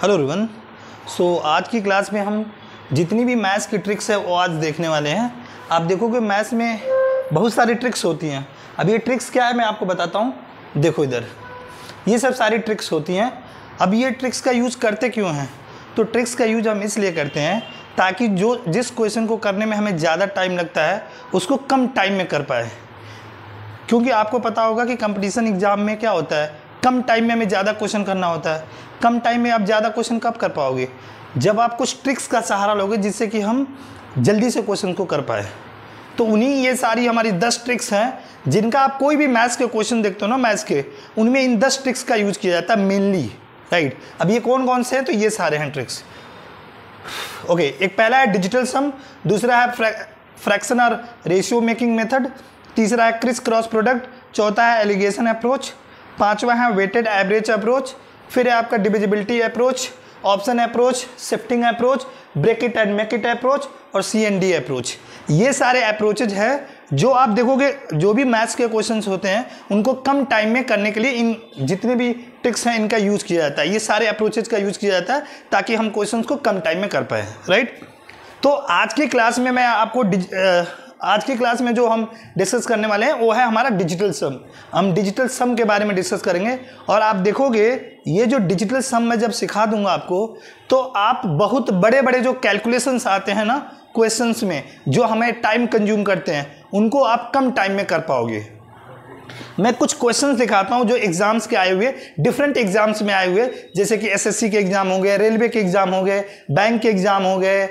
Hello everyone. आज की class में हम जितनी भी मैथ्स की ट्रिक्स है वो आज देखने वाले हैं। आप देखोगे मैथ्स में बहुत सारी ट्रिक्स होती हैं। अब ये ट्रिक्स क्या है मैं आपको बताता हूँ। देखो इधर, ये सब सारी ट्रिक्स होती हैं। अब ये ट्रिक्स का यूज़ करते क्यों हैं? तो ट्रिक्स का यूज हम इसलिए करते हैं ताकि जिस क्वेश्चन को करने में हमें ज़्यादा टाइम लगता है उसको कम टाइम में कर पाए। क्योंकि आपको पता होगा कि कंपटीशन एग्जाम में क्या होता है, कम टाइम में हमें ज़्यादा क्वेश्चन करना होता है। कम टाइम में आप ज़्यादा क्वेश्चन कब कर पाओगे? जब आप कुछ ट्रिक्स का सहारा लोगे जिससे कि हम जल्दी से क्वेश्चन को कर पाए। तो उन्हीं ये सारी हमारी 10 ट्रिक्स हैं जिनका आप कोई भी मैथ्स के क्वेश्चन देखते हो ना, मैथ्स के, उनमें इन 10 ट्रिक्स का यूज़ किया जाता है मेनली, राइट। अब ये कौन कौन से हैं? तो ये सारे हैं ट्रिक्स। ओके, एक पहला है डिजिटल सम, दूसरा है फ्रैक्शन और रेशियो मेकिंग मेथड, तीसरा है क्रिस क्रॉस प्रोडक्ट, चौथा है एलिगेशन अप्रोच, पांचवा है वेटेड एवरेज अप्रोच, फिर है आपका divisibility approach, option approach, shifting approach, break it and make it approach और CND अप्रोच। ये सारे अप्रोचेज हैं जो आप देखोगे जो भी मैथ्स के क्वेश्चंस होते हैं उनको कम टाइम में करने के लिए इन जितने भी ट्रिक्स हैं इनका यूज़ किया जाता है। ये सारे अप्रोचेज का यूज़ किया जाता है ताकि हम क्वेश्चंस को कम टाइम में कर पाए, राइट। तो आज की क्लास में मैं आपको आज की क्लास में जो हम डिस्कस करने वाले हैं वो है हमारा डिजिटल सम। हम डिजिटल सम के बारे में डिस्कस करेंगे और आप देखोगे ये जो डिजिटल सम मैं जब सिखा दूंगा आपको तो आप बहुत बड़े बड़े जो कैलकुलेशंस आते हैं ना क्वेश्चंस में, जो हमें टाइम कंज्यूम करते हैं, उनको आप कम टाइम में कर पाओगे। मैं कुछ क्वेश्चंस दिखाता हूं जो एग्जाम्स के आए हुए, डिफरेंट एग्जाम्स में आए हुए, जैसे कि SSC के एग्जाम हो गए, रेलवे के एग्जाम हो गए, बैंक के एग्जाम हो गए,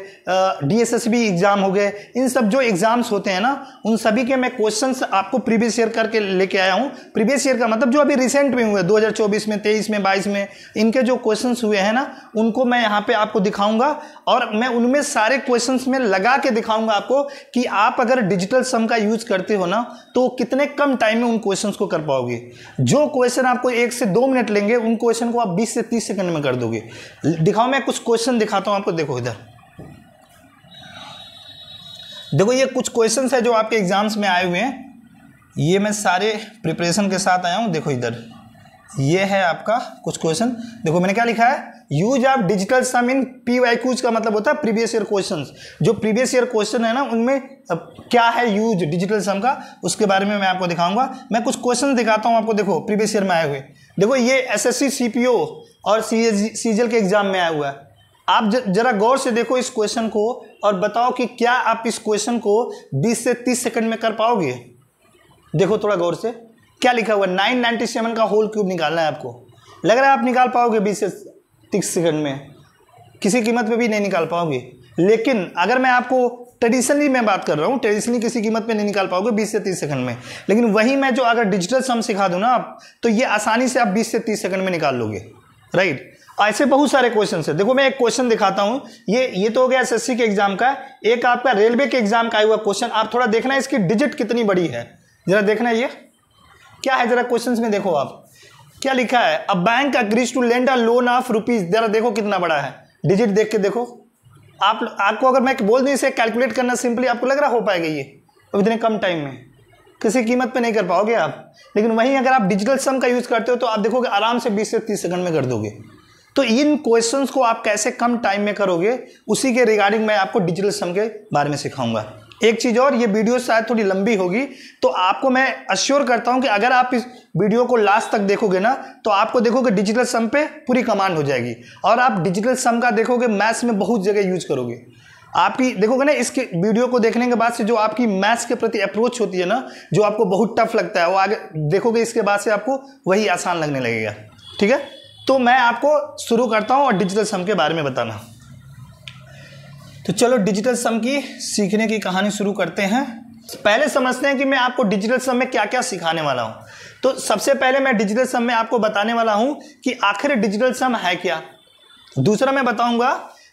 DSSB एग्जाम हो गए। इन सब जो एग्जाम्स होते हैं ना उन सभी के मैं क्वेश्चंस आपको प्रीवियस ईयर करके लेके आया हूं। प्रीवियस ईयर का मतलब जो अभी रिसेंट में हुए 2024 में, 23 में, 22 में, इनके जो क्वेश्चंस हुए हैं ना उनको मैं यहाँ पे आपको दिखाऊंगा और मैं उनमें सारे क्वेश्चंस में लगा के दिखाऊंगा आपको कि आप अगर डिजिटल सम का यूज करते हो ना तो कितने कम टाइम में उन क्वेश्चंस को कर पाओगे। जो क्वेश्चन आपको 1 से 2 मिनट लेंगे उन क्वेश्चन को आप 20 से 30 सेकंड में कर दोगे। दिखाओ, मैं कुछ क्वेश्चन दिखाता हूं आपको। देखो इधर, देखो ये कुछ क्वेश्चंस है जो आपके एग्जाम्स में आए हुए हैं। ये मैं सारे प्रिपरेशन के साथ आया हूं। देखो इधर, ये है आपका कुछ क्वेश्चन। देखो मैंने क्या लिखा है, use of digital sum in PYQs का मतलब होता है प्रीवियस ईयर क्वेश्चंस। जो प्रीवियस ईयर क्वेश्चन है ना उनमें क्या है यूज डिजिटल सम का, उसके बारे में मैं आपको दिखाऊंगा। मैं कुछ क्वेश्चन दिखाता हूं आपको। देखो प्रीवियस ईयर में आए हुए, देखो ये SSC CPO और CGL के एग्जाम में आया हुआ है। आप जरा गौर से देखो इस क्वेश्चन को और बताओ कि क्या आप इस क्वेश्चन को 20 से 30 सेकंड में कर पाओगे। देखो थोड़ा गौर से, क्या लिखा हुआ है, 997 का होल क्यूब निकालना है आपको। लग रहा है आप निकाल पाओगे 20 से 30 सेकंड में? किसी कीमत पे भी नहीं निकाल पाओगे। लेकिन अगर मैं आपको ट्रेडिशनली मैं बात कर रहा हूँ, ट्रेडिशनली किसी कीमत पे नहीं निकाल पाओगे 20 से 30 सेकंड में। लेकिन वही मैं जो अगर डिजिटल सम सिखा दूँ ना आप, तो ये आसानी से आप 20 से 30 सेकंड में निकाल लोगे, राइट। ऐसे बहुत सारे क्वेश्चन है। देखो मैं एक क्वेश्चन दिखाता हूँ। ये तो हो गया SSC के एग्जाम का। एक आपका रेलवे के एग्जाम का आया हुआ क्वेश्चन। आप थोड़ा देखना इसकी डिजिट कितनी बड़ी है, जरा देखना ये क्या है। जरा क्वेश्चन में देखो आप क्या लिखा है, a bank agrees to lend a loan of rupees. जरा देखो कितना बड़ा है, डिजिट देख के देखो। आपको अगर मैं बोल दूं इसे कैलकुलेट करना सिंपली, आपको लग रहा हो पाएगा ये तो इतने कम टाइम में? किसी कीमत पे नहीं कर पाओगे आप। लेकिन वहीं अगर आप डिजिटल सम का यूज करते हो तो आप देखोगे आराम से 20 से 30 सेकंड में कर दोगे। तो इन क्वेश्चंस को आप कैसे कम टाइम में करोगे उसी के रिगार्डिंग मैं आपको डिजिटल सम के बारे में सिखाऊंगा। एक चीज और, ये वीडियो शायद थोड़ी लंबी होगी तो आपको मैं अश्योर करता हूं कि अगर आप इस वीडियो को लास्ट तक देखोगे ना तो आपको देखोगे डिजिटल सम पे पूरी कमांड हो जाएगी और आप डिजिटल सम का देखोगे मैथ्स में बहुत जगह यूज करोगे। आपकी देखोगे ना इसके वीडियो को देखने के बाद से जो आपकी मैथ्स के प्रति अप्रोच होती है ना, जो आपको बहुत टफ लगता है, वो आगे देखोगे इसके बाद से आपको वही आसान लगने लगेगा, ठीक है। तो मैं आपको शुरू करता हूं और डिजिटल सम के बारे में बताना। तो चलो डिजिटल सम की सीखने की कहानी शुरू करते हैं। पहले समझते हैं कि मैं आपको डिजिटल सम में क्या क्या सिखाने वाला हूं। तो सबसे पहले मैं डिजिटल सम में आपको बताने वाला हूं कि आखिर डिजिटल सम है क्या। दूसरा मैं बताऊंगा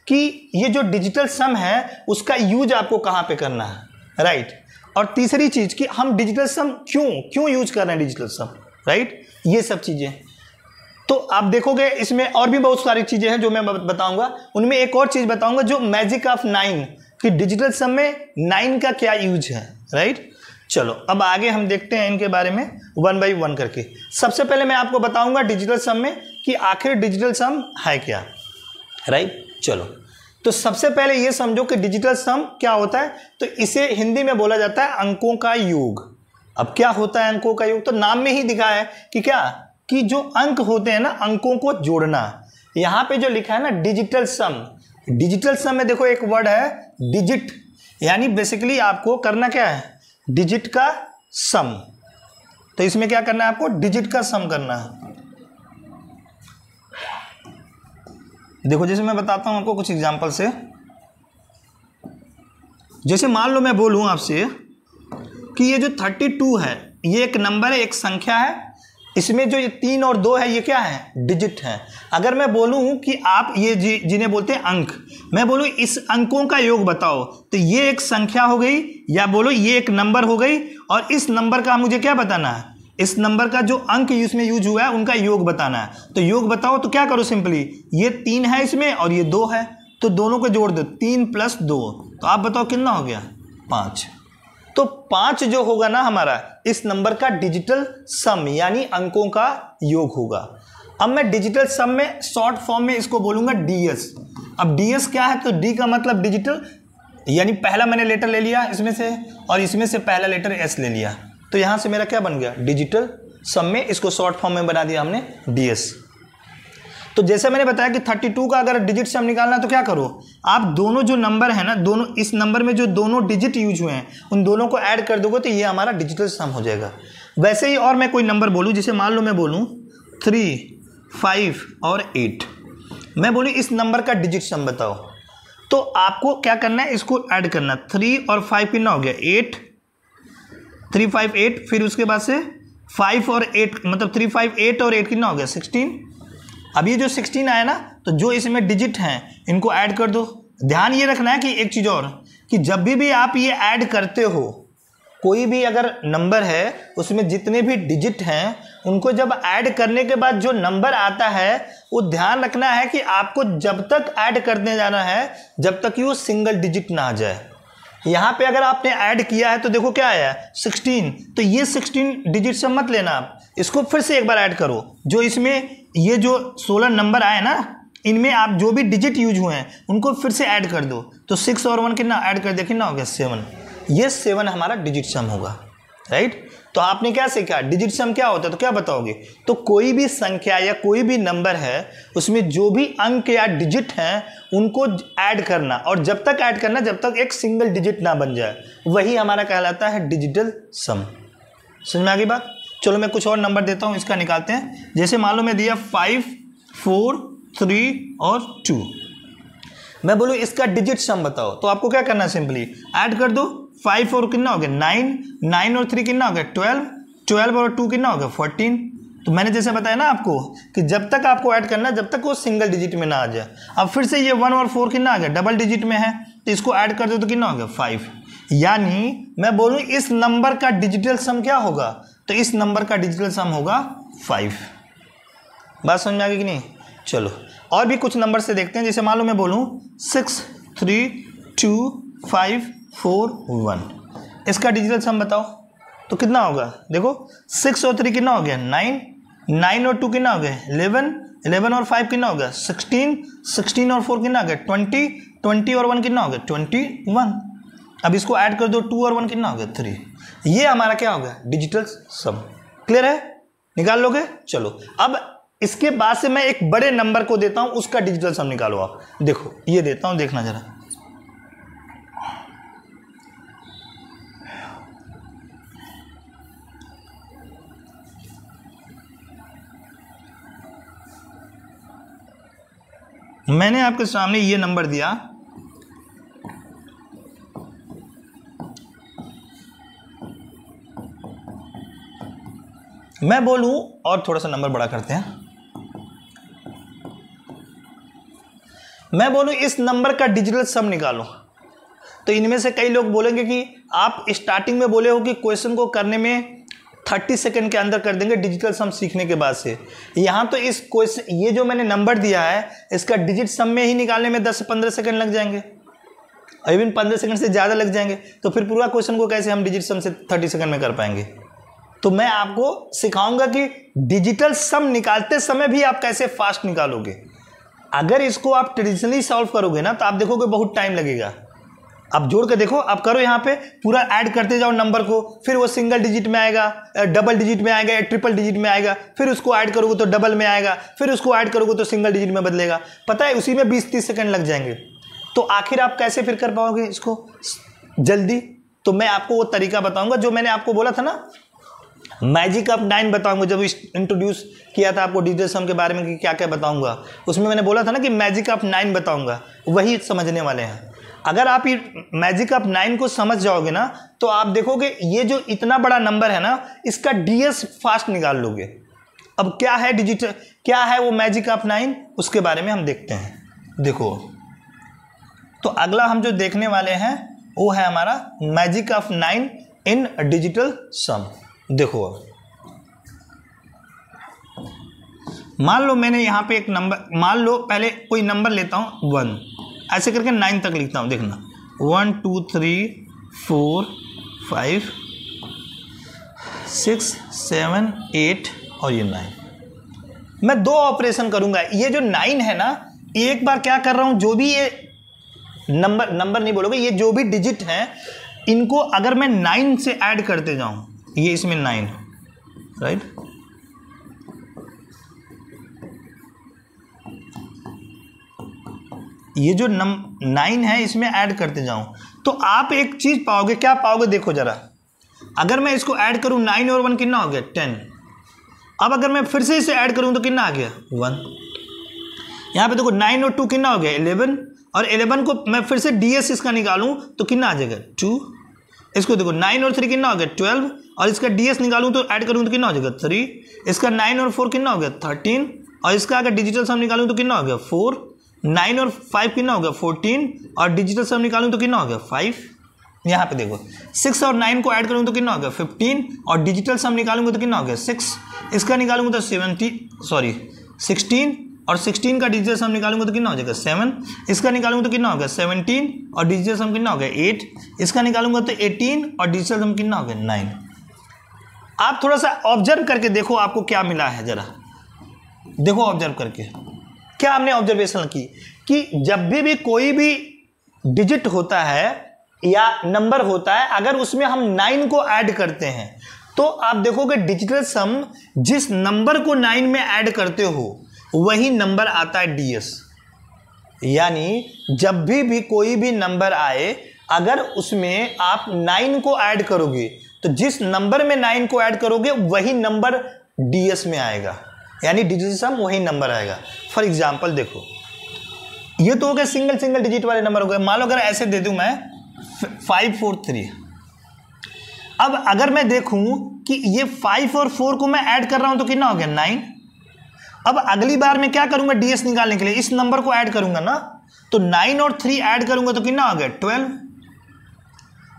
कि ये जो डिजिटल सम है उसका यूज आपको कहां पे करना है, राइट। और तीसरी चीज कि हम डिजिटल सम क्यों यूज कर रहे हैं डिजिटल सम, राइट। ये सब चीजें तो आप देखोगे इसमें और भी बहुत सारी चीजें हैं जो मैं बताऊंगा। उनमें एक और चीज बताऊंगा जो मैजिक ऑफ 9, कि डिजिटल सम में 9 का क्या यूज है, राइट। चलो अब आगे हम देखते हैं इनके बारे में 1 बाय 1 करके। सबसे पहले मैं आपको बताऊंगा डिजिटल सम में कि आखिर डिजिटल सम है क्या। राइट। चलो, तो सबसे पहले ये समझो कि डिजिटल सम क्या होता है। तो इसे हिंदी में बोला जाता है अंकों का योग। अब क्या होता है अंकों का योग? तो नाम में ही दिखा है कि क्या, कि जो अंक होते हैं ना, अंकों को जोड़ना। यहां पे जो लिखा है ना डिजिटल सम, डिजिटल सम में देखो एक वर्ड है डिजिट, यानी बेसिकली आपको करना क्या है, डिजिट का सम। तो इसमें क्या करना है आपको, डिजिट का सम करना है। देखो जैसे मैं बताता हूं आपको कुछ एग्जांपल से। जैसे मान लो मैं बोलूं आपसे कि ये जो 32 है ये एक नंबर है, एक संख्या है, इसमें जो ये 3 और 2 है ये क्या है, डिजिट है। अगर मैं बोलूं कि आप ये जिन्हें बोलते हैं अंक, मैं बोलूं इस अंकों का योग बताओ, तो ये एक संख्या हो गई, या बोलो ये एक नंबर हो गई, और इस नंबर का मुझे क्या बताना है, इस नंबर का जो अंक इसमें यूज हुआ है उनका योग बताना है। तो योग बताओ, तो क्या करो, सिंपली ये 3 है इसमें और ये 2 है, तो दोनों को जोड़ दो, 3 + 2, तो आप बताओ कितना हो गया, 5। तो 5 जो होगा ना हमारा इस नंबर का डिजिटल सम, यानी अंकों का योग होगा। अब मैं डिजिटल सम में शॉर्ट फॉर्म में इसको बोलूंगा डीएस। अब डीएस क्या है, तो डी का मतलब डिजिटल, यानी पहला मैंने लेटर ले लिया इसमें से, और इसमें से पहला लेटर एस ले लिया, तो यहां से मेरा क्या बन गया, डिजिटल सम में इसको शॉर्ट फॉर्म में बना दिया हमने डीएस। तो जैसे मैंने बताया कि 32 का अगर डिजिट सम निकालना है तो क्या करो, आप दोनों जो नंबर है ना, दोनों इस नंबर में जो दोनों डिजिट यूज हुए हैं उन दोनों को ऐड कर दोगे तो ये हमारा डिजिटल सम हो जाएगा। वैसे ही और मैं कोई नंबर बोलूं, जैसे मान लो मैं बोलूं 3, 5 और 8, मैं बोलूं इस नंबर का डिजिट सम बताओ, तो आपको क्या करना है, इसको ऐड करना। 3 और 5 कितना हो गया, 8, 3, 5, 8, फिर उसके बाद से 5 और 8, मतलब 3, 5, 8 और 8 कितना हो गया, 16। अब ये जो 16 आया ना, तो जो इसमें डिजिट हैं इनको ऐड कर दो। ध्यान ये रखना है कि एक चीज़ और, कि जब भी आप ये ऐड करते हो, कोई भी अगर नंबर है उसमें जितने भी डिजिट हैं उनको जब ऐड करने के बाद जो नंबर आता है वो ध्यान रखना है कि आपको जब तक ऐड करने जाना है जब तक कि वो सिंगल डिजिट ना आ जाए। यहाँ पे अगर आपने ऐड किया है तो देखो क्या आया, 16, तो ये 16 डिजिट से मत लेना, आप इसको फिर से एक बार ऐड करो। जो इसमें ये जो 16 नंबर आए ना, इनमें आप जो भी डिजिट यूज हुए हैं उनको फिर से ऐड कर दो, तो 6 और 1 कितना ऐड कर दिया, कितना हो गया, 7। ये 7 हमारा डिजिट सम होगा, राइट। तो आपने क्या सीखा, डिजिट सम क्या होता है, तो क्या बताओगे, तो कोई भी संख्या या कोई भी नंबर है उसमें जो भी अंक या डिजिट हैं उनको ऐड करना, और जब तक ऐड करना जब तक एक सिंगल डिजिट ना बन जाए, वही हमारा कहलाता है डिजिटल सम। समझ में आ गई बात। चलो मैं कुछ और नंबर देता हूं, इसका निकालते हैं। जैसे मान लो मैं दिया 5, 4, 3 और 2, मैं बोलूँ इसका डिजिट सम बताओ, तो आपको क्या करना है, सिंपली ऐड कर दो। 5 और कितना हो गया, 9, 9 और 3 कितना हो गया, 12, 12 और 2 कितना हो गया, 14। तो मैंने जैसे बताया ना आपको कि जब तक आपको ऐड करना जब तक वो सिंगल डिजिट में ना आ जाए। अब फिर से ये 1 और 4 कितना आ गया, डबल डिजिट में है, तो इसको ऐड कर दो तो कितना हो गया, 5। यानी मैं बोलूँ इस नंबर का डिजिटल सम क्या होगा, तो इस नंबर का डिजिटल सम होगा 5। बात समझ में आ गई कि नहीं। चलो और भी कुछ नंबर से देखते हैं। जैसे मान लो मैं बोलूँ 6, 3, 2, 5, 4, 1, इसका डिजिटल सम बताओ, तो कितना होगा, देखो 6 और 3 कितना हो गया, 9, 9 और 2 कितना हो गया, 11, 11 और 5 कितना हो गया, 16, 16 और 4 कितना हो गया, 20, 20 और 1 कितना हो गया, 21। अब इसको ऐड कर दो, 2 और 1 कितना हो गया, 3। ये हमारा क्या हो गया, डिजिटल सम। क्लियर है, निकाल लोगे। चलो अब इसके बाद से मैं एक बड़े नंबर को देता हूं, उसका डिजिटल सम निकालो आप। देखो ये देता हूं, देखना जरा। मैंने आपके सामने ये नंबर दिया, मैं बोलूं और थोड़ा सा नंबर बड़ा करते हैं, मैं बोलूं इस नंबर का डिजिटल सम निकालो। तो इनमें से कई लोग बोलेंगे कि आप स्टार्टिंग में बोले हो कि क्वेश्चन को करने में 30 सेकंड के अंदर कर देंगे डिजिटल सम सीखने के बाद से। यहाँ तो इस क्वेश्चन, ये जो मैंने नंबर दिया है इसका डिजिट सम में ही निकालने में 10 से 15 सेकंड लग जाएंगे, इवन 15 सेकंड से ज़्यादा लग जाएंगे। तो फिर पूरा क्वेश्चन को कैसे हम डिजिट सम से 30 सेकंड में कर पाएंगे। तो मैं आपको सिखाऊंगा कि डिजिटल सम निकालते समय भी आप कैसे फास्ट निकालोगे। अगर इसको आप ट्रेडिशनली सॉल्व करोगे ना तो आप देखोगे बहुत टाइम लगेगा। अब जोड़ के देखो, आप करो यहाँ पे पूरा ऐड करते जाओ नंबर को, फिर वो सिंगल डिजिट में आएगा, डबल डिजिट में आएगा, ट्रिपल डिजिट में आएगा, फिर उसको ऐड करोगे तो डबल में आएगा, फिर उसको ऐड करोगे तो सिंगल डिजिट में बदलेगा। पता है उसी में 20-30 सेकंड लग जाएंगे। तो आखिर आप कैसे फिर कर पाओगे इसको जल्दी? तो मैं आपको वो तरीका बताऊंगा जो मैंने आपको बोला था ना, मैजिक ऑफ 9 बताऊंगा। जब इंट्रोड्यूस किया था आपको डिजिटल सम के बारे में कि क्या क्या बताऊंगा, उसमें मैंने बोला था ना कि मैजिक ऑफ 9 बताऊंगा, वही समझने वाले हैं। अगर आप ये मैजिक ऑफ 9 को समझ जाओगे ना तो आप देखोगे ये जो इतना बड़ा नंबर है ना, इसका डीएस फास्ट निकाल लोगे। अब क्या है डिजिटल, क्या है वो मैजिक ऑफ 9, उसके बारे में हम देखते हैं। देखो, तो अगला हम जो देखने वाले हैं वो है हमारा मैजिक ऑफ 9 इन डिजिटल सम। देखो, मान लो मैंने यहां पे एक नंबर, मान लो पहले कोई नंबर लेता हूं 1, ऐसे करके 9 तक लिखता हूं। देखना 1 2 3 4 5 6 7 8 और ये 9। मैं 2 ऑपरेशन करूंगा। ये जो 9 है ना, एक बार क्या कर रहा हूं, जो भी ये नंबर नहीं बोलोगे, ये जो भी डिजिट हैं इनको अगर मैं 9 से ऐड करते जाऊं, ये इसमें 9, राइट, ये जो 9 है इसमें ऐड करते जाऊं तो आप एक चीज पाओगे। क्या पाओगे देखो जरा, अगर मैं इसको ऐड करूं 9 और 1 कितना हो गया 10। अब अगर मैं फिर से इसे ऐड करूं तो कितना आ गया 1। यहां पे देखो 9 और 2 कितना हो गया 11, और 11 को मैं फिर से डीएस इसका निकालूं तो कितना आ जाएगा 2। इसको देखो 9 और 3 कितना हो गया 12, और इसका डीएस निकालूं तो ऐड करूं तो कितना हो जाएगा 3। इसका 9 और 4 कितना हो गया 13, और इसका अगर डिजिटल सम निकालूं तो कितना हो गया 4। 9 और 5 कितना हो गया 14, और डिजिटल सम निकालूं तो कितना हो गया 5। यहाँ पे देखो 6 और 9 को ऐड करूँ तो कितना हो गया 15, और डिजिटल सम निकालूंगा तो कितना हो गया 6। इसका निकालूंगा तो 16, और 16 का डिजिटल सम निकालूंगा तो कितना हो जाएगा 7। इसका निकालूंगा तो कितना हो गया 17, और डिजिटल सम कितना हो गया 8। इसका निकालूंगा तो 18, और डिजिटल सम कितना हो गया 9। आप थोड़ा सा ऑब्जर्व करके देखो आपको क्या मिला है, जरा देखो ऑब्जर्व करके। क्या हमने ऑब्जर्वेशन की कि जब भी कोई भी डिजिट होता है या नंबर होता है, अगर उसमें हम 9 को ऐड करते हैं तो आप देखोगे डिजिटल सम जिस नंबर को 9 में ऐड करते हो वही नंबर आता है डीएस। यानी जब भी कोई भी नंबर आए, अगर उसमें आप 9 को ऐड करोगे तो जिस नंबर में 9 को ऐड करोगे वही नंबर डीएस में आएगा, यानी डिजिटल सम वही नंबर आएगा। फॉर एग्जांपल देखो, ये तो हो गया सिंगल डिजिट वाले नंबर हो गए। मान लो अगर ऐसे दे दूं मैं 543, अब अगर मैं देखूं कि ये 5 और 4 को मैं ऐड कर रहा हूं तो कितना हो गया 9। अब अगली बार मैं क्या करूंगा डीएस निकालने के लिए इस नंबर को ऐड करूंगा ना, तो 9 और 3 ऐड करूंगा तो कितना हो गया 12।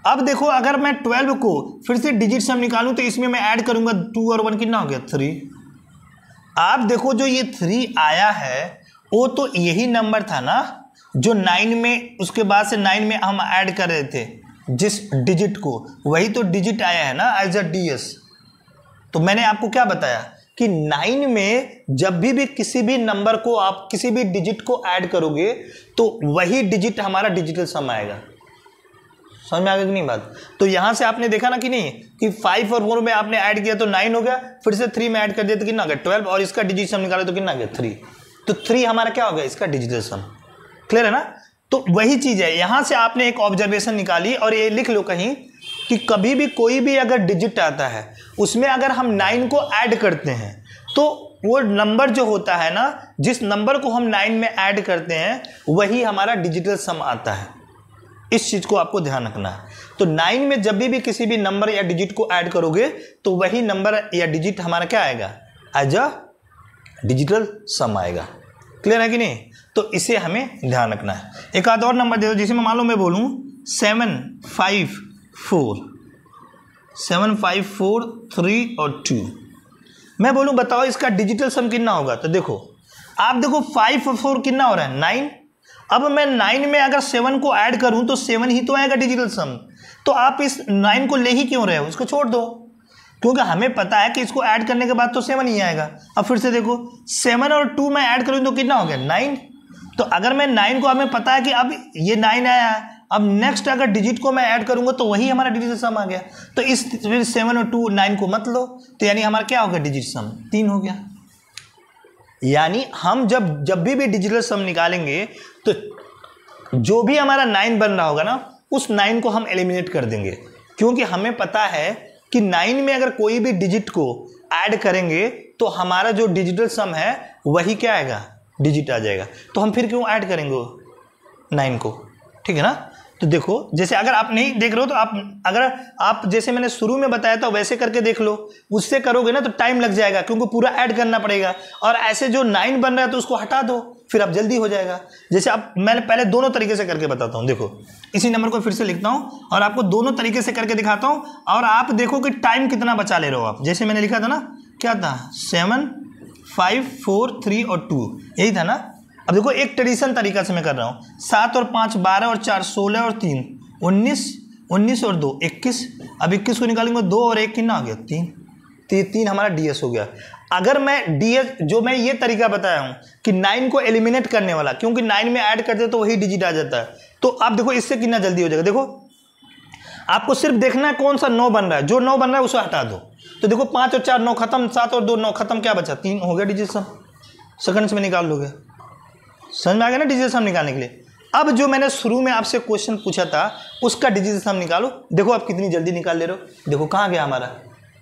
अब देखो अगर मैं 12 को फिर से डिजिट सम निकालूं तो इसमें मैं ऐड करूंगा 2 और 1 कितना हो गया 3। आप देखो जो ये 3 आया है वो तो यही नंबर था ना जो 9 में, उसके बाद से 9 में हम ऐड कर रहे थे जिस डिजिट को, वही तो डिजिट आया है ना एज अ डीएस। तो मैंने आपको क्या बताया कि 9 में जब भी किसी भी नंबर को आप किसी भी डिजिट को ऐड करोगे तो वही डिजिट हमारा डिजिटल सम आएगा। समझ में आ गई कि नहीं बात? तो यहां से आपने देखा ना कि नहीं कि 5 और 4 में आपने ऐड किया तो 9 हो गया, फिर से 3 में ऐड कर दिया तो कितना हो गया 12, और इसका डिजिट सम निकाला तो कितना हो गया 3। तो 3 हमारा क्या हो गया इसका डिजिटल सम। क्लियर है ना? तो वही चीज है, यहां से आपने एक ऑब्जर्वेशन निकाली और ये लिख लो कहीं कि कभी भी कोई भी अगर डिजिट आता है उसमें अगर हम 9 को ऐड करते हैं तो वो नंबर जो होता है ना, जिस नंबर को हम 9 में ऐड करते हैं वही हमारा डिजिटल सम आता है। इस चीज को आपको ध्यान रखना है। तो 9 में जब भी किसी भी नंबर या डिजिट को ऐड करोगे तो वही नंबर या डिजिट हमारा क्या आएगा एज अ डिजिटल सम आएगा। क्लियर है कि नहीं? तो इसे हमें ध्यान रखना है। एक आध और नंबर दे दो, जिसे मान लो मैं बोलूं 754 3 और 2, मैं बोलूं बताओ इसका डिजिटल सम कितना होगा। तो देखो आप देखो 5 और 4 कितना हो रहा है 9। अब मैं 9 में अगर 7 को ऐड करूं तो 7 ही तो आएगा डिजिटल सम। तो आप इस 9 को ले ही क्यों रहे हो, इसको छोड़ दो, क्योंकि हमें पता है कि इसको ऐड करने के बाद तो 7 ही आएगा। अब फिर से देखो 7 और 2 में ऐड करूं तो कितना हो गया 9, तो अगर मैं 9 को, हमें पता है कि अब ये 9 आया है, अब नेक्स्ट अगर डिजिट को मैं ऐड करूंगा तो वही हमारा डिजिटल सम आ गया। तो इस 7 और 2 9 को मत लो, तो यानी हमारा क्या हो गया, डिजिट सम 3 हो गया। यानी हम जब भी डिजिटल सम निकालेंगे तो जो भी हमारा 9 बन रहा होगा ना, उस 9 को हम एलिमिनेट कर देंगे, क्योंकि हमें पता है कि 9 में अगर कोई भी डिजिट को ऐड करेंगे तो हमारा जो डिजिटल सम है वही क्या आएगा, डिजिट आ जाएगा। तो हम फिर क्यों ऐड करेंगे 9 को, ठीक है ना। तो देखो, जैसे अगर आप नहीं देख रहे हो तो अगर आप जैसे मैंने शुरू में बताया था वैसे करके देख लो, उससे करोगे ना तो टाइम लग जाएगा, क्योंकि पूरा ऐड करना पड़ेगा। और ऐसे जो 9 बन रहा है तो उसको हटा दो, फिर अब जल्दी हो जाएगा। जैसे अब मैंने पहले दोनों तरीके से करके बताता हूँ। देखो, इसी नंबर को फिर से लिखता हूँ और आपको दोनों तरीके से करके दिखाता हूँ, और आप देखो कि टाइम कितना बचा ले रहे हो आप। जैसे मैंने लिखा था ना, क्या था, 7 5 4 3 और 2, यही था ना। अब देखो, एक ट्रेडिशन तरीका से मैं कर रहा हूँ। 7 और 5 12 और 4 16 और 3 19, 19 और 2 21। अब 21 को निकालेंगे, 2 और 1 कितना हो गया, 3। तो ये 3 हमारा डीएस हो गया। अगर मैं डीएस, जो मैं ये तरीका बताया हूँ कि 9 को एलिमिनेट करने वाला, क्योंकि 9 में ऐड करते तो वही डिजिट आ जाता है। तो आप देखो इससे कितना जल्दी हो जाएगा। देखो, आपको सिर्फ देखना है कौन सा 9 बन रहा है, जो 9 बन रहा है उसे हटा दो। तो देखो, 5 और 4 9 खत्म, 7 और 2 9 खत्म, क्या बचा, 3 हो गया डिजिट सम। सेकंड्स में निकाल लोगे। समझ में आ गया ना डिजिटल सम निकालने के लिए। अब जो मैंने शुरू में आपसे क्वेश्चन पूछा था उसका डिजिटल सम निकालो। देखो आप कितनी जल्दी निकाल ले रहे हो। देखो कहाँ गया हमारा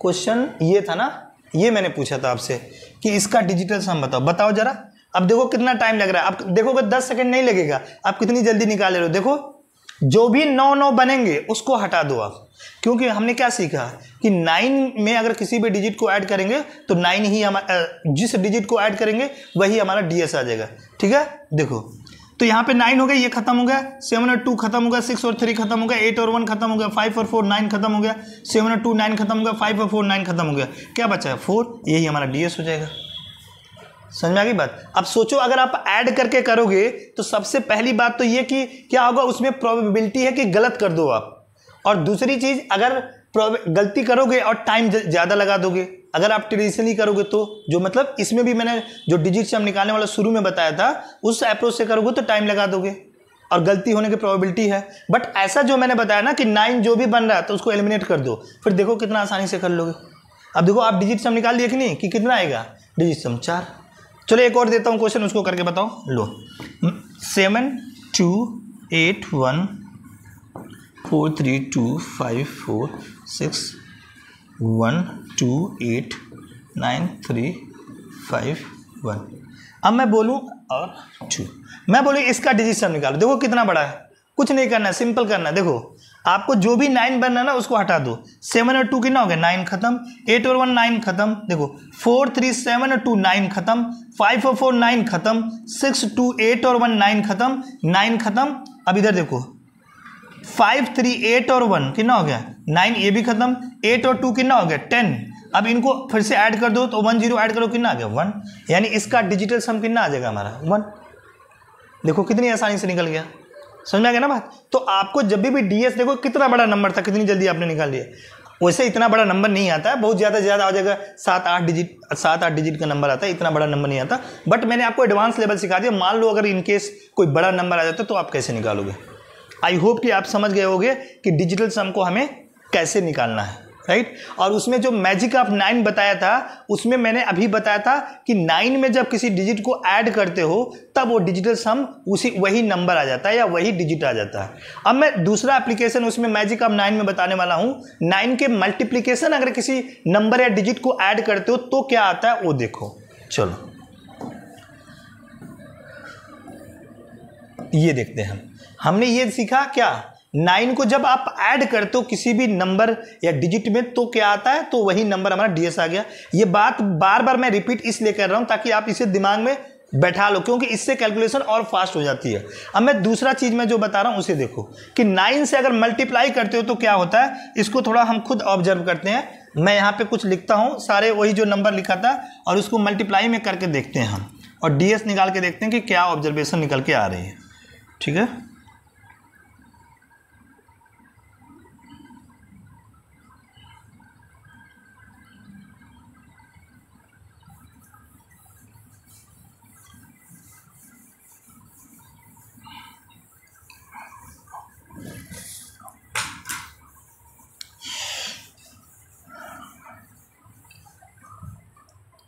क्वेश्चन, ये था ना, ये मैंने पूछा था आपसे कि इसका डिजिटल सम बताओ। बताओ जरा। अब देखो कितना टाइम लग रहा है। अब देखोगे 10 सेकंड नहीं लगेगा। आप कितनी जल्दी निकाल ले रहे हो। देखो, जो भी 9 9 बनेंगे उसको हटा दो आप, क्योंकि हमने क्या सीखा कि 9 में अगर किसी भी डिजिट को ऐड करेंगे तो 9 ही हमारा, जिस डिजिट को ऐड करेंगे वही हमारा डीएस आ जाएगा। ठीक है, देखो तो यहाँ पे 9 हो गया, ये खत्म हो गया। 7 और 2 खत्म हो गया, 6 और 3 खत्म हो गया, 8 और 1 खत्म हो गया, 5 और 4 9 खत्म हो गया, 7 और 2 9 खत्म हो गया, 5 और 4 9 खत्म हो गया। क्या बचा है, 4। यही हमारा डीएस हो जाएगा। समझ में आ गई बात। अब सोचो, अगर आप ऐड करके करोगे तो सबसे पहली बात तो ये कि क्या होगा, उसमें प्रोबेबिलिटी है कि गलत कर दो आप। और दूसरी चीज, अगर गलती करोगे और टाइम ज़्यादा लगा दोगे। अगर आप ट्रेडिशनली करोगे तो, जो मतलब इसमें भी मैंने जो डिजिट से हम निकालने वाला शुरू में बताया था, उस अप्रोच से करोगे तो टाइम लगा दोगे और गलती होने की प्रोबेबिलिटी है। बट ऐसा जो मैंने बताया ना कि 9 जो भी बन रहा है तो उसको एलिमिनेट कर दो, फिर देखो कितना आसानी से कर लोगे। अब देखो, आप डिजिट सम निकाल लिए कि नहीं, कि कितना आएगा डिजिट सम 4। चलो एक और देता हूँ क्वेश्चन, उसको करके बताओ। लो, 7 2 8 1 4 3 2 5 4 6 1 2 8 9 3 5 1। अब मैं बोलूँ और 2, मैं बोलूँ इसका डिजिट सम निकालो। देखो कितना बड़ा है, कुछ नहीं करना है, सिंपल करना है। देखो, आपको जो भी 9 बनना है ना उसको हटा दो। 7 और 2 कितना हो गया, 9 खत्म। 8 और 1 9 खत्म। देखो 4 3 7 और 2 9 खत्म। 5 और 4 9 खत्म। 6 2 8 और 1 9 खत्म, 9 खत्म। अब इधर देखो, 5 3 8 और 1 कितना हो गया, 9, ये भी खत्म। 8 और 2 कितना हो गया, 10। अब इनको फिर से ऐड कर दो तो 1 0 ऐड करो, कितना आ गया, 1। यानी इसका डिजिटल सम कितना आ जाएगा हमारा, 1। देखो कितनी आसानी से निकल गया। समझ में आ गया ना बात। तो आपको जब भी डीएस, देखो कितना बड़ा नंबर था, कितनी जल्दी आपने निकाल लिया। वैसे इतना बड़ा नंबर नहीं आता है, बहुत ज़्यादा हो जाएगा, 7-8 डिजिट का नंबर आता है, इतना बड़ा नंबर नहीं आता। बट मैंने आपको एडवांस लेवल सिखा दिया। मान लो अगर इनकेस कोई बड़ा नंबर आ जाता है तो आप कैसे निकालोगे। आई होप कि आप समझ गए होंगे कि डिजिटल सम को हमें कैसे निकालना है, राइट। और उसमें जो मैजिक ऑफ 9 बताया था, उसमें मैंने अभी बताया था कि 9 में जब किसी डिजिट को ऐड करते हो तब वो डिजिटल सम वही नंबर आ जाता है या वही डिजिट आ जाता है। अब मैं दूसरा एप्लीकेशन उसमें मैजिक ऑफ 9 में बताने वाला हूं। 9 के मल्टीप्लीकेशन अगर किसी नंबर या डिजिट को ऐड करते हो तो क्या आता है वो देखो। चलो ये देखते हैं। हमने ये सीखा क्या, 9 को जब आप ऐड करते हो किसी भी नंबर या डिजिट में तो क्या आता है, तो वही नंबर हमारा डीएस आ गया। ये बात बार बार मैं रिपीट इसलिए कर रहा हूं ताकि आप इसे दिमाग में बैठा लो, क्योंकि इससे कैलकुलेशन और फास्ट हो जाती है। अब मैं दूसरा चीज मैं जो बता रहा हूं उसे देखो कि 9 से अगर मल्टीप्लाई करते हो तो क्या होता है। इसको थोड़ा हम खुद ऑब्जर्व करते हैं। मैं यहाँ पे कुछ लिखता हूँ, सारे वही जो नंबर लिखा था, और उसको मल्टीप्लाई में करके देखते हैं हम, और डीएस निकाल के देखते हैं कि क्या ऑब्जर्वेशन निकल के आ रही है। ठीक है,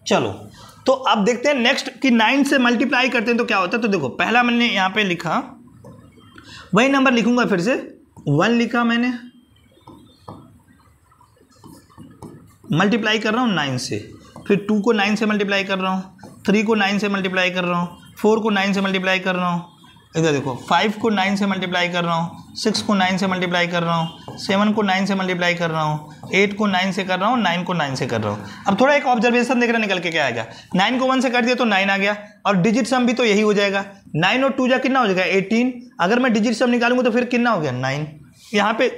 चलो तो अब देखते हैं नेक्स्ट कि 9 से मल्टीप्लाई करते हैं तो क्या होता है। तो देखो पहला मैंने यहाँ पे लिखा, वही नंबर लिखूंगा फिर से, 1 लिखा मैंने, मल्टीप्लाई कर रहा हूँ 9 से, फिर 2 को 9 से मल्टीप्लाई कर रहा हूँ, 3 को 9 से मल्टीप्लाई कर रहा हूँ, 4 को 9 से मल्टीप्लाई कर रहा हूँ, इधर देखो 5 को 9 से मल्टीप्लाई कर रहा हूँ, 6 को 9 से मल्टीप्लाई कर रहा हूँ, 7 को 9 से मल्टीप्लाई कर रहा हूँ, 8 को 9 से कर रहा हूँ, 9 को 9 से कर रहा हूँ। अब थोड़ा एक ऑब्जर्वेशन देख रहे निकल के क्या आएगा, 9 को 1 से कर दिया तो 9 आ गया, और डिजिट सम भी तो यही हो जाएगा, 9 और 2 जा कितना हो जाएगा 18। अगर मैं डिजिट सम निकालूंगा तो फिर कितना हो गया 9, यहाँ पे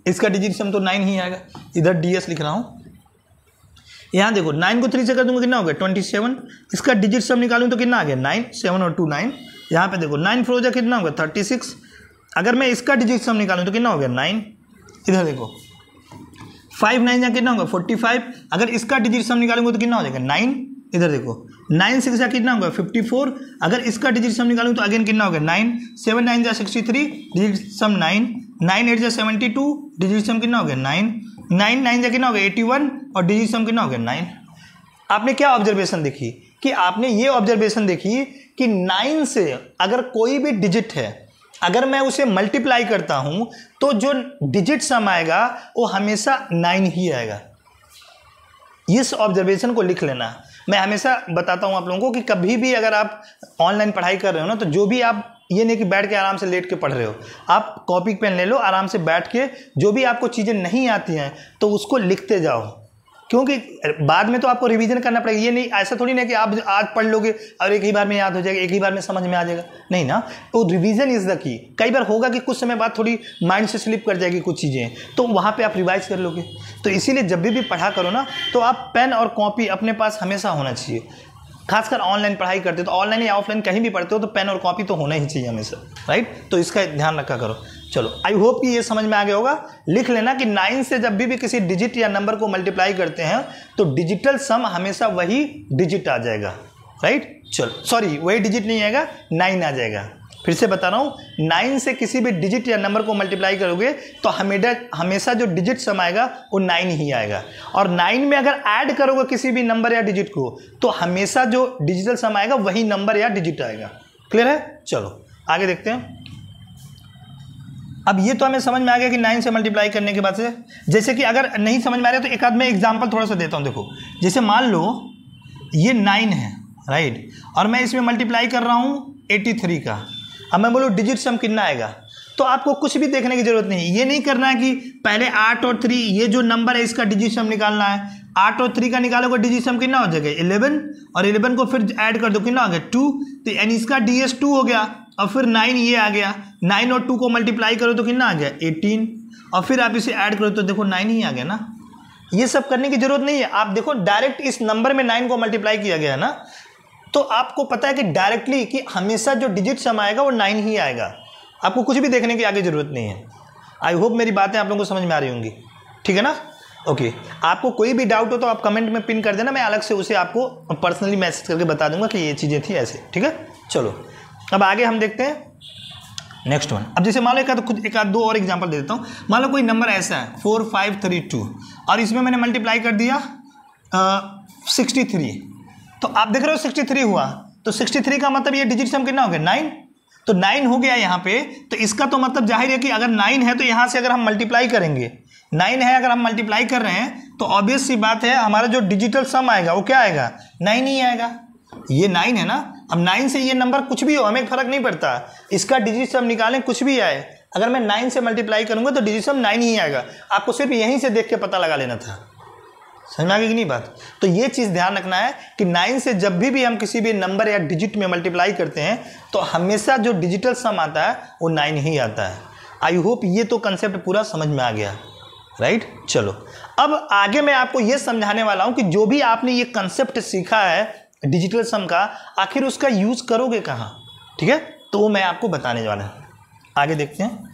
इसका डिजिट सम तो 9 ही आएगा, इधर ds लिख रहा हूँ। यहाँ देखो 9 को 3 से कर दूंगा कितना हो गया 27, इसका डिजिट सम निकालूँ तो कितना आ गया 9, 7 और 2 9, यहाँ पे देखो 9 4 जा कितना होगा 36, अगर मैं इसका डिजिट सम निकालूँ तो कितना हो गया 9, इधर देखो 5 9 जा कितना होगा 45, अगर इसका डिजिट सम निकालूंगा तो कितना हो जाएगा 9, इधर देखो 9 6 जा कितना होगा 54, अगर इसका डिजिट सम निकालूँ तो अगेन कितना होगा 9, 7 9 जा 63, डिजिट सम 9, 9 8 जा 72, डिजिट सम कितना हो गया 9, 9 9 जा कितना हो गया 81, और डिजिट सम कितना हो गया 9। आपने क्या ऑब्जर्वेशन देखी कि आपने ये ऑब्जर्वेशन देखी कि 9 से अगर कोई भी डिजिट है, अगर मैं उसे मल्टीप्लाई करता हूं तो जो डिजिट सम आएगा वो हमेशा 9 ही आएगा। इस ऑब्जर्वेशन को लिख लेना। मैं हमेशा बताता हूं आप लोगों को कि कभी भी अगर आप ऑनलाइन पढ़ाई कर रहे हो ना, तो जो भी आप, ये नहीं कि बैठ के आराम से लेट के पढ़ रहे हो, आप कॉपी पेन ले लो, आराम से बैठ के जो भी आपको चीज़ें नहीं आती हैं तो उसको लिखते जाओ, क्योंकि बाद में तो आपको रिवीजन करना पड़ेगा। ये नहीं, ऐसा थोड़ी ना कि आप आज पढ़ लोगे और एक ही बार में याद हो जाएगा, एक ही बार में समझ में आ जाएगा, नहीं ना। तो रिवीजन इज द की। कई बार होगा कि कुछ समय बाद थोड़ी माइंड से स्लिप कर जाएगी कुछ चीज़ें, तो वहाँ पे आप रिवाइज कर लोगे। तो इसीलिए जब भी पढ़ा करो ना, तो आप पेन और कॉपी अपने पास हमेशा होना चाहिए। खासकर ऑनलाइन पढ़ाई करते हो तो ऑनलाइन या ऑफलाइन कहीं भी पढ़ते हो तो पेन और कॉपी तो होना ही चाहिए हमेशा, राइट। तो इसका ध्यान रखा करो। चलो, आई होप कि ये समझ में आ गया होगा। लिख लेना कि 9 से जब भी किसी डिजिट या नंबर को मल्टीप्लाई करते हैं तो डिजिटल सम हमेशा वही डिजिट आ जाएगा, राइट। चलो, सॉरी, वही डिजिट नहीं आएगा, 9 आ जाएगा। फिर से बता रहा हूँ, 9 से किसी भी डिजिट या नंबर को मल्टीप्लाई करोगे तो हमेशा जो डिजिट सम आएगा वो 9 ही आएगा, और 9 में अगर ऐड करोगे किसी भी नंबर या डिजिट को तो हमेशा जो डिजिटल सम आएगा वही नंबर या डिजिट आएगा। क्लियर है? चलो आगे देखते हैं। अब ये तो हमें समझ में आ गया कि 9 से मल्टीप्लाई करने के बाद से, जैसे कि अगर नहीं समझ में आ रहा तो एक आध मैं एग्जाम्पल थोड़ा सा देता हूँ। देखो, जैसे मान लो ये 9 है, राइट, और मैं इसमें मल्टीप्लाई कर रहा हूँ 83 का। अब मैं बोलूँ डिजिट सम कितना आएगा, तो आपको कुछ भी देखने की जरूरत नहीं है। ये नहीं करना है कि पहले 8 और 3, ये जो नंबर है इसका डिजिट सम निकालना है। 8 और 3 का निकालोगे डिजिट सम कितना हो जाएगा 11, और 11 को फिर ऐड कर दो कितना हो गया 2, तो यानी इसका ds 2 हो गया, और फिर 9 ये आ गया। 9 और 2 को मल्टीप्लाई करो तो कितना आ गया 18, और फिर आप इसे ऐड करो तो देखो 9 ही आ गया ना। ये सब करने की जरूरत नहीं है। आप देखो डायरेक्ट इस नंबर में 9 को मल्टीप्लाई किया गया है ना, तो आपको पता है कि डायरेक्टली कि हमेशा जो डिजिट सम आएगा वो 9 ही आएगा। आपको कुछ भी देखने की आगे जरूरत नहीं है। आई होप मेरी बातें आप लोगों को समझ में आ रही होंगी, ठीक है ना। ओके, आपको कोई भी डाउट हो तो आप कमेंट में पिन कर देना, मैं अलग से उसे आपको पर्सनली मैसेज करके बता दूंगा कि ये चीज़ें थी ऐसे, ठीक है। चलो अब आगे हम देखते हैं नेक्स्ट वन। अब जैसे मान लो एक आध दो और एग्जांपल दे देता हूँ। मान लो कोई नंबर ऐसा है 4532, और इसमें मैंने मल्टीप्लाई कर दिया 63, तो आप देख रहे हो 63 हुआ, तो 63 का मतलब ये डिजिट सम कितना हो गया 9, तो 9 हो गया यहाँ पे। तो इसका तो मतलब जाहिर है कि अगर 9 है तो यहाँ से अगर हम मल्टीप्लाई करेंगे, 9 है अगर हम मल्टीप्लाई कर रहे हैं तो ऑब्वियस सी बात है हमारा जो डिजिटल सम आएगा वो क्या आएगा 9 ही आएगा। ये 9 है ना। अब 9 से ये नंबर कुछ भी हो हमें फर्क नहीं पड़ता, इसका डिजिट सम निकालें कुछ भी आए, अगर मैं 9 से मल्टीप्लाई करूंगा तो डिजिट सम 9 ही आएगा। आपको सिर्फ यहीं से देख के पता लगा लेना था। समझ में आ गई कि नहीं बात। तो ये चीज़ ध्यान रखना है कि 9 से जब भी हम किसी भी नंबर या डिजिट में मल्टीप्लाई करते हैं तो हमेशा जो डिजिटल सम आता है वो 9 ही आता है। आई होप ये तो कंसेप्ट पूरा समझ में आ गया, राइट। चलो अब आगे मैं आपको ये समझाने वाला हूँ कि जो भी आपने ये कंसेप्ट सीखा है डिजिटल सम का, आखिर उसका यूज़ करोगे कहाँ, ठीक है। तो वो मैं आपको बताने वाला हूँ। आगे देखते हैं।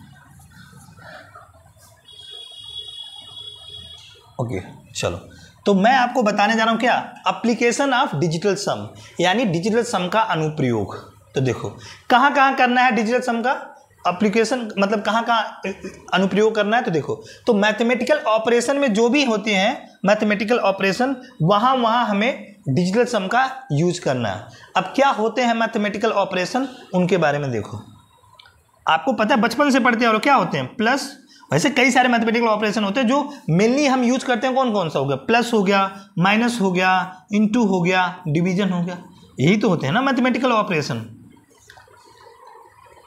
ओके, चलो तो मैं आपको बताने जा रहा हूं क्या, एप्लीकेशन ऑफ डिजिटल सम, यानी डिजिटल सम का अनुप्रयोग। तो देखो कहाँ कहाँ करना है डिजिटल सम का एप्लीकेशन, मतलब कहाँ कहाँ अनुप्रयोग करना है। तो देखो, तो मैथमेटिकल ऑपरेशन में जो भी होते हैं मैथमेटिकल ऑपरेशन, वहाँ हमें डिजिटल सम का यूज करना है। अब क्या होते हैं मैथमेटिकल ऑपरेशन, उनके बारे में देखो। आपको पता है, बचपन से पढ़ते हैं, और क्या होते हैं प्लस। वैसे कई सारे मैथमेटिकल ऑपरेशन होते हैं जो मेनली हम यूज करते हैं। कौन कौन सा हो गया? प्लस हो गया, माइनस हो गया, इनटू हो गया, डिवीजन हो गया, यही तो होते हैं ना मैथमेटिकल ऑपरेशन।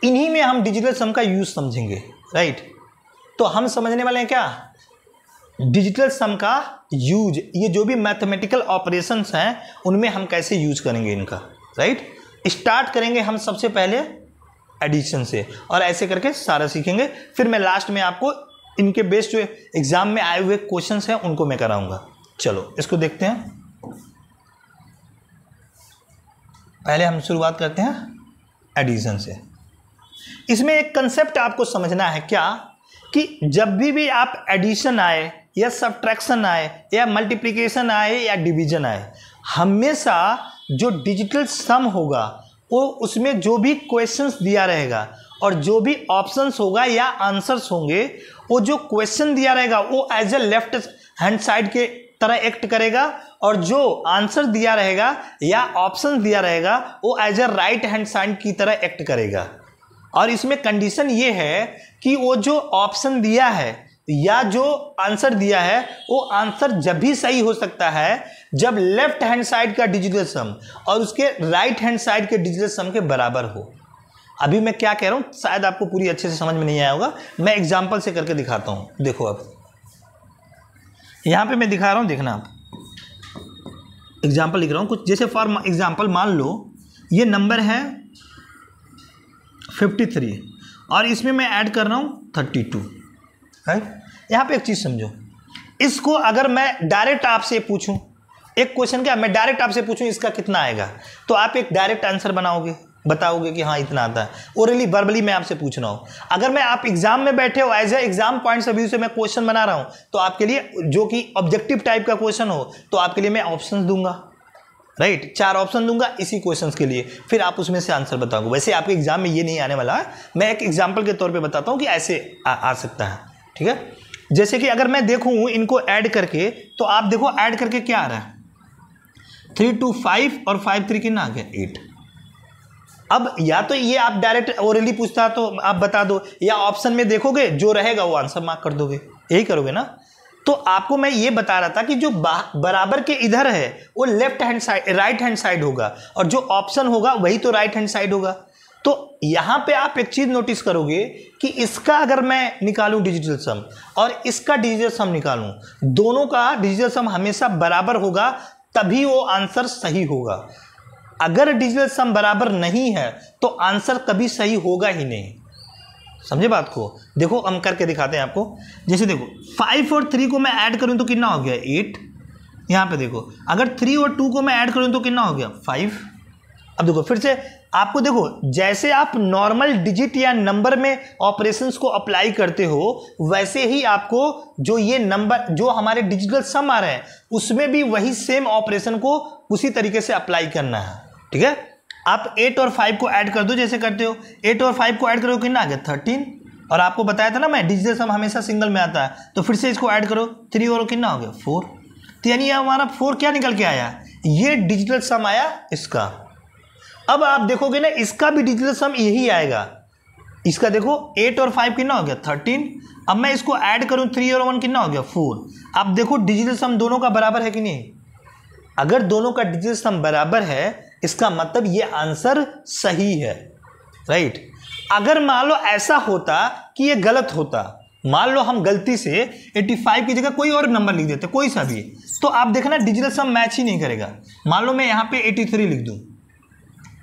इन्हीं में हम डिजिटल सम का यूज समझेंगे, राइट। तो हम समझने वाले हैं क्या? डिजिटल सम का यूज, ये जो भी मैथमेटिकल ऑपरेशंस हैं उनमें हम कैसे यूज करेंगे इनका, राइट। स्टार्ट करेंगे हम सबसे पहले एडिशन से, और ऐसे करके सारा सीखेंगे। फिर मैं लास्ट में आपको इनके बेस्ड जो एग्जाम में आए हुए क्वेश्चंस हैं उनको मैं कराऊंगा। चलो इसको देखते हैं। पहले हम शुरुआत करते हैं एडिशन से। इसमें एक कंसेप्ट आपको समझना है क्या, कि जब भी आप एडिशन आए या सब्ट्रैक्शन आए या मल्टीप्लिकेशन आए या डिवीजन आए, हमेशा जो डिजिटल सम होगा वो उसमें जो भी क्वेश्चंस दिया रहेगा और जो भी ऑप्शंस होगा या आंसर्स होंगे, वो जो क्वेश्चन दिया रहेगा वो as a left hand side के तरह एक्ट करेगा, और जो आंसर दिया रहेगा या ऑप्शन दिया रहेगा वो as a right hand side की तरह एक्ट करेगा। और इसमें कंडीशन ये है कि वो जो ऑप्शन दिया है या जो आंसर दिया है वो आंसर जब भी सही हो सकता है जब लेफ्ट हैंड साइड का डिजिटल सम और उसके राइट हैंड साइड के डिजिटल सम के बराबर हो। अभी मैं क्या कह रहा हूँ शायद आपको पूरी अच्छे से समझ में नहीं आया होगा, मैं एग्जांपल से करके दिखाता हूँ। देखो अब यहाँ पे मैं दिखा रहा हूँ, देखना आप, एग्जाम्पल लिख रहा हूँ कुछ। जैसे फॉर एग्जाम्पल मान लो ये नंबर है 53 और इसमें मैं ऐड कर रहा हूँ 32, राइट। यहाँ पे एक चीज़ समझो, इसको अगर मैं डायरेक्ट आपसे पूछूं, एक क्वेश्चन क्या मैं डायरेक्ट आपसे पूछूं इसका कितना आएगा, तो आप एक डायरेक्ट आंसर बनाओगे, बताओगे कि हाँ इतना आता है। ओरली वर्बली मैं आपसे पूछ रहा हूँ। अगर मैं आप एग्जाम में बैठे हो, as a exam point of view से मैं क्वेश्चन बना रहा हूँ, तो आपके लिए जो कि ऑब्जेक्टिव टाइप का क्वेश्चन हो तो आपके लिए मैं ऑप्शन दूंगा, राइट। 4 ऑप्शन दूंगा इसी क्वेश्चंस के लिए, फिर आप उसमें से आंसर बताओगे। वैसे आपके एग्जाम में ये नहीं आने वाला है, मैं एक एग्जाम्पल के तौर पे बताता हूँ कि ऐसे आ सकता है, ठीक है। जैसे कि अगर मैं देखूँ इनको ऐड करके, तो आप देखो ऐड करके क्या आ रहा है, 3 2 5 और 5 3 कितना आ गया 8। अब या तो ये आप डायरेक्ट ओरली पूछता तो आप बता दो, या ऑप्शन में देखोगे जो रहेगा वो आंसर मार्क कर दोगे, यही करोगे ना। तो आपको मैं ये बता रहा था कि जो बराबर के इधर है वो left hand side right hand side होगा, और जो ऑप्शन होगा वही तो राइट हैंड साइड होगा। तो यहां पे आप एक चीज नोटिस करोगे कि इसका अगर मैं निकालूं डिजिटल सम और इसका डिजिटल सम निकालूं, दोनों का डिजिटल सम हमेशा बराबर होगा, तभी वो आंसर सही होगा। अगर डिजिटल सम बराबर नहीं है तो आंसर कभी सही होगा ही नहीं। समझे बात को? देखो हम करके दिखाते हैं आपको। जैसे देखो 5 और 3 को मैं ऐड करूं तो कितना हो गया 8। यहां पे देखो अगर 3 और 2 को मैं ऐड करूं तो कितना हो गया 5। अब देखो फिर से आपको, देखो जैसे आप नॉर्मल डिजिट या नंबर में ऑपरेशंस को अप्लाई करते हो, वैसे ही आपको जो ये नंबर जो हमारे डिजिटल सम आ रहे हैं उसमें भी वही सेम ऑपरेशन को उसी तरीके से अप्लाई करना है, ठीक है। आप 8 और 5 को ऐड कर दो जैसे करते हो, 8 और 5 को ऐड करो कितना आ गया 13। और आपको बताया था ना मैं डिजिटल सम हमेशा सिंगल में आता है, तो फिर से इसको ऐड करो 3 और कितना हो गया 4। तो यानी हमारा 4 क्या निकल के आया, ये डिजिटल सम आया इसका। अब आप देखोगे ना इसका भी डिजिटल सम यही आएगा। इसका देखो 8 और 5 कितना हो गया 13। अब मैं इसको ऐड करूं 3 और 1 कितना हो गया 4। अब देखो डिजिटल सम दोनों का बराबर है कि नहीं। अगर दोनों का डिजिटल सम बराबर है इसका मतलब ये आंसर सही है, राइट। अगर मान लो ऐसा होता कि ये गलत होता, मान लो हम गलती से 85 की जगह कोई और नंबर लिख देते, कोई सा भी, तो आप देखना डिजिटल सम मैच ही नहीं करेगा। मान लो मैं यहाँ पे 83 लिख दूँ,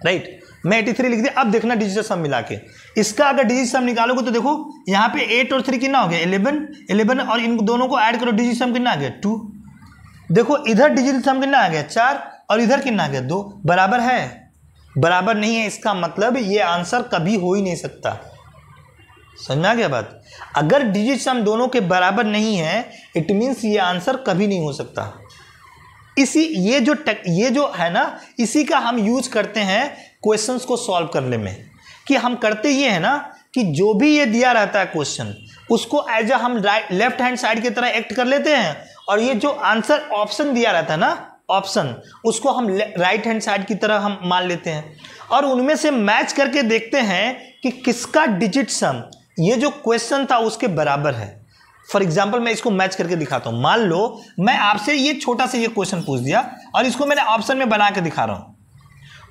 राइट, मैं 83 लिख दिया। अब देखना डिजिटल सम मिला के इसका अगर डिजिटल सम निकालोगे तो देखो यहाँ पे 8 और 3 कितना हो गया 11 और इन दोनों को ऐड करो डिजिटल सम कितना आ गया 2। देखो इधर डिजिटल सम कितना आ गया 4 और इधर कितना आ गया 2। बराबर है, बराबर नहीं है, इसका मतलब ये आंसर कभी हो ही नहीं सकता। समझ में आ गया बात। अगर डिजिट सम दोनों के बराबर नहीं है इट मीन्स ये आंसर कभी नहीं हो सकता। ये जो है ना, इसी का हम यूज करते हैं क्वेश्चंस को सॉल्व करने में, कि हम करते ये है ना कि जो भी ये दिया रहता है क्वेश्चन उसको हम लेफ्ट हैंड साइड की तरह एक्ट कर लेते हैं, और ये जो आंसर ऑप्शन दिया रहता है ना ऑप्शन, उसको हम राइट हैंड साइड की तरह हम मान लेते हैं और उनमें से मैच करके देखते हैं कि किसका डिजिट सम ये जो क्वेश्चन था उसके बराबर है। फॉर एग्जाम्पल मैं इसको मैच करके दिखाता हूं। मान लो मैं आपसे ये छोटा सा ये क्वेश्चन पूछ दिया और इसको मैंने ऑप्शन में बना के दिखा रहा हूं।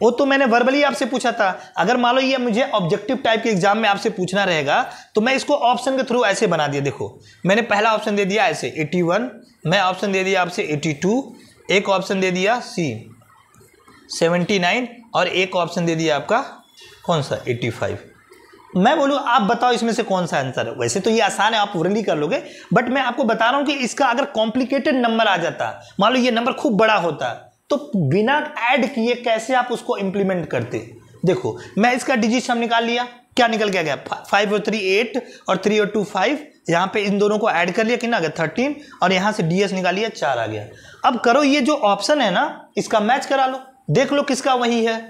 वो तो मैंने वर्बली आपसे पूछा था। अगर मान लो ये मुझे ऑब्जेक्टिव टाइप के एग्जाम में आपसे पूछना रहेगा तो मैं इसको ऑप्शन के थ्रू ऐसे बना दिया। देखो मैंने पहला ऑप्शन दे दिया ऐसे 81, मैं ऑप्शन दे दिया आपसे 82, एक ऑप्शन दे दिया सी 79 और एक ऑप्शन दे दिया आपका कौन सा 85। मैं बोलूँ आप बताओ इसमें से कौन सा आंसर है। वैसे तो ये आसान है, आप वर्ली कर लोगे, बट मैं आपको बता रहा हूँ कि इसका अगर कॉम्प्लिकेटेड नंबर आ जाता, मान लो ये नंबर खूब बड़ा होता, तो बिना ऐड किए कैसे आप उसको इंप्लीमेंट करते। देखो मैं इसका डिजिट सम निकाल लिया, क्या निकल के आ गया 5 और 3 8 और 3 और 2 5, यहाँ पे इन दोनों को ऐड कर लिया, कितना आ गया 13 और यहाँ से ds निकाल लिया 4 आ गया। अब करो ये जो ऑप्शन है ना इसका मैच करा लो, देख लो किसका वही है।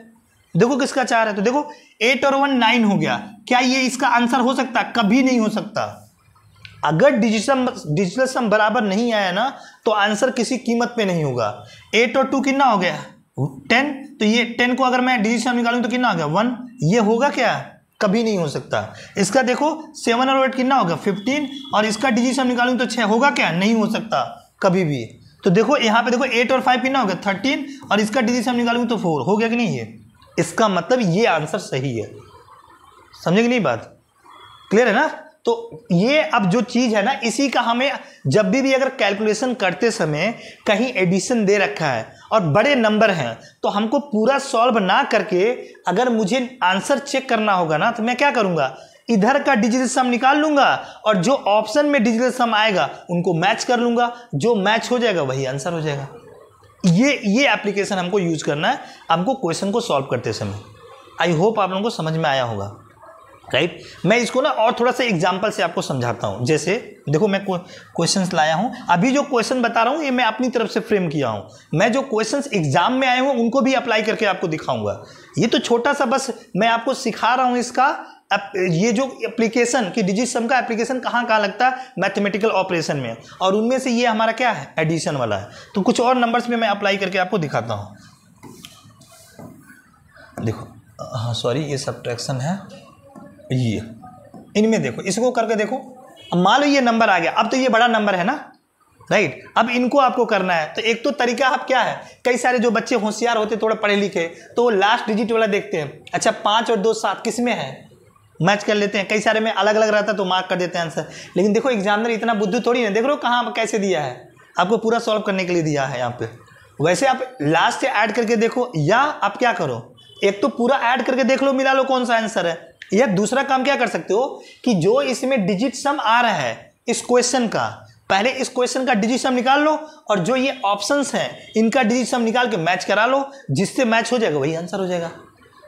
देखो किसका 4 है, तो देखो 8 और 1 9 हो गया। क्या ये इसका आंसर हो सकता? कभी नहीं हो सकता। अगर डिजिटल सम बराबर नहीं आया ना तो आंसर किसी कीमत पे नहीं होगा। 8 और 2 कितना हो गया 10, तो ये 10 को अगर मैं डिजिटल सम निकालूं तो कितना हो गया 1, ये होगा क्या? कभी नहीं हो सकता। इसका देखो 7 और 8 कितना हो गया 15 और इसका डिजिटल सम निकालूं तो 6, होगा क्या? नहीं हो सकता कभी भी। तो देखो यहाँ पे देखो 8 और 5 कितना हो गया 13 और इसका डिजिटल सम निकालूं तो 4, हो गया कि नहीं? ये इसका मतलब ये आंसर सही है। समझे कि नहीं बात? क्लियर है ना? तो ये अब जो चीज है ना इसी का हमें जब भी अगर कैलकुलेशन करते समय कहीं एडिशन दे रखा है और बड़े नंबर हैं तो हमको पूरा सॉल्व ना करके अगर मुझे आंसर चेक करना होगा ना तो मैं क्या करूंगा, इधर का डिजिटल सम निकाल लूंगा और जो ऑप्शन में डिजिटल सम आएगा उनको मैच कर लूंगा, जो मैच हो जाएगा वही आंसर हो जाएगा। ये एप्लीकेशन हमको यूज करना है हमको क्वेश्चन को सॉल्व करते समय। आई होप आप लोगों को समझ में आया होगा, राइट? मैं इसको ना और थोड़ा सा एग्जांपल से आपको समझाता हूं। जैसे देखो मैं क्वेश्चंस लाया हूं, अभी जो क्वेश्चन बता रहा हूं ये मैं अपनी तरफ से फ्रेम किया हूं। मैं जो क्वेश्चंस एग्जाम में आए हूं उनको भी अप्लाई करके आपको दिखाऊंगा। ये तो छोटा सा बस मैं आपको सिखा रहा हूं इसका ये जो एप्लीकेशन की डिजिट सम का एप्लीकेशन कहाँ कहाँ लगता है मैथमेटिकल ऑपरेशन में, और उनमें से ये हमारा क्या है एडिशन वाला है। तो कुछ और नंबर्स में मैं अप्लाई करके आपको दिखाता हूँ। देखो हाँ सॉरी ये सब्ट्रैक्शन है, ये इनमें देखो इसको करके देखो। अब मान लो ये नंबर आ गया, अब तो ये बड़ा नंबर है ना, राइट? अब इनको आपको करना है तो एक तो तरीका आप क्या है, कई सारे जो बच्चे होशियार होते थोड़ा पढ़े लिखे तो वो लास्ट डिजिट वाला देखते हैं, अच्छा 5 और 2 7 किस में है मैच कर लेते हैं। कई सारे में अलग अलग रहता है तो मार्क कर देते हैं आंसर। लेकिन देखो एग्जामिनर इतना बुद्धू थोड़ी है, देख लो कहाँ कैसे दिया है, आपको पूरा सॉल्व करने के लिए दिया है यहाँ पे। वैसे आप लास्ट से ऐड करके देखो, या आप क्या करो एक तो पूरा ऐड करके देख लो, मिला लो कौन सा आंसर है। या दूसरा काम क्या कर सकते हो कि जो इसमें डिजिट सम आ रहा है इस क्वेश्चन का, पहले इस क्वेश्चन का डिजिट सम निकाल लो और जो ये ऑप्शंस हैं इनका डिजिट सम निकाल के मैच करा लो, जिससे मैच हो जाएगा वही आंसर हो जाएगा।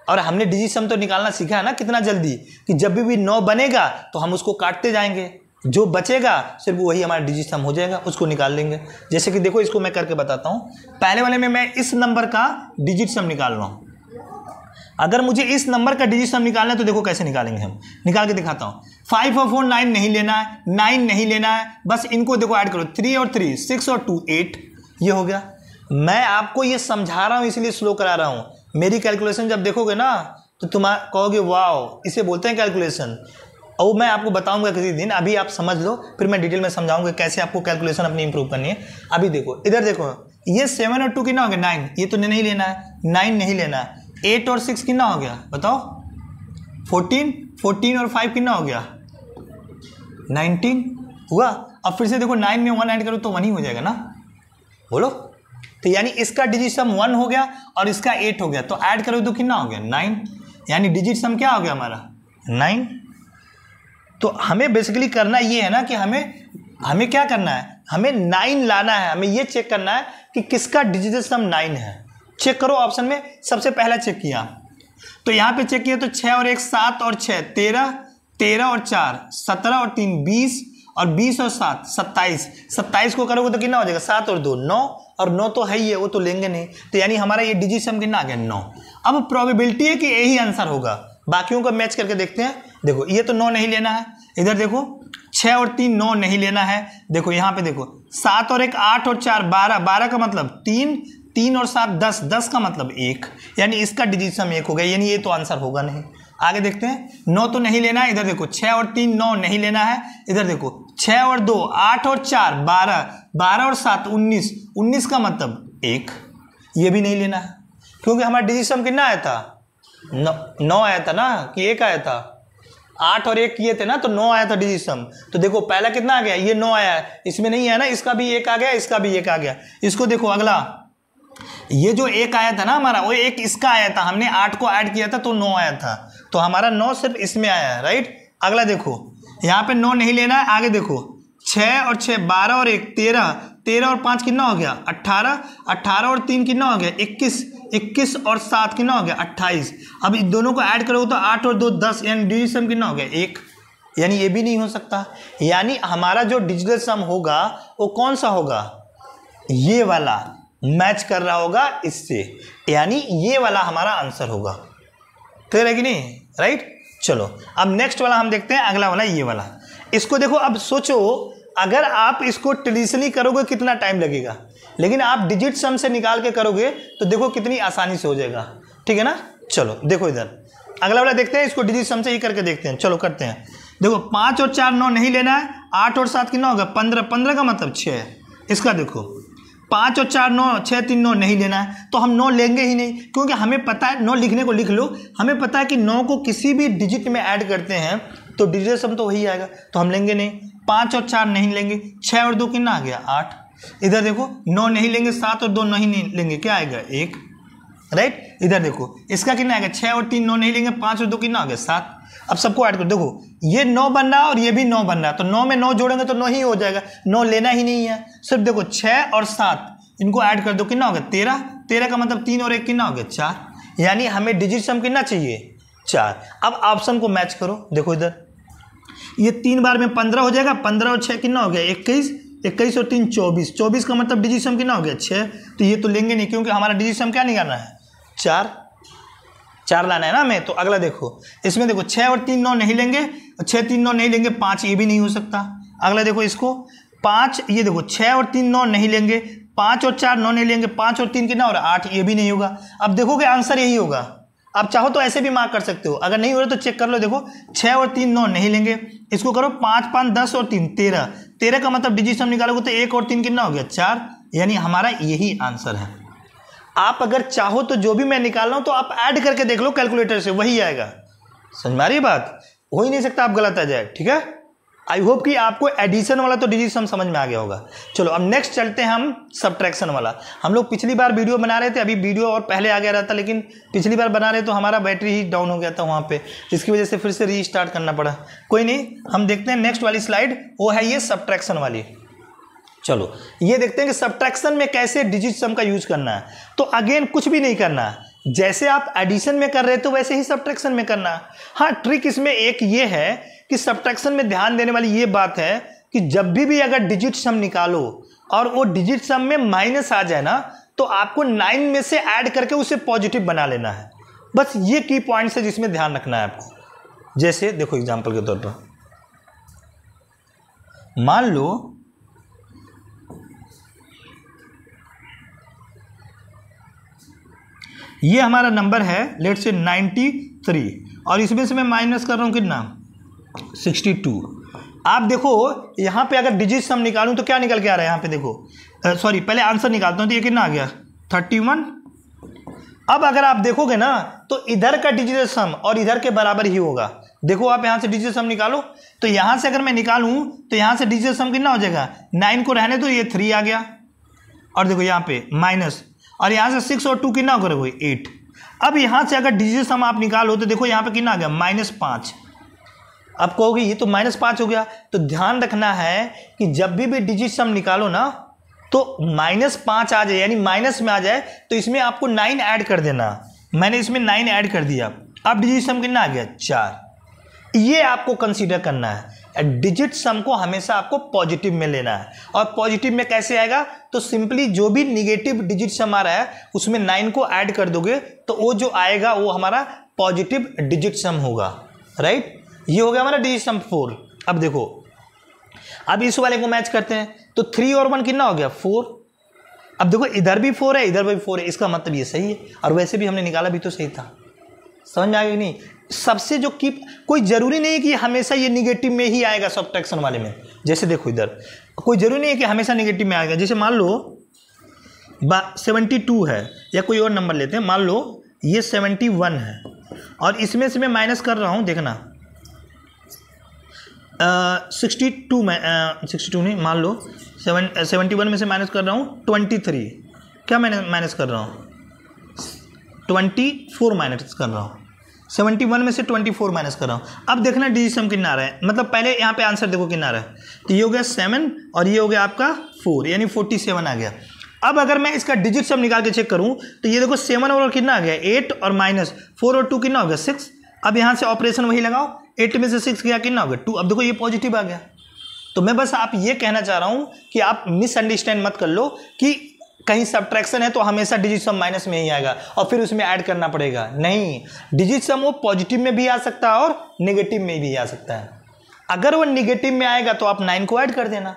और हमने डिजिट सम तो निकालना सीखा है ना कितना जल्दी, कि जब भी 9 बनेगा तो हम उसको काटते जाएंगे, जो बचेगा सिर्फ वही हमारा डिजिट सम हो जाएगा, उसको निकाल लेंगे। जैसे कि देखो इसको मैं करके बताता हूँ। पहले वाले में मैं इस नंबर का डिजिट सम निकाल रहा हूँ। अगर मुझे इस नंबर का डिजिट सम निकालना है तो देखो कैसे निकालेंगे, हम निकाल के दिखाता हूँ। 5 और 4 9 नहीं लेना है, 9 नहीं लेना है, बस इनको देखो ऐड करो 3 और 3 6 और 2 8, ये हो गया। मैं आपको ये समझा रहा हूँ इसलिए स्लो करा रहा हूँ। मेरी कैलकुलेशन जब देखोगे ना तो तुम कहोगे वाओ इसे बोलते हैं कैलकुलेशन, और मैं आपको बताऊंगा किसी दिन। अभी आप समझ लो फिर मैं डिटेल में समझाऊंगा कैसे आपको कैलकुलेशन अपनी इंप्रूव करनी है। अभी देखो इधर देखो, ये 7 और 2 कितना हो गया 9, ये तो नहीं लेना है, 9 नहीं लेना है। 8 और 6 कितना हो गया बताओ 14, 14 और 5 कितना हो गया 19 हुआ। अब फिर से देखो 9 में 1 ऐड करो तो 1 ही हो जाएगा ना, बोलो। तो यानी इसका डिजिट सम 1 हो गया और इसका 8 हो गया, तो ऐड करो तो कितना हो गया 9, यानी डिजिट सम क्या हो गया हमारा 9। तो हमें बेसिकली करना ये है ना कि हमें क्या करना है, हमें 9 लाना है। हमें ये चेक करना है कि किसका डिजिट सम 9 है। चेक करो ऑप्शन में, सबसे पहला चेक किया तो यहाँ पे चेक किया तो 6 और 1 7 और 6 13, 13 और 4 17 और 3 20 और 20 और 7 27, 27 को करोगे तो कितना हो जाएगा 7 और 2 9, और 9 तो है ही है वो तो लेंगे नहीं, तो यानी हमारा ये डिजिट सम कितना आ गया 9। अब प्रोबेबिलिटी है कि यही आंसर होगा, बाकियों को मैच करके देखते हैं। देखो ये तो 9 नहीं लेना है, इधर देखो 6 और 3 9 नहीं लेना है, देखो यहाँ पे देखो 7 और 1 8 और 4 12, 12 का मतलब 3 3 और 7 10, 10 का मतलब 1, यानी इसका डिजिट सम 1 हो गया, यानी ये तो आंसर होगा नहीं। आगे देखते हैं, 9 तो नहीं लेना है, इधर देखो 6 और 3 9 नहीं लेना है, इधर देखो 6 और 2 8 और 4 12, 12 और 7 19, 19 का मतलब 1, ये भी नहीं लेना है क्योंकि हमारा डिजिट सम कितना आया था, 9 आया था ना कि 1 आया था, 8 और 1 किए थे ना तो 9 आया था डिजिट सम। तो देखो पहला कितना आ गया, ये 9 आया है, इसमें नहीं है ना, इसका भी 1 आ गया, इसका भी 1 आ गया। इसको देखो अगला, ये जो 1 आया था ना हमारा, वो 1 इसका आया था, हमने 8 को ऐड किया था तो 9 आया था, तो हमारा 9 सिर्फ इसमें आया है, राइट। अगला देखो यहाँ पे 9 नहीं लेना है, आगे देखो 6 और 6 12 और 1 13, 13 और 5 कितना हो गया 18, 18 और 3 कितना हो गया 21, 21 और 7 कितना हो गया 28। अब इन दोनों को ऐड करोगे तो 8 और 2 10, यानी डिजिट सम कितना हो गया 1, यानी ये भी नहीं हो सकता। यानी हमारा जो डिजिटल सम होगा वो कौन सा होगा, ये वाला मैच कर रहा होगा इससे, यानी ये वाला हमारा आंसर होगा। क्लियर है कि नहीं, राइट। चलो अब नेक्स्ट वाला हम देखते हैं, अगला वाला ये वाला। इसको देखो, अब सोचो अगर आप इसको ट्रेडिशनली करोगे कितना टाइम लगेगा, लेकिन आप डिजिट सम से निकाल के करोगे तो देखो कितनी आसानी से हो जाएगा, ठीक है ना। चलो देखो इधर अगला वाला देखते हैं, इसको डिजिट सम से ही करके देखते हैं। चलो करते हैं, देखो 5 और 4 9 नहीं लेना है, 8 और 7 कितना होगा 15, 15 का मतलब 6। इसका देखो 5 और 4 9, 6 3 9 नहीं लेना है, तो हम 9 लेंगे ही नहीं, क्योंकि हमें पता है 9 लिखने को लिख लो, हमें पता है कि 9 को किसी भी डिजिट में ऐड करते हैं तो डिजिट सम तो वही आएगा, तो हम लेंगे नहीं। 5 और 4 नहीं लेंगे, 6 और 2 कितना आ गया 8। इधर देखो 9 नहीं लेंगे, 7 और 2 नहीं लेंगे, क्या आएगा 1, राइट। इधर देखो इसका कितना आएगा 6 और 3 9 नहीं लेंगे, 5 और 2 कितना आ गया 7। अब सबको ऐड करो, देखो ये 9 बन रहा है और ये भी 9 बन रहा है, तो 9 में 9 जोड़ेंगे तो 9 ही हो जाएगा, 9 लेना ही नहीं है। सिर्फ देखो 6 और 7 इनको ऐड कर दो, कितना हो गया 13, 13 का मतलब 3 और 1 कितना हो गया 4, यानी हमें डिजिट सम कितना चाहिए 4। अब ऑप्शन को मैच करो, देखो इधर ये 3 बार में 15 हो जाएगा, 15 और 6 कितना हो गया 21, 21 और 3 24, 24 का मतलब डिजिट सम कितना हो गया 6। तो ये तो लेंगे नहीं क्योंकि हमारा डिजिट सम क्या निकालना है 4 लाना है ना हमें। तो अगला देखो, इसमें देखो 6 और 3 9 नहीं लेंगे, 6 3 9 नहीं लेंगे, 5 ये भी नहीं हो सकता। अगला देखो इसको 5, ये देखो 6 और 3 9 नहीं लेंगे, 5 और 4 9 नहीं लेंगे, 5 और 3 कितना हो रहा है 8, ये भी नहीं होगा। अब देखोगे आंसर यही होगा, आप चाहो तो ऐसे भी मार्क कर सकते हो, अगर नहीं हो रहा तो चेक कर लो। देखो 6 और 3 9 नहीं लेंगे, इसको करो 5 5 10 और 3 13, 13 का मतलब डिजिट सम निकालोगे तो 1 और 3 कितना हो गया 4, यानी हमारा यही आंसर है। आप अगर चाहो तो जो भी मैं निकाल रहा हूं तो आप ऐड करके देख लो कैलकुलेटर से, वही आएगा। समझ में आ रही बात, हो ही नहीं सकता आप गलत आ जाए, ठीक है। आई होप कि आपको एडिशन वाला तो डिजिट सम समझ में आ गया होगा। चलो अब नेक्स्ट चलते हैं हम सब्ट्रैक्शन वाला। हम लोग पिछली बार वीडियो बना रहे थे, अभी वीडियो और पहले आ गया रहता, लेकिन पिछली बार बना रहे तो हमारा बैटरी ही डाउन हो गया था वहाँ पे, जिसकी वजह से फिर से रीस्टार्ट करना पड़ा। कोई नहीं, हम देखते हैं नेक्स्ट वाली स्लाइड, वो है ये सब्ट्रैक्शन वाली। चलो ये देखते हैं कि सब्ट्रैक्शन में कैसे डिजिट सम का यूज करना है। तो अगेन कुछ भी नहीं करना है, जैसे आप एडिशन में कर रहे थे वैसे ही सब्ट्रैक्शन में करना है। हाँ, ट्रिक इसमें एक ये है कि सब्ट्रैक्शन में ध्यान देने वाली ये बात है कि जब भी अगर डिजिट सम निकालो और वो डिजिट सम में माइनस आ जाए ना, तो आपको 9 में से ऐड करके उसे पॉजिटिव बना लेना है। बस ये की पॉइंट्स है जिसमें ध्यान रखना है आपको। जैसे देखो एग्जाम्पल के तौर पर मान लो ये हमारा नंबर है लेट से 93 और इसमें से मैं माइनस कर रहा हूँ कितना 62। आप देखो यहाँ पे अगर डिजिट सम निकालूं तो क्या निकल के आ रहा है, यहाँ पे देखो सॉरी पहले आंसर निकालता हूँ, तो ये कितना आ गया 31। अब अगर आप देखोगे ना तो इधर का डिजिट सम और इधर के बराबर ही होगा। देखो आप यहाँ से डिजिट सम निकालो, तो यहाँ से अगर मैं निकालूं तो यहाँ से डिजिट सम कितना हो जाएगा 9 को रहने दो, ये 3 आ गया, और देखो यहाँ पे माइनस, और यहाँ से 6 और 2 कितना करोगे 8। अब यहाँ से अगर डिजिट सम आप निकालो तो देखो यहाँ पे कितना आ गया -5। अब कहोगे ये तो -5 हो गया, तो ध्यान रखना है कि जब भी डिजिट सम निकालो ना तो -5 आ जाए, यानी माइनस में आ जाए, तो इसमें आपको 9 ऐड कर देना। मैंने इसमें 9 ऐड कर दिया, अब डिजिट सम कितना आ गया 4। ये आपको कंसीडर करना है, डिजिट सम को हमेशा आपको पॉजिटिव में लेना है। और पॉजिटिव में कैसे आएगा, तो सिंपली जो भी निगेटिव डिजिट सम आ रहा है उसमें 9 को ऐड कर दोगे तो वो जो आएगा वो हमारा पॉजिटिव डिजिट सम होगा, राइट। ये हो गया हमारा डिजिट सम 4। अब देखो अब इस वाले को मैच करते हैं, तो 3 और 1 कितना हो गया 4, अब देखो इधर भी 4 है, इधर भी 4 है, इसका मतलब ये सही है, और वैसे भी हमने निकाला भी तो सही था। समझ में आ गया नहीं? सबसे जो की कोई जरूरी नहीं है कि हमेशा ये निगेटिव में ही आएगा सब्ट्रैक्शन वाले में। जैसे देखो इधर कोई जरूरी नहीं है कि हमेशा निगेटिव में आएगा। जैसे मान लो 72 है, या कोई और नंबर लेते हैं, मान लो ये 71 है और इसमें से मैं माइनस कर रहा हूँ, देखना 62 में 62 नहीं, मान लो 71 में से माइनस कर रहा हूँ 23। क्या मैंने माइनस कर रहा हूँ? 24 माइनस कर रहा हूँ। 71 में से 24 माइनस कर रहा हूँ। अब देखना डिजिट सम कितना आ रहा है, मतलब पहले यहाँ पे आंसर देखो कितना आ रहा है। तो ये हो गया 7 और ये हो गया आपका 4, यानी 47 आ गया। अब अगर मैं इसका डिजिट सम निकाल के चेक करूँ तो ये देखो 7 और कितना आ गया 8 और माइनस 4 और 2 कितना हो गया 6। अब यहाँ से ऑपरेशन वही लगाओ, 8 में से 6 गया कितना हो गया 2। अब देखो ये पॉजिटिव आ गया। तो मैं बस आप ये कहना चाह रहा हूँ कि आप मिसअंडरस्टैंड मत कर लो कि कहीं सब्ट्रैक्शन है तो हमेशा डिजिट सम माइनस में ही आएगा और फिर उसमें ऐड करना पड़ेगा। नहीं, डिजिट सम वो पॉजिटिव में भी आ सकता है और नेगेटिव में भी आ सकता है। अगर वो नेगेटिव में आएगा तो आप 9 को ऐड कर देना,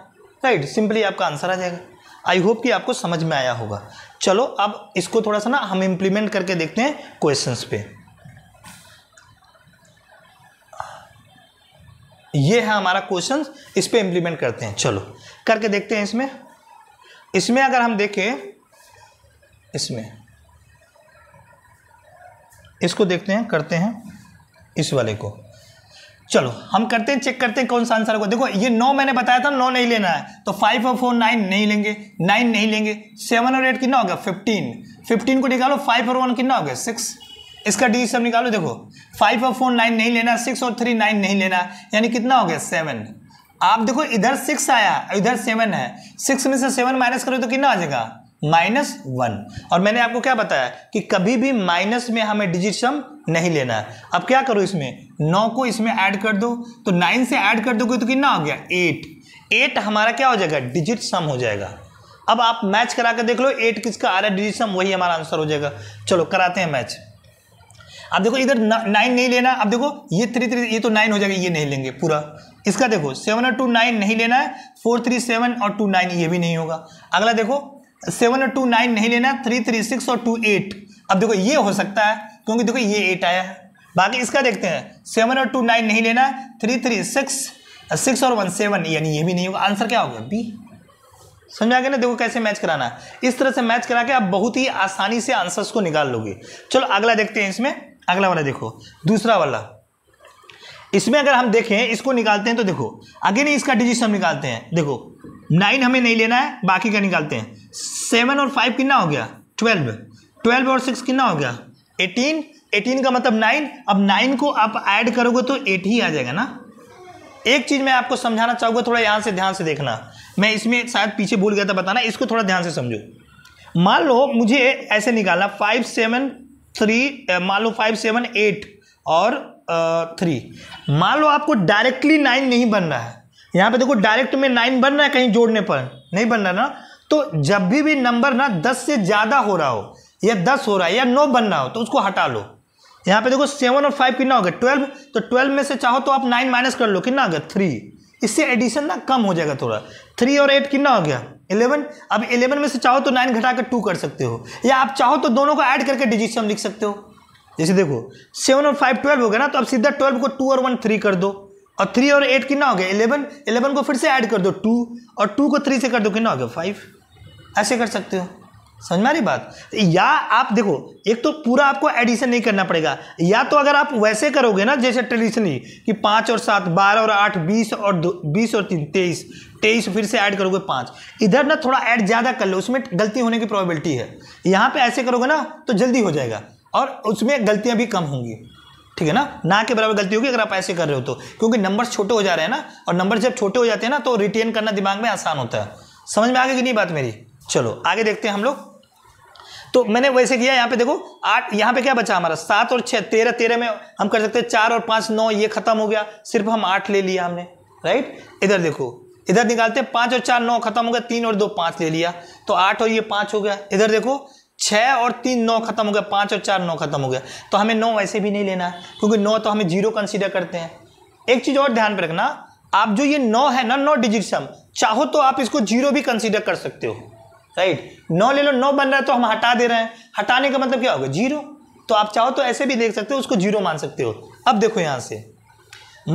राइट, सिंपली आपका आंसर आ जाएगा। आई होप कि आपको समझ में आया होगा। चलो अब इसको थोड़ा सा ना हम इंप्लीमेंट करके देखते हैं क्वेश्चंस पे। ये है हमारा क्वेश्चन, इस पे इंप्लीमेंट करते हैं। चलो करके देखते हैं। इसमें अगर हम देखें, इसमें इसको देखते हैं, करते हैं इस वाले को। चलो हम करते हैं, चेक करते हैं कौन सा आंसर होगा। देखो ये 9 मैंने बताया था, 9 नहीं लेना है, तो 5 और 4 9 नहीं लेंगे, 9 नहीं लेंगे। 7 और 8 कितना होगा 15, 15 को निकालो। 5 और 1 कितना हो गया 6, इसका डिजिट सम निकालो। देखो 5 और 4 9 नहीं लेना, 6 और 3 9 नहीं लेना, यानी कितना हो गया 7। आप देखो इधर 6 आया, इधर 7 है, 6 में से 7 माइनस करो तो कितना आ जाएगा -1। और मैंने आपको क्या बताया कि कभी भी माइनस में हमें डिजिट सम नहीं लेना है। अब क्या करो, इसमें 9 को इसमें ऐड कर दो, तो 9 से ऐड कर दोगे तो कितना हो गया 8 हमारा क्या हो जाएगा डिजिट सम हो जाएगा। अब आप मैच करा कर देख लो, 8 किसका आ रहा है डिजिट सम, वही हमारा आंसर हो जाएगा। चलो कराते हैं मैच। अब देखो इधर 9 नहीं लेना, अब देखो ये 3 3 ये तो 9 हो जाएगा, ये नहीं लेंगे पूरा। इसका देखो 7 और 2 9 नहीं लेना है, 4 3 7 और 2 9 ये भी नहीं होगा। अगला देखो 7 और 2 9 नहीं लेना, 3 3 6 और 2 8। अब देखो ये हो सकता है क्योंकि देखो ये 8 आया है। बाकी इसका देखते हैं, 7 और 2 9 नहीं लेना, 3 3 6 और 1 7, यानी ये भी नहीं होगा। आंसर क्या होगा बी। समझ आ गया ना? देखो कैसे मैच कराना है, इस तरह से मैच करा के आप बहुत ही आसानी से आंसर्स को निकाल लोगे। चलो अगला देखते हैं। इसमें अगला वाला देखो, दूसरा वाला। इसमें अगर हम देखें, इसको निकालते हैं तो देखो अगेन इसका डिजिट सम निकालते हैं। देखो 9 हमें नहीं लेना है, बाकी का निकालते हैं। 7 और 5 कितना हो गया 12, 12 और 6 कितना हो गया 18, 18 का मतलब 9। अब 9 को आप ऐड करोगे तो 8 ही आ जाएगा ना। एक चीज मैं आपको समझाना चाहूंगा, थोड़ा यहां से ध्यान से देखना। मैं इसमें शायद पीछे भूल गया था बताना, इसको थोड़ा ध्यान से समझो। मान लो मुझे ऐसे निकालना 5 7 3, मान लो 5 7 8 और 3। मान लो आपको डायरेक्टली 9 नहीं बन रहा है, यहाँ पे देखो डायरेक्ट में 9 बन रहा है, कहीं जोड़ने पर नहीं बन रहा ना। तो जब भी नंबर ना 10 से ज्यादा हो रहा हो, या 10 हो रहा है या 9 बन रहा हो, तो उसको हटा लो। यहाँ पे देखो 7 और 5 कितना हो गया 12, तो 12 में से चाहो तो आप 9 माइनस कर लो, कितना आ गया 3। इससे एडिशन ना कम हो जाएगा थोड़ा। 3 और 8 कितना हो गया 11। अब 11 में से चाहो तो 9 घटा कर 2 कर सकते हो, या आप चाहो तो दोनों को ऐड करके डिजिट सम लिख सकते हो। जैसे देखो 7 और 5 12 हो गया ना, तो अब सीधा 12 को 2 और 1 3 कर दो, और 3 और 8 कितना हो गया 11, 11 को फिर से ऐड कर दो 2, और 2 को 3 से कर दो कितना हो गया 5। ऐसे कर सकते हो। समझ में आ रही बात? या आप देखो, एक तो पूरा आपको एडिशन नहीं करना पड़ेगा, या तो अगर आप वैसे करोगे ना जैसे ट्रेडिशनली कि 5 और 7 12 और 8 20 और 20 और 3 23, 23 फिर से ऐड करोगे 5, इधर ना थोड़ा ऐड ज़्यादा कर लो, उसमें गलती होने की प्रोबेबिलिटी है। यहाँ पे ऐसे करोगे ना तो जल्दी हो जाएगा और उसमें गलतियाँ भी कम होंगी। ठीक है ना के बराबर गलती होगी अगर आप ऐसे कर रहे हो तो, क्योंकि नंबर्स छोटे हो जा रहे हैं ना, और नंबर जब छोटे हो जाते हैं ना तो रिटेन करना दिमाग में आसान होता है। समझ में आ गई कि नहीं बात मेरी? चलो आगे देखते हैं हम लोग। तो मैंने वैसे किया, यहाँ पे देखो 8, यहाँ पे क्या बचा हमारा 7 और 6 13, 13 में हम कर सकते हैं 4 और 5 9, ये खत्म हो गया, सिर्फ हम 8 ले लिया हमने, राइट। इधर देखो, इधर निकालते हैं 5 और 4 9 खत्म हो गया, 3 और 2 5 ले लिया, तो 8 और ये 5 हो गया। इधर देखो 6 और 3 9 खत्म हो गया, 5 और 4 9 खत्म हो गया, तो हमें 9 वैसे भी नहीं लेना है क्योंकि 9 तो हमें 0 कंसीडर करते हैं। एक चीज और ध्यान पे रखना, आप जो ये 9 है ना 9 डिजिट सम, चाहो तो आप इसको 0 भी कंसीडर कर सकते हो, राइट। 9 ले लो, 9 बन रहा है तो हम हटा दे रहे हैं, हटाने का मतलब क्या होगा 0। तो आप चाहो तो ऐसे भी देख सकते हो, उसको 0 मान सकते हो। अब देखो यहां से,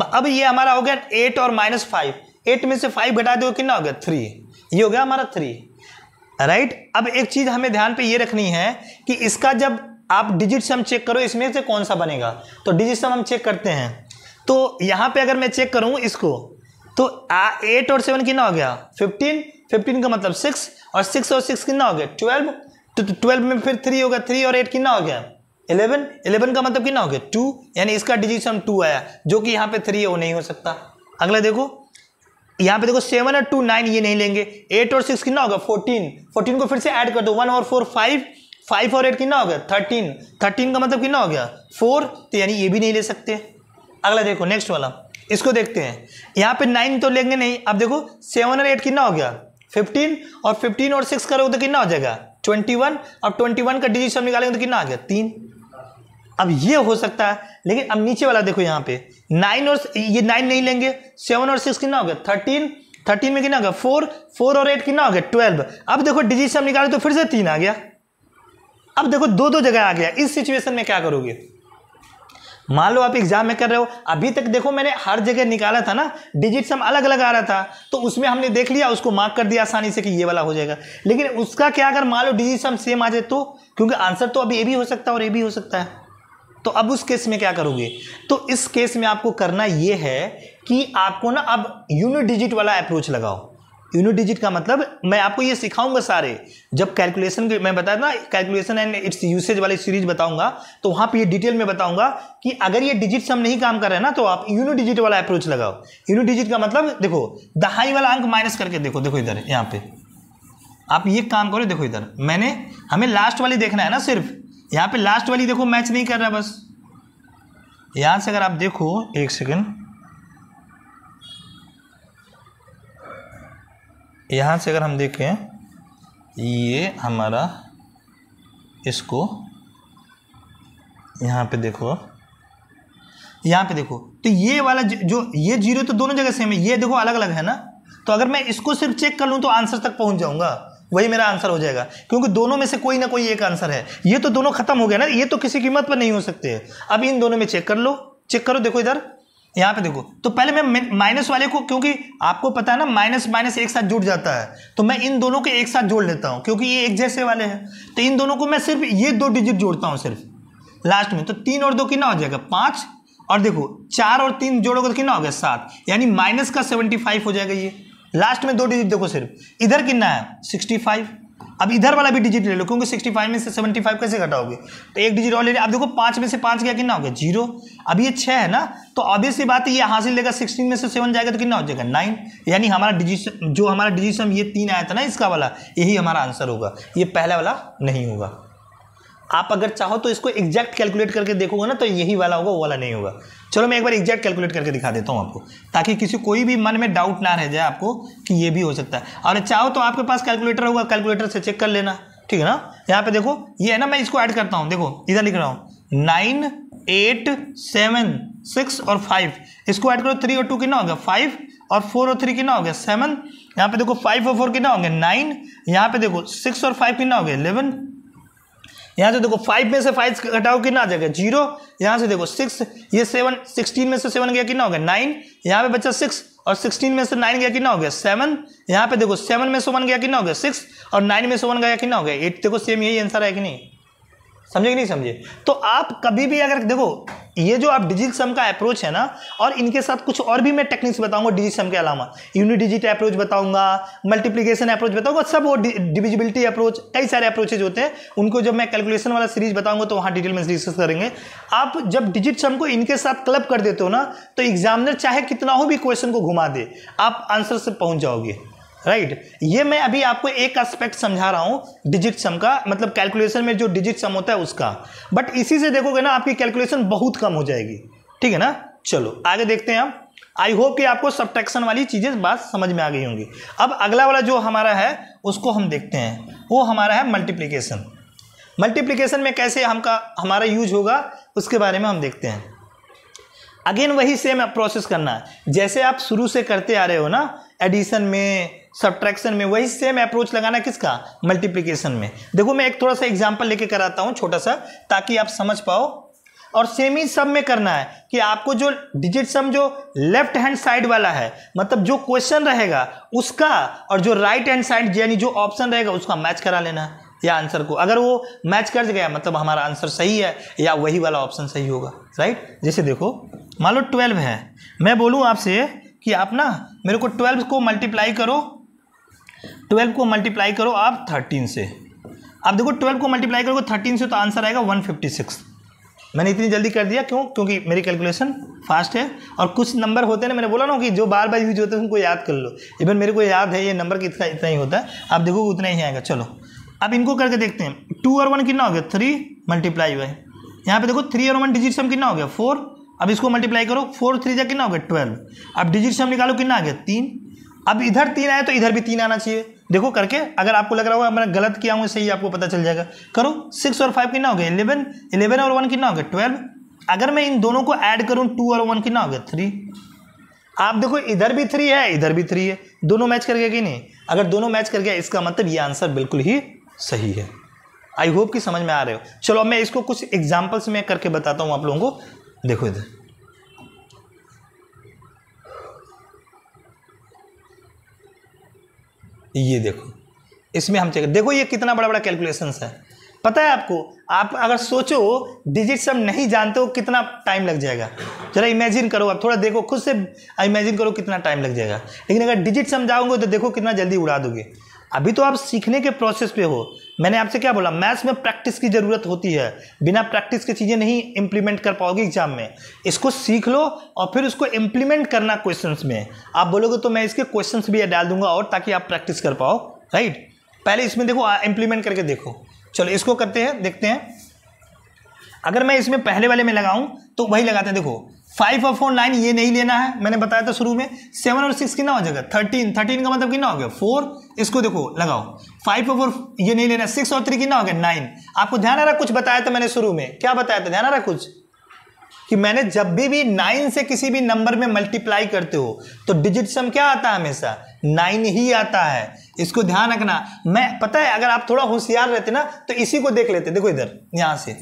अब ये हमारा हो गया 8 और -5, 8 में से 5 घटा दो कितना हो गया 3, ये हो गया हमारा 3, राइट। अब एक चीज हमें ध्यान पे ये रखनी है कि इसका जब आप डिजिट सम चेक करो इसमें से कौन सा बनेगा, तो डिजिट सम हम चेक करते हैं। तो यहां पे अगर मैं चेक करूं इसको, तो 8 और 7 कितना हो गया 15, 15 का मतलब 6, और 6 और 6 कितना हो गया 12, तो 12 में फिर 3 होगा, 3 और 8 कितना हो गया 11, 11 का मतलब कितना हो गया 2, यानी इसका डिजिट सम 2 आया, जो कि यहाँ पे 3 है वो नहीं हो सकता। अगला देखो, यहाँ पे देखो 7 और 2 9, ये नहीं लेंगे। 8 और 6 कितना होगा 14, 14 को फिर से ऐड कर दो, 1 और 4 5, 5 और 8 कितना हो गया 13, 13 का मतलब कितना हो गया 4, तो यानी ये भी नहीं ले सकते। अगला देखो नेक्स्ट वाला, इसको देखते हैं। यहाँ पे 9 तो लेंगे नहीं। अब देखो 7 और 8 कितना हो गया 15, और 15 और 6 करोगे तो कितना हो जाएगा 21, और 21 का डिजिट सम निकालेंगे तो कितना आ गया 3। अब ये हो सकता है, लेकिन अब नीचे वाला देखो यहाँ पे 9 और ये 9 नहीं लेंगे, 7 और 6 कितना हो गया 13, 13 में कितना हो गया 4, 4 और 8 कितना हो गया 12। अब देखो डिजिट सम निकाले तो फिर से 3 आ गया। अब देखो दो जगह आ गया। इस सिचुएशन में क्या करोगे, मान लो आप एग्जाम में कर रहे हो, अभी तक देखो मैंने हर जगह निकाला था ना, डिजिट सम अलग अलग आ रहा था, तो उसमें हमने देख लिया, उसको मार्क कर दिया आसानी से कि ये वाला हो जाएगा। लेकिन उसका क्या अगर मान लो डिजिट सम सेम आ जाए तो, क्योंकि आंसर तो अभी ये भी हो सकता है और ये भी हो सकता है, तो अब उस केस में क्या करोगे। तो इस केस में आपको करना ये है कि आपको ना अब यूनिट डिजिट वाला अप्रोच लगाओ। यूनिट डिजिट का मतलब मैं आपको ये सिखाऊंगा सारे, जब कैलकुलेशन के मैं बताया ना कैलकुलेशन एंड इट्स यूसेज वाली सीरीज बताऊंगा, तो वहां पे ये डिटेल में बताऊंगा कि अगर ये डिजिट सम नहीं काम कर रहा है ना, तो आप यूनिट डिजिट वाला अप्रोच लगाओ। यूनिट डिजिट का मतलब देखो दहाई वाला अंक माइनस करके देखो, देखो इधर यहाँ पे आप ये काम करो, देखो इधर मैंने हमें लास्ट वाली देखना है ना, सिर्फ यहाँ पे लास्ट वाली देखो मैच नहीं कर रहा, बस यहां से अगर आप देखो एक सेकेंड, यहां से अगर हम देखें ये हमारा, इसको यहां पे देखो, यहां पे देखो, तो ये वाला जो ये 0 तो दोनों जगह सेम है, ये देखो अलग अलग है ना, तो अगर मैं इसको सिर्फ चेक कर लूं तो आंसर तक पहुंच जाऊंगा, वही मेरा आंसर हो जाएगा, क्योंकि दोनों में से कोई ना कोई एक आंसर है। ये तो दोनों खत्म हो गया ना, ये तो किसी कीमत पर नहीं हो सकते। अब इन दोनों में चेक कर लो, चेक करो, देखो इधर यहाँ पे देखो, तो पहले मैं माइनस वाले को, क्योंकि आपको पता है ना माइनस माइनस एक साथ जुड़ जाता है, तो मैं इन दोनों के एक साथ जोड़ लेता हूँ, क्योंकि ये एक जैसे वाले हैं, तो इन दोनों को मैं सिर्फ ये 2 डिजिट जोड़ता हूँ सिर्फ लास्ट में, तो 3 और 2 कितना हो जाएगा 5, और देखो 4 और 3 जोड़ोगे तो कितना हो गया 7, यानी माइनस का 75 हो जाएगा। ये लास्ट में 2 डिजिट देखो सिर्फ, इधर कितना है 65। अब इधर वाला भी डिजिट ले लो, क्योंकि 65 में से 75 कैसे घटाओगे, तो एक डिजिट और ले लिया। अब देखो 5 में से 5 गया कितना हो गया 0, अब ये 6 है ना, तो ऑब्वियस सी बात है ये हासिल लेगा, 16 में से 7 जाएगा तो कितना हो जाएगा 9, यानी हमारा डिजिट जो हमारा डिजिट सम ये 3 आया था ना इसका वाला, यही हमारा आंसर होगा, ये पहला वाला नहीं होगा। आप अगर चाहो तो इसको एग्जैक्ट कैलकुलेट करके देखोगे ना, तो यही वाला होगा, वो वाला नहीं होगा। चलो मैं एक बार एग्जैक्ट कैलकुलेट करके दिखा देता हूँ आपको, ताकि किसी कोई भी मन में डाउट ना रह जाए आपको कि ये भी हो सकता है। और चाहो तो आपके पास कैलकुलेटर होगा, कैलकुलेटर से चेक कर लेना, ठीक है ना। यहाँ पे देखो ये है ना, मैं इसको ऐड करता हूँ, देखो इधर लिख रहा हूँ 9 8 7 6 और 5, इसको ऐड करो, 3 और 2 कितना हो गया 5, और 4 और 3 कितना हो गया 7, यहाँ पे देखो 5 और 4 कितना हो गया 9, यहाँ पे देखो 6 और 5 कितना हो गया 11, यहाँ से देखो 5 में से 5 घटाओ कितना आ जाएगा 0, यहाँ से देखो 6, ये 7, 16 में से 7 गया कितना हो गया 9, यहाँ पे बचा 6, और 16 में से 9 गया कितना हो गया 7, यहाँ पे देखो 7 में से 1 गया कितना हो गया 6, और 9 में से 1 गया कितना हो गया 8। देखो सेम यही आंसर है कि नहीं, समझे कि नहीं समझे। तो आप कभी भी अगर देखो ये जो आप डिजिट सम का अप्रोच है ना, और इनके साथ कुछ और भी मैं टेक्निक्स बताऊंगा डिजिट सम के अलावा, यूनिट डिजिट अप्रोच बताऊंगा, मल्टीप्लिकेशन अप्रोच बताऊंगा, सब वो डिविजिबिलिटी अप्रोच, कई सारे अप्रोचेज होते हैं, उनको जब मैं कैलकुलेशन वाला सीरीज बताऊंगा तो वहां डिटेल में डिस्कस करेंगे। आप जब डिजिट सम को इनके साथ क्लब कर देते हो ना, तो एग्जामिनर चाहे कितना हो भी क्वेश्चन को घुमा दे, आप आंसर से पहुंच जाओगे, राइट। ये मैं अभी आपको एक एस्पेक्ट समझा रहा हूं डिजिट सम का, मतलब कैलकुलेशन में जो डिजिट सम होता है उसका, बट इसी से देखोगे ना आपकी कैलकुलेशन बहुत कम हो जाएगी, ठीक है ना। चलो आगे देखते हैं हम। आई होप कि आपको सबट्रैक्शन वाली चीजें बात समझ में आ गई होंगी। अब अगला वाला जो हमारा है उसको हम देखते हैं, वो हमारा है मल्टीप्लिकेशन। मल्टीप्लिकेशन में कैसे हमारा यूज होगा उसके बारे में हम देखते हैं। अगेन वही सेम प्रोसेस करना है जैसे आप शुरू से करते आ रहे हो ना, एडिशन में, सब्ट्रैक्शन में, वही सेम अप्रोच लगाना किसका, मल्टीप्लिकेशन में। देखो मैं एक थोड़ा सा एग्जांपल लेके कराता हूं छोटा सा, ताकि आप समझ पाओ। और सेम ही सब में करना है कि आपको जो डिजिट सम जो लेफ्ट हैंड साइड वाला है, मतलब जो क्वेश्चन रहेगा उसका, और जो राइट हैंड साइड यानी जो ऑप्शन रहेगा उसका मैच करा लेना है या आंसर को। अगर वो मैच कर गया मतलब हमारा आंसर सही है या वही वाला ऑप्शन सही होगा, राइट। जैसे देखो मान लो 12 है, मैं बोलूँ आपसे कि आप ना मेरे को 12 को मल्टीप्लाई करो, 12 को मल्टीप्लाई करो आप 13 से। आप देखो 12 को मल्टीप्लाई करोगे 13 से तो आंसर आएगा 156। मैंने इतनी जल्दी कर दिया क्यों, क्योंकि मेरी कैलकुलेशन फास्ट है। और कुछ नंबर होते हैं ना, मैंने बोला ना कि जो बार बार यूज होते हैं उनको याद कर लो। इवन मेरे को याद है ये नंबर कितना इतना ही होता है, आप देखो उतना ही आएगा। चलो अब इनको करके देखते हैं। 2 और 1 कितना हो गया, 3 मल्टीप्लाई हुआ है। यहाँ पे देखो 3 और 1 डिजिट सम कितना हो गया, 4। अब इसको मल्टीप्लाई करो, 4 3 जा कितना हो गया, 12। अब डिजिट सम निकालो कितना आ गया, 3। अब इधर 3 आया तो इधर भी 3 आना चाहिए। देखो करके, अगर आपको लग रहा होगा मैंने गलत किया हूँ, सही आपको पता चल जाएगा। करो 6 और 5 कितना हो गया, 11। 11 और 1 कितना हो गया, 12। अगर मैं इन दोनों को ऐड करूँ 2 और 1 कितना हो गया, 3। आप देखो इधर भी 3 है इधर भी 3 है, दोनों मैच कर गया कि नहीं। अगर दोनों मैच कर गया इसका मतलब ये आंसर बिल्कुल ही सही है। आई होप कि समझ में आ रहे हो। चलो अब मैं इसको कुछ एग्जाम्पल्स में करके बताता हूँ आप लोगों को। देखो इधर ये देखो, इसमें हम चेक, देखो ये कितना बड़ा बड़ा कैलकुलेशंस है। पता है आपको, आप अगर सोचो डिजिट सम नहीं जानते हो कितना टाइम लग जाएगा, जरा इमेजिन करो। आप थोड़ा देखो खुद से इमेजिन करो कितना टाइम लग जाएगा। लेकिन अगर डिजिट सम जाओगे तो देखो कितना जल्दी उड़ा दोगे। अभी तो आप सीखने के प्रोसेस पे हो। मैंने आपसे क्या बोला, मैथ्स में प्रैक्टिस की ज़रूरत होती है। बिना प्रैक्टिस के चीज़ें नहीं इंप्लीमेंट कर पाओगे एग्जाम में। इसको सीख लो और फिर उसको इंप्लीमेंट करना क्वेश्चंस में। आप बोलोगे तो मैं इसके क्वेश्चंस भी डाल दूंगा और, ताकि आप प्रैक्टिस कर पाओ, राइट। पहले इसमें देखो इंप्लीमेंट करके देखो। चलो इसको करते हैं, देखते हैं। अगर मैं इसमें पहले वाले में लगाऊं तो वही लगाते हैं। देखो 5 और 4 9 ये नहीं लेना है, मैंने बताया था शुरू में। 7 और 6 कितना हो जाएगा, 13। 13 का मतलब कितना हो गया, 4। इसको देखो लगाओ, 5 और 4 ये नहीं लेना, 6 और 3 कितना हो गया, 9। आपको ध्यान आ रहा, कुछ बताया था मैंने शुरू में, क्या बताया था, ध्यान आ रहा कुछ, कि मैंने जब भी 9 से किसी भी नंबर में मल्टीप्लाई करते हो तो डिजिट सम क्या आता है, हमेशा 9 ही आता है। इसको ध्यान रखना। मैं पता है अगर आप थोड़ा होशियार रहते ना तो इसी को देख लेते। देखो इधर यहाँ से,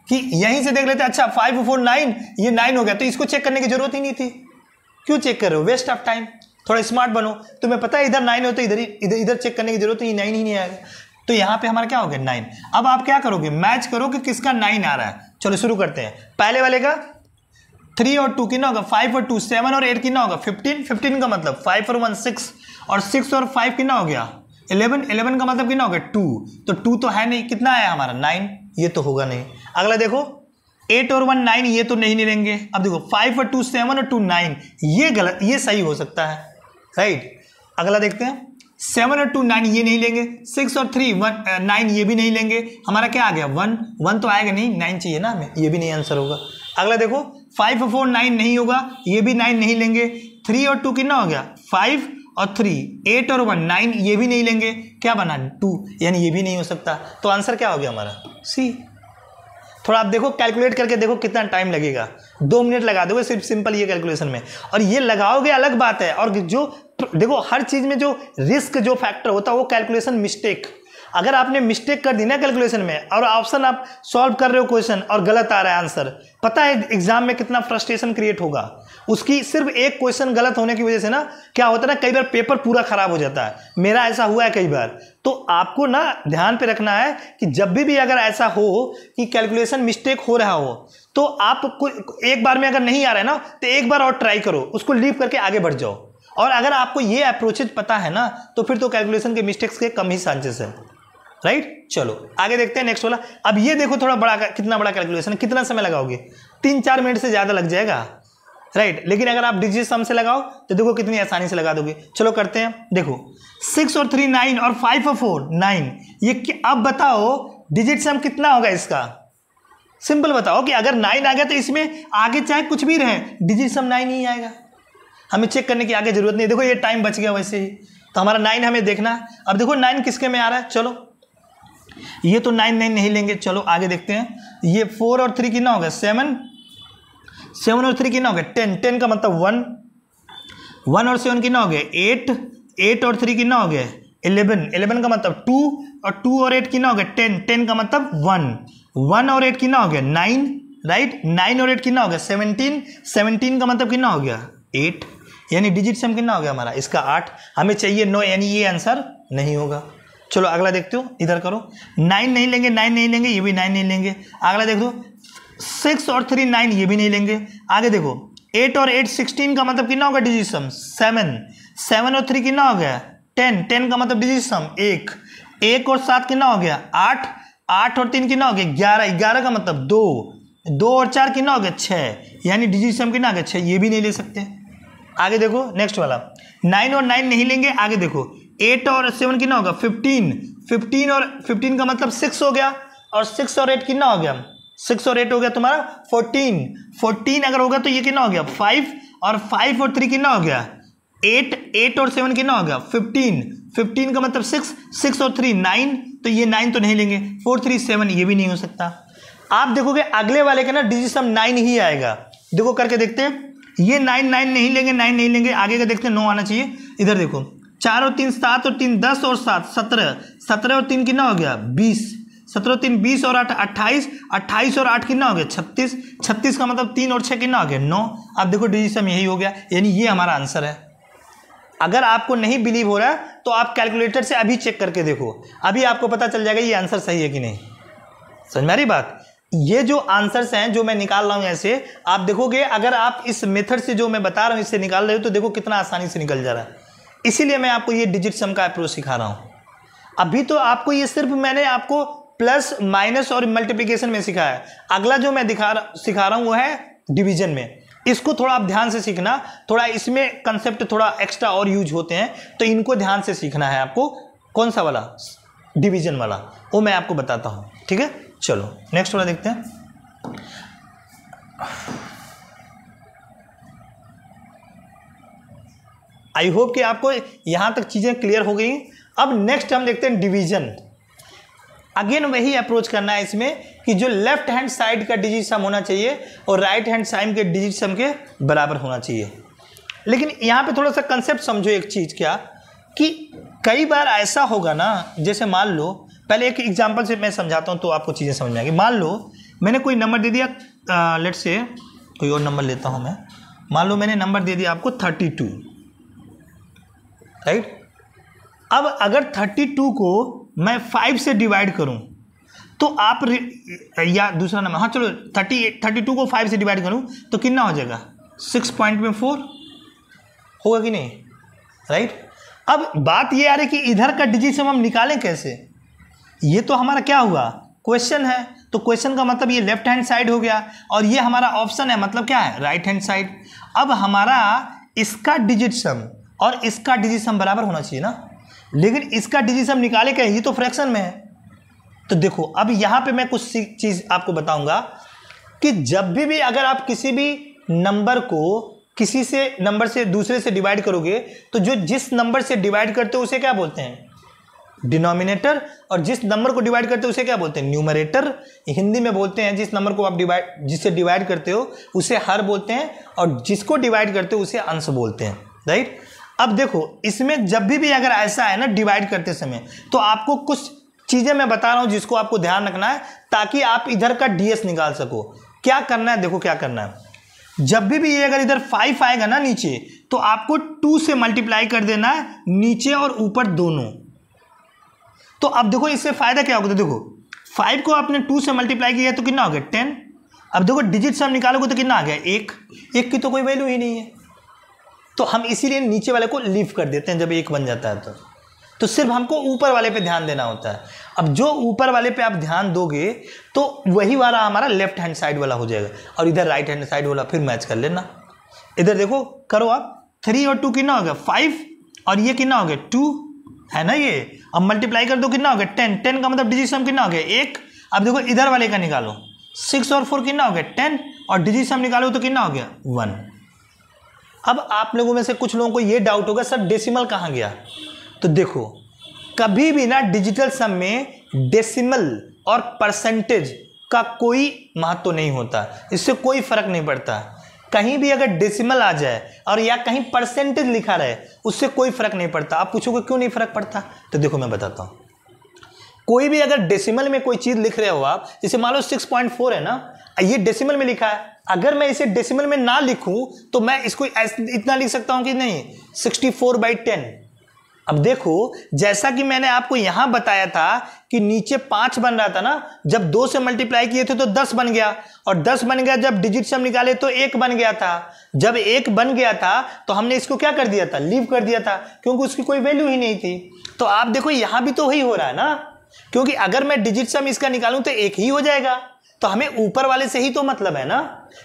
कि यहीं से देख लेते, अच्छा 5 और 4 9, ये 9 हो गया, तो इसको चेक करने की जरूरत ही नहीं थी। क्यों चेक कर रहे हो, वेस्ट ऑफ टाइम। थोड़ा स्मार्ट बनो। तुम्हें पता है इधर 9 हो तो इधर चेक करने की जरूरत नहीं, 9 ही नहीं आएगा। तो यहाँ पे हमारा क्या हो गया, 9। अब आप क्या करोगे, मैच करो कि किसका 9 आ रहा है। चलो शुरू करते हैं। पहले वाले का 3 और 2 कितना होगा, 5 और 2, 7 और 8 कितना होगा, 15। 15 का मतलब 5 और 1 6, और 6 और 5 कितना हो गया, 11। 11 का मतलब कितना हो गया, 2। तो 2 तो है नहीं, कितना आया हमारा, 9। ये तो होगा नहीं। अगला देखो 8 और 1 9, ये तो नहीं लेंगे। अब देखो 5 और 2 7 और 2 9, ये गलत, ये सही हो सकता है, राइट। अगला देखते हैं 7 और 2 9, ये नहीं लेंगे। 6 और 3 1 9, ये भी नहीं लेंगे। हमारा क्या आ गया, 1। 1 तो आएगा नहीं, 9 चाहिए ना हमें, ये भी नहीं आंसर होगा। अगला देखो 5 और 4 9 नहीं होगा, ये भी 9 नहीं लेंगे। 3 और 2 कितना हो गया, 5 और 3, 8 और 1 9, ये भी नहीं लेंगे। क्या बना, 2, यानी ये भी नहीं हो सकता। तो आंसर क्या हो गया हमारा, सी। थोड़ा आप देखो, कैलकुलेट करके देखो कितना टाइम लगेगा। 2 मिनट लगा दोगे सिर्फ सिंपल ये कैलकुलेशन में। और ये लगाओगे अलग बात है। और जो देखो हर चीज में जो रिस्क जो फैक्टर होता है वो कैलकुलेशन मिस्टेक। अगर आपने मिस्टेक कर दी ना कैलकुलेशन में, और ऑप्शन आप सॉल्व कर रहे हो क्वेश्चन और गलत आ रहा है आंसर, पता है एग्जाम में कितना फ्रस्ट्रेशन क्रिएट होगा। उसकी सिर्फ एक क्वेश्चन गलत होने की वजह से ना क्या होता है ना, कई बार पेपर पूरा खराब हो जाता है। मेरा ऐसा हुआ है कई बार। तो आपको ना ध्यान पे रखना है कि जब भी अगर ऐसा हो कि कैलकुलेशन मिस्टेक हो रहा हो, तो आपको एक बार में अगर नहीं आ रहा है ना, तो एक बार और ट्राई करो, उसको लीव करके आगे बढ़ जाओ। और अगर आपको ये अप्रोचेज पता है ना, तो फिर तो कैलकुलेशन के मिस्टेक्स के कम ही चांसेस है, राइट। चलो आगे देखते हैं नेक्स्ट वाला। अब ये देखो थोड़ा बड़ा, कितना बड़ा कैलकुलेशन है, कितना समय लगाओगे, 3-4 मिनट से ज्यादा लग जाएगा, राइट। लेकिन अगर आप डिजिट सम से लगाओ तो देखो कितनी आसानी से लगा दोगे। चलो करते हैं। देखो 6 और 3 9, और 5 और 4 9, ये अब बताओ डिजिट सम कितना होगा इसका। सिंपल बताओ कि अगर 9 आ गया तो इसमें आगे चाहे कुछ भी रहे, डिजिट सम 9 ही आएगा। हमें चेक करने की आगे जरूरत नहीं। देखो ये टाइम बच गया वैसे ही। तो हमारा 9 हमें देखना है। अब देखो 9 किसके में आ रहा है, चलो ये तो 9 9 नहीं लेंगे। चलो आगे देखते हैं। ये 4 और 3 कितना होगा, 7। 7 और 3 कितना हो गया, 10। 10 का मतलब 1। 1 और 7 कितना हो गया, 8। 8 और 3 कितना हो गया 11, 11 का मतलब 2 और 2 और 8 कितना हो गया 10, 10 का मतलब 1, 1 और 8 कितना हो गया 9, राइट, 9 और 8 कितना हो गया 17, 17 का मतलब कितना हो गया 8, यानी डिजिट सम कितना हो गया हमारा इसका 8। हमें चाहिए 9, यानी ये आंसर नहीं होगा। चलो अगला देखते हो, इधर करो, 9 नहीं लेंगे, 9 नहीं लेंगे, ये भी 9 नहीं लेंगे। अगला देख दो 6 और 3 9, ये भी नहीं लेंगे। आगे देखो 8 और 8 16 का मतलब कितना होगा डिजिट सम 7, 7 और 3 कितना हो गया 10, 10 का मतलब डिजिट सम 1, 1 और 7 कितना हो गया 8, 8 और 3 कितना हो गया 11, 11 का मतलब 2, 2 और 4 कितना हो गया 6, यानी डिजिट सम कितना आ गया 6, ये भी नहीं ले सकते। आगे देखो नेक्स्ट वाला 9 और 9 नहीं लेंगे। आगे देखो 8 और 7 कितना होगा 15, 15 और 15 का मतलब 6 हो गया, और 6 और 8 कितना हो गया 6 और 8 हो गया तुम्हारा 14, 14 अगर होगा तो ये कितना हो गया 5, और 5 और 3 कितना हो गया 8, 8 और 7 कितना हो गया 15, 15 का मतलब 6, 6 और 3 9, तो ये 9 तो नहीं लेंगे, 4 3 7, ये भी नहीं हो सकता। आप देखोगे अगले वाले का ना डिजिट सम 9 ही आएगा। देखो करके देखते हैं, ये 9 9 नहीं लेंगे, 9 नहीं लेंगे। आगे का देखते हैं 9 आना चाहिए। इधर देखो 4 और 3 7 और 3 10 और 7 17, 17 और 3 कितना हो गया 20, 17 और 3 20 और 8 28, 28 और 8 कितना हो गया 36, 36 का मतलब 3 और 6 कितना हो गया 9। अब देखो डिजिट सम यही हो गया, यानी ये हमारा आंसर है। अगर आपको नहीं बिलीव हो रहा है तो आप कैलकुलेटर से अभी चेक करके देखो, अभी आपको पता चल जाएगा ये आंसर सही है कि नहीं। समझ में आ रही बात? ये जो आंसर्स हैं जो मैं निकाल रहा हूं ऐसे, आप देखोगे अगर आप इस मेथड से जो मैं बता रहा हूं इससे निकाल रहे हो तो देखो कितना आसानी से निकल जा रहा है। इसीलिए मैं आपको ये डिजिट सम का अप्रोच सिखा रहा हूं। अभी तो आपको ये सिर्फ मैंने आपको प्लस माइनस और मल्टीप्लिकेशन में सिखाया है। अगला जो मैं सिखा रहा हूं वो है डिवीजन में। इसको थोड़ा आप ध्यान से सीखना, थोड़ा इसमें कंसेप्ट थोड़ा एक्स्ट्रा और यूज होते हैं, तो इनको ध्यान से सीखना है आपको। कौन सा वाला? डिवीजन वाला, वो मैं आपको बताता हूं। ठीक है, चलो नेक्स्ट वाला देखते हैं। आई होप कि आपको यहां तक चीजें क्लियर हो गई। अब नेक्स्ट हम देखते हैं डिवीजन। अगेन वही अप्रोच करना है इसमें कि जो लेफ्ट हैंड साइड का डिजिट सम होना चाहिए और राइट हैंड साइड के डिजिट सम के बराबर होना चाहिए। लेकिन यहां पे थोड़ा सा कंसेप्ट समझो एक चीज, क्या कि कई बार ऐसा होगा ना, जैसे मान लो, पहले एक एग्जांपल से मैं समझाता हूं तो आपको चीजें समझ में आएगी। मान लो मैंने कोई नंबर दे दिया, लेट से कोई और नंबर लेता हूं मैं। मान लो मैंने नंबर दे दिया आपको 32, राइट। अब अगर 32 को मैं 5 से डिवाइड करूं तो आप, या दूसरा नंबर, हाँ चलो 32 को 5 से डिवाइड करूं तो कितना हो जाएगा 6.4 होगा कि नहीं, राइट। अब बात ये आ रही कि इधर का डिजिट सम हम निकालें कैसे। ये तो हमारा क्या हुआ, क्वेश्चन है, तो क्वेश्चन का मतलब ये लेफ्ट हैंड साइड हो गया, और ये हमारा ऑप्शन है, मतलब क्या है राइट हैंड साइड। अब हमारा इसका डिजिट सम और इसका डिजिट सम बराबर होना चाहिए ना, लेकिन इसका डिजिट सम निकाले क्या, ये तो फ्रैक्शन में है। तो देखो अब यहां पे मैं कुछ चीज आपको बताऊंगा कि जब भी अगर आप किसी भी नंबर को किसी से नंबर से दूसरे से डिवाइड करोगे तो जो जिस नंबर से डिवाइड करते हो उसे क्या बोलते हैं, डिनोमिनेटर, और जिस नंबर को डिवाइड करते हो उसे क्या बोलते हैं, न्यूमरेटर। हिंदी में बोलते हैं जिस नंबर को आप जिससे डिवाइड करते हो उसे हर बोलते हैं, और जिसको डिवाइड करते हो उसे अंश बोलते हैं, राइट। अब देखो इसमें जब भी अगर ऐसा है ना डिवाइड करते समय, तो आपको कुछ चीजें मैं बता रहा हूं जिसको आपको ध्यान रखना है ताकि आप इधर का डीएस निकाल सको। क्या करना है, देखो क्या करना है, जब भी ये अगर इधर 5 आएगा ना नीचे, तो आपको 2 से मल्टीप्लाई कर देना है नीचे और ऊपर दोनों। तो अब देखो इससे फायदा क्या होगा, तो देखो 5 को आपने 2 से मल्टीप्लाई किया तो कितना हो गया 10। अब देखो डिजिट सम निकालोगे तो कितना आ गया 1, 1 की तो कोई वैल्यू ही नहीं है, तो हम इसीलिए नीचे वाले को लीव कर देते हैं जब 1 बन जाता है तो सिर्फ हमको ऊपर वाले पे ध्यान देना होता है। अब जो ऊपर वाले पे आप ध्यान दोगे तो वही वाला हमारा लेफ्ट हैंड साइड वाला हो जाएगा, और इधर राइट हैंड साइड वाला फिर मैच कर लेना। इधर देखो करो आप, 3 और 2 कितना हो गया 5, और ये कितना हो गया 2 है ना ये। अब मल्टीप्लाई कर दो कितना हो गया 10, 10 का मतलब डिजिट सम कितना हो गया 1। अब देखो इधर वाले का निकालो, 6 और 4 कितना हो गया 10, और डिजिट सम निकालो तो कितना हो गया 1। अब आप लोगों में से कुछ लोगों को ये डाउट होगा सर डेसिमल कहाँ गया, तो देखो कभी भी ना डिजिटल सम में डेसिमल और परसेंटेज का कोई महत्व नहीं होता, इससे कोई फर्क नहीं पड़ता। कहीं भी अगर डेसिमल आ जाए और या कहीं परसेंटेज लिखा रहे उससे कोई फर्क नहीं पड़ता। आप पूछोगे क्यों नहीं फर्क पड़ता, तो देखो मैं बताता हूं। कोई भी अगर डेसिमल में कोई चीज लिख रहे हो आप, जैसे मान लो 6.4 है ना, ये डेसिमल में लिखा है, अगर मैं इसे डेसिमल में ना लिखूं तो मैं इसको इतना लिख सकता हूं कि नहीं 64/10। अब देखो जैसा कि मैंने आपको यहां बताया था कि नीचे 5 बन रहा था ना, जब 2 से मल्टीप्लाई किए थे तो 10 बन गया, और 10 बन गया जब डिजिट सम निकाले तो 1 बन गया था। जब 1 बन गया था तो हमने इसको क्या कर दिया था, लीव कर दिया था, क्योंकि उसकी कोई वैल्यू ही नहीं थी। तो आप देखो यहां भी तो वही हो रहा है ना, क्योंकि अगर मैं डिजिट सम इसका निकालूं तो 1 ही हो जाएगा, तो हमें ऊपर वाले से ही तो मतलब है ना।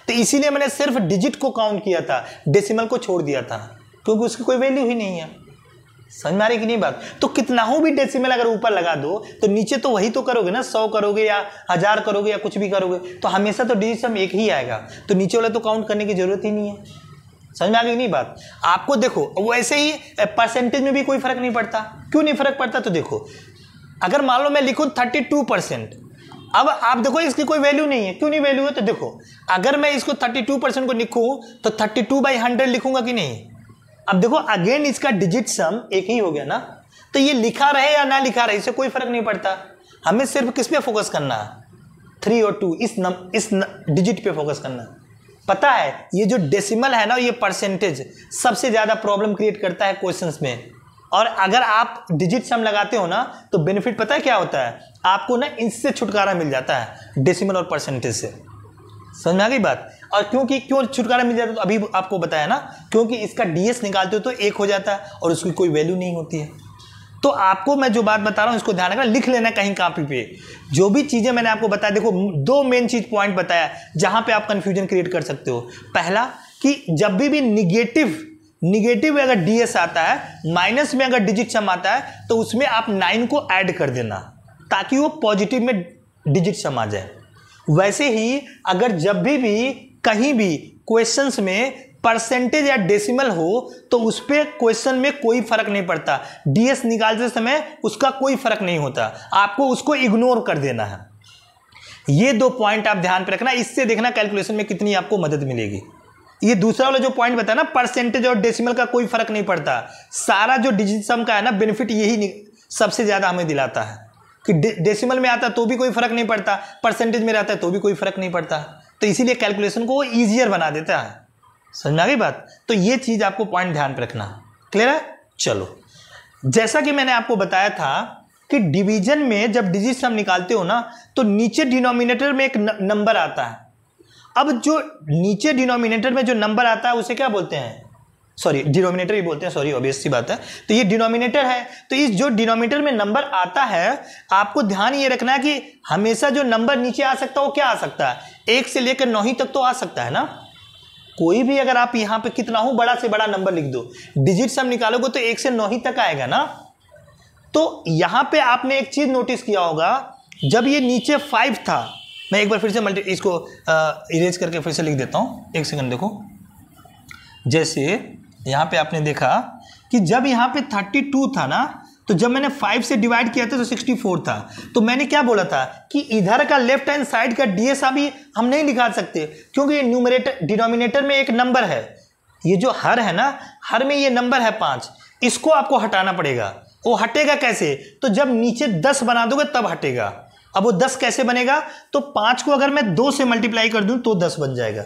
तो इसीलिए मैंने सिर्फ डिजिट को काउंट किया था, डेसिमल को छोड़ दिया था, क्योंकि उसकी कोई वैल्यू ही नहीं है। समझ में आ रही कि नहीं बात। तो कितना हो भी डेसिमल अगर ऊपर लगा दो तो नीचे तो वही तो करोगे ना, 100 करोगे या 1000 करोगे या कुछ भी करोगे, तो हमेशा तो डिजिट सम 1 ही आएगा, तो नीचे वाला तो काउंट करने की जरूरत ही नहीं है। समझ में आ गई नहीं बात। आपको देखो वैसे ही परसेंटेज में भी कोई फर्क नहीं पड़ता। क्यों नहीं फर्क पड़ता, तो देखो अगर मान लो मैं लिखूं 32%, अब आप देखो इसकी कोई वैल्यू नहीं है। क्यों नहीं वैल्यू है, तो देखो अगर मैं इसको 32% को लिखूं तो 32/100 लिखूंगा कि नहीं। अब देखो अगेन इसका डिजिट सम 1 ही हो गया ना, तो ये लिखा रहे या ना लिखा रहे इससे कोई फर्क नहीं पड़ता। हमें सिर्फ किस पे फोकस करना है, 3 और 2, इस डिजिट पे फोकस करना है। पता है ये जो डेसिमल है ना, ये परसेंटेज सबसे ज्यादा प्रॉब्लम क्रिएट करता है क्वेश्चंस में। और अगर आप डिजिट सम लगाते हो ना तो बेनिफिट पता है क्या होता है, आपको ना इससे छुटकारा मिल जाता है, डेसिमल और परसेंटेज से। समझ में आ गई बात। और क्यों छुटकारा मिल जाता है, तो अभी आपको बताया ना, क्योंकि इसका डीएस निकालते हो तो 1 हो जाता है और उसकी कोई वैल्यू नहीं होती है। तो आपको मैं जो बात बता रहा हूं इसको ध्यान रखना, लिख लेना कहीं कॉपी पे जो भी चीजें मैंने आपको बताया। देखो 2 मेन चीज पॉइंट बताया जहां पे आप कंफ्यूजन क्रिएट कर सकते हो। पहला कि जब भी निगेटिव अगर डीएस आता है, माइनस में अगर डिजिट सम आता है, तो उसमें आप 9 को ऐड कर देना ताकि वो पॉजिटिव में डिजिट सम आ जाए। वैसे ही अगर जब भी कहीं भी क्वेश्चंस में परसेंटेज या डेसिमल हो तो उस पे क्वेश्चन में कोई फर्क नहीं पड़ता, डीएस निकालते समय उसका कोई फर्क नहीं होता, आपको उसको इग्नोर कर देना है। ये 2 पॉइंट आप ध्यान पे रखना, इससे देखना कैलकुलेशन में कितनी आपको मदद मिलेगी। ये दूसरा वाला जो पॉइंट बताया ना, परसेंटेज और डेसिमल का कोई फर्क नहीं पड़ता, सारा जो डिजिट सम का है ना बेनिफिट यही सबसे ज्यादा हमें दिलाता है कि डेसिमल में आता है तो भी कोई फर्क नहीं पड़ता, परसेंटेज में रहता है तो भी कोई फर्क नहीं पड़ता। तो इसीलिए कैलकुलेशन को वो ईजियर बना देता है। समझ में आ गई बात। तो ये चीज आपको पॉइंट ध्यान पे रखना। क्लियर है। चलो जैसा कि मैंने आपको बताया था कि डिवीजन में जब डिजिट सम निकालते हो ना तो नीचे डिनोमिनेटर में एक नंबर आता है। अब जो नीचे डिनोमिनेटर में जो नंबर आता है उसे क्या बोलते हैं, सॉरी डिनोमिनेटर ही बोलते हैं, सॉरी ऑब्वियस सी बात है। तो ये डिनोमिनेटर है, तो इस जो डिनोमिनेटर में नंबर आता है आपको ध्यान ये रखना है कि हमेशा जो नंबर नीचे आ सकता है वो क्या आ सकता है, 1 से लेकर 9 ही तक तो आ सकता है ना। कोई भी अगर आप यहां पे कितना हो बड़ा से बड़ा नंबर लिख दो, डिजिट सम निकालोगे तो 1 से 9 ही तक आएगा ना। तो यहां पे आपने एक चीज नोटिस किया होगा, जब ये नीचे 5 था, मैं एक बार फिर से इसको इरेज करके फिर से लिख देता हूं, 1 सेकंड देखो। जैसे यहां पे आपने देखा कि जब यहां पे 32 था ना, तो जब मैंने 5 से डिवाइड किया था तो 64 था। तो मैंने क्या बोला था कि इधर का लेफ्ट हैंड साइड का डीएस अभी हम नहीं निकाल सकते, क्योंकि न्यूमरेटर डिनोमिनेटर में एक नंबर है, ये जो हर है ना, हर में ये नंबर है 5, इसको आपको हटाना पड़ेगा। वो हटेगा कैसे, तो जब नीचे 10 बना दोगे तब हटेगा। अब वो 10 कैसे बनेगा, तो 5 को अगर मैं 2 से मल्टीप्लाई कर दूं तो 10 बन जाएगा।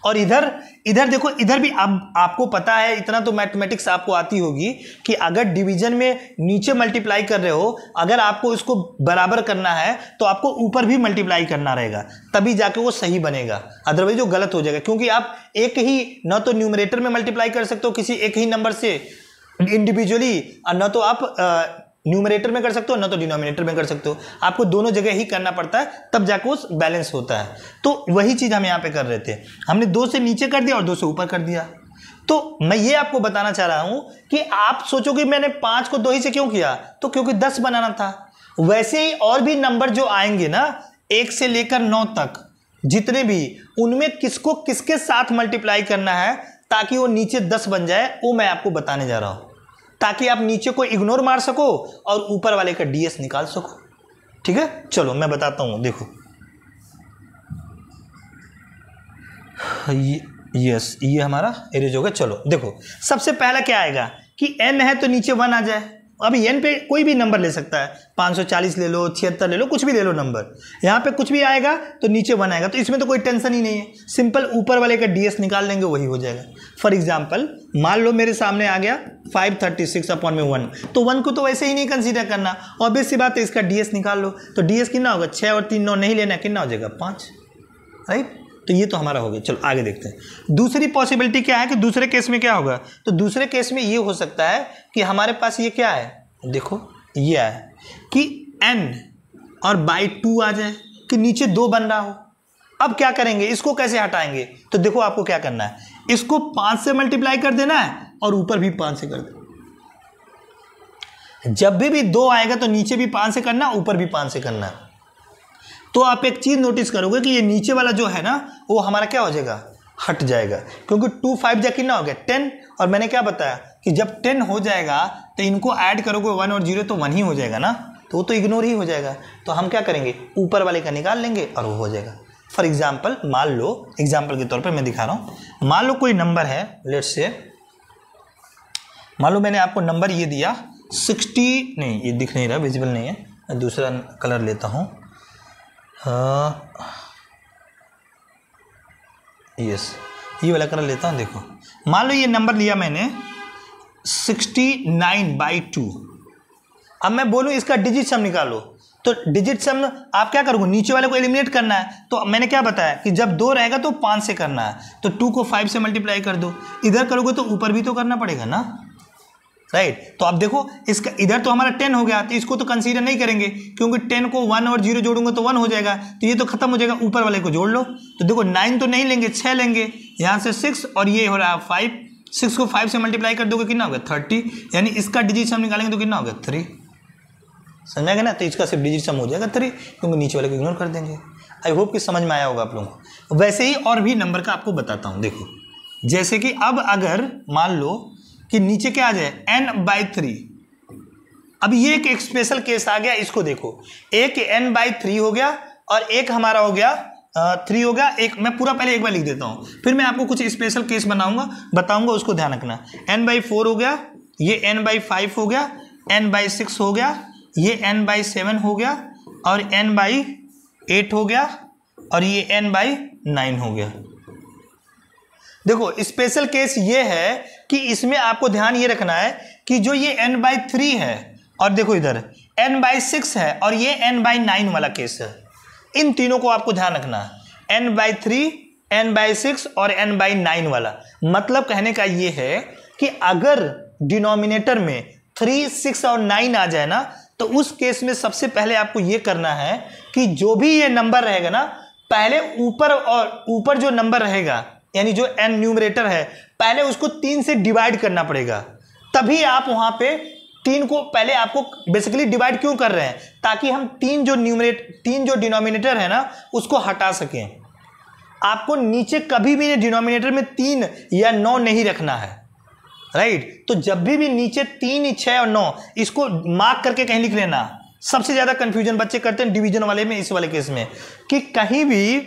और इधर देखो, इधर भी अब आपको पता है, इतना तो मैथमेटिक्स आपको आती होगी कि अगर डिवीजन में नीचे मल्टीप्लाई कर रहे हो, अगर आपको इसको बराबर करना है तो आपको ऊपर भी मल्टीप्लाई करना रहेगा, तभी जाके वो सही बनेगा, अदरवाइज वो गलत हो जाएगा। क्योंकि आप एक ही न तो न्यूमरेटर में मल्टीप्लाई कर सकते हो किसी एक ही नंबर से इंडिविजुअली, और न तो आप न्यूमरेटर में कर सकते हो, ना तो डिनोमिनेटर में कर सकते हो, आपको दोनों जगह ही करना पड़ता है, तब जाके वो बैलेंस होता है। तो वही चीज हम यहाँ पे कर रहे थे, हमने 2 से नीचे कर दिया और 2 से ऊपर कर दिया। तो मैं ये आपको बताना चाह रहा हूं कि आप सोचोगे मैंने 5 को 2 ही से क्यों किया, तो क्योंकि 10 बनाना था। वैसे ही और भी नंबर जो आएंगे ना 1 से लेकर 9 तक जितने भी, उनमें किसको किसके साथ मल्टीप्लाई करना है ताकि वो नीचे 10 बन जाए, वो मैं आपको बताने जा रहा हूं, ताकि आप नीचे को इग्नोर मार सको और ऊपर वाले का डीएस निकाल सको। ठीक है, चलो मैं बताता हूं। देखो यस, ये हमारा इरेज हो गया। चलो देखो, सबसे पहला क्या आएगा कि n है तो नीचे 1 आ जाए। अब n पे कोई भी नंबर ले सकता है, 540 ले लो, 76 ले लो, कुछ भी ले लो नंबर। यहाँ पे कुछ भी आएगा तो नीचे 1 आएगा, तो इसमें तो कोई टेंशन ही नहीं है। सिंपल ऊपर वाले का ds निकाल लेंगे, वही हो जाएगा। फॉर एग्जाम्पल मान लो मेरे सामने आ गया 536/1, तो 1 को तो वैसे ही नहीं कंसीडर करना, ऑब्वियस सी बात है, इसका ds निकाल लो। तो ds कितना होगा, 6 और 3 9 नहीं लेना, कितना हो जाएगा 5, राइट। तो ये तो हमारा हो गया। चलो आगे देखते हैं। दूसरी पॉसिबिलिटी क्या है कि दूसरे केस में क्या होगा, तो दूसरे केस में ये हो सकता है कि हमारे पास ये क्या है, देखो ये है कि n और बाई 2 आ जाए, कि नीचे 2 बन रहा हो। अब क्या करेंगे, इसको कैसे हटाएंगे, तो देखो आपको क्या करना है, इसको 5 से मल्टीप्लाई कर देना है और ऊपर भी 5 से कर देना। जब भी 2 आएगा तो नीचे भी 5 से करना, ऊपर भी 5 से करना है। तो आप एक चीज नोटिस करोगे कि ये नीचे वाला जो है ना, वो हमारा क्या हो जाएगा, हट जाएगा, क्योंकि 2 5 जा कितना हो गया 10, और मैंने क्या बताया कि जब 10 हो जाएगा तो इनको ऐड करोगे 1 और 0 तो 1 ही हो जाएगा ना, तो वो तो इग्नोर ही हो जाएगा। तो हम क्या करेंगे, ऊपर वाले का निकाल लेंगे और वो हो जाएगा। फॉर एग्जाम्पल मान लो, एग्जाम्पल के तौर पर मैं दिखा रहा हूँ, मान लो कोई नंबर है, लेट्स से मान लो मैंने आपको नंबर ये दिया 60, नहीं ये दिख नहीं रहा, विजिबल नहीं है, मैं दूसरा कलर लेता हूँ। यस, ये वाला कलर लेता हूँ। देखो मान लो ये नंबर लिया मैंने 69/2। अब मैं बोलूँ इसका डिजिट सम निकालो, तो डिजिट सम आप क्या करोगे, नीचे वाले को एलिमिनेट करना है। तो मैंने क्या बताया कि जब 2 रहेगा तो 5 से करना है, तो 2 को 5 से मल्टीप्लाई कर दो। इधर करोगे तो ऊपर भी तो करना पड़ेगा ना, राइट। तो अब देखो इसका इधर तो हमारा 10 हो गया, तो इसको तो कंसीडर नहीं करेंगे, क्योंकि 10 को 1 और 0 जोड़ूंगा तो 1 हो जाएगा, तो ये तो खत्म हो जाएगा। ऊपर वाले को जोड़ लो, तो देखो 9 तो नहीं लेंगे, 6 लेंगे, यहाँ से 6 और ये हो रहा है 5, 6 को 5 से मल्टीप्लाई कर दोगे कितना होगा 30, यानी इसका डिजिट सम निकालेंगे तो कितना होगा 3, समझा गया ना। तो इसका सिर्फ डिजिट सम हो जाएगा 3, क्योंकि नीचे वाले को इग्नोर कर देंगे। आई होप कि समझ में आया होगा आप लोगों को। वैसे ही और भी नंबर का आपको बताता हूँ। देखो जैसे कि अब अगर मान लो कि नीचे क्या आ जाए n/3, अब ये एक स्पेशल केस आ गया, इसको देखो, एक n/3 हो गया और एक हमारा हो गया 3 हो गया। एक मैं पूरा पहले एक बार लिख देता हूँ, फिर मैं आपको कुछ स्पेशल केस बताऊंगा, उसको ध्यान रखना। n/4 हो गया, ये n/5 हो गया, n/6 हो गया, ये n/7 हो गया, और n/8 हो गया, और ये n/9 हो गया। देखो स्पेशल केस ये है कि इसमें आपको ध्यान ये रखना है कि जो ये n/3 है, और देखो इधर n/6 है, और ये n/9 वाला केस है, इन तीनों को आपको ध्यान रखना है, n/3, n/6 और n/9 वाला। मतलब कहने का ये है कि अगर डिनोमिनेटर में 3, 6 और 9 आ जाए ना, तो उस केस में सबसे पहले आपको ये करना है कि जो भी ये नंबर रहेगा ना, पहले ऊपर जो नंबर रहेगा, यानी जो n न्यूमरेटर है, पहले उसको 3 से डिवाइड करना पड़ेगा, तभी आप वहां पे 3 को पहले आपको बेसिकली डिवाइड क्यों कर रहे हैं, ताकि हम 3 जो डिनोमिनेटर है ना, उसको हटा सकें। आपको नीचे कभी भी डिनोमिनेटर में 3 या 9 नहीं रखना है, राइट। तो जब भी नीचे 3, 6 और 9 इसको मार्क करके कहीं लिख लेना। सबसे ज्यादा कंफ्यूजन बच्चे करते हैं डिवीजन वाले में, इस वाले केस में, कि कहीं भी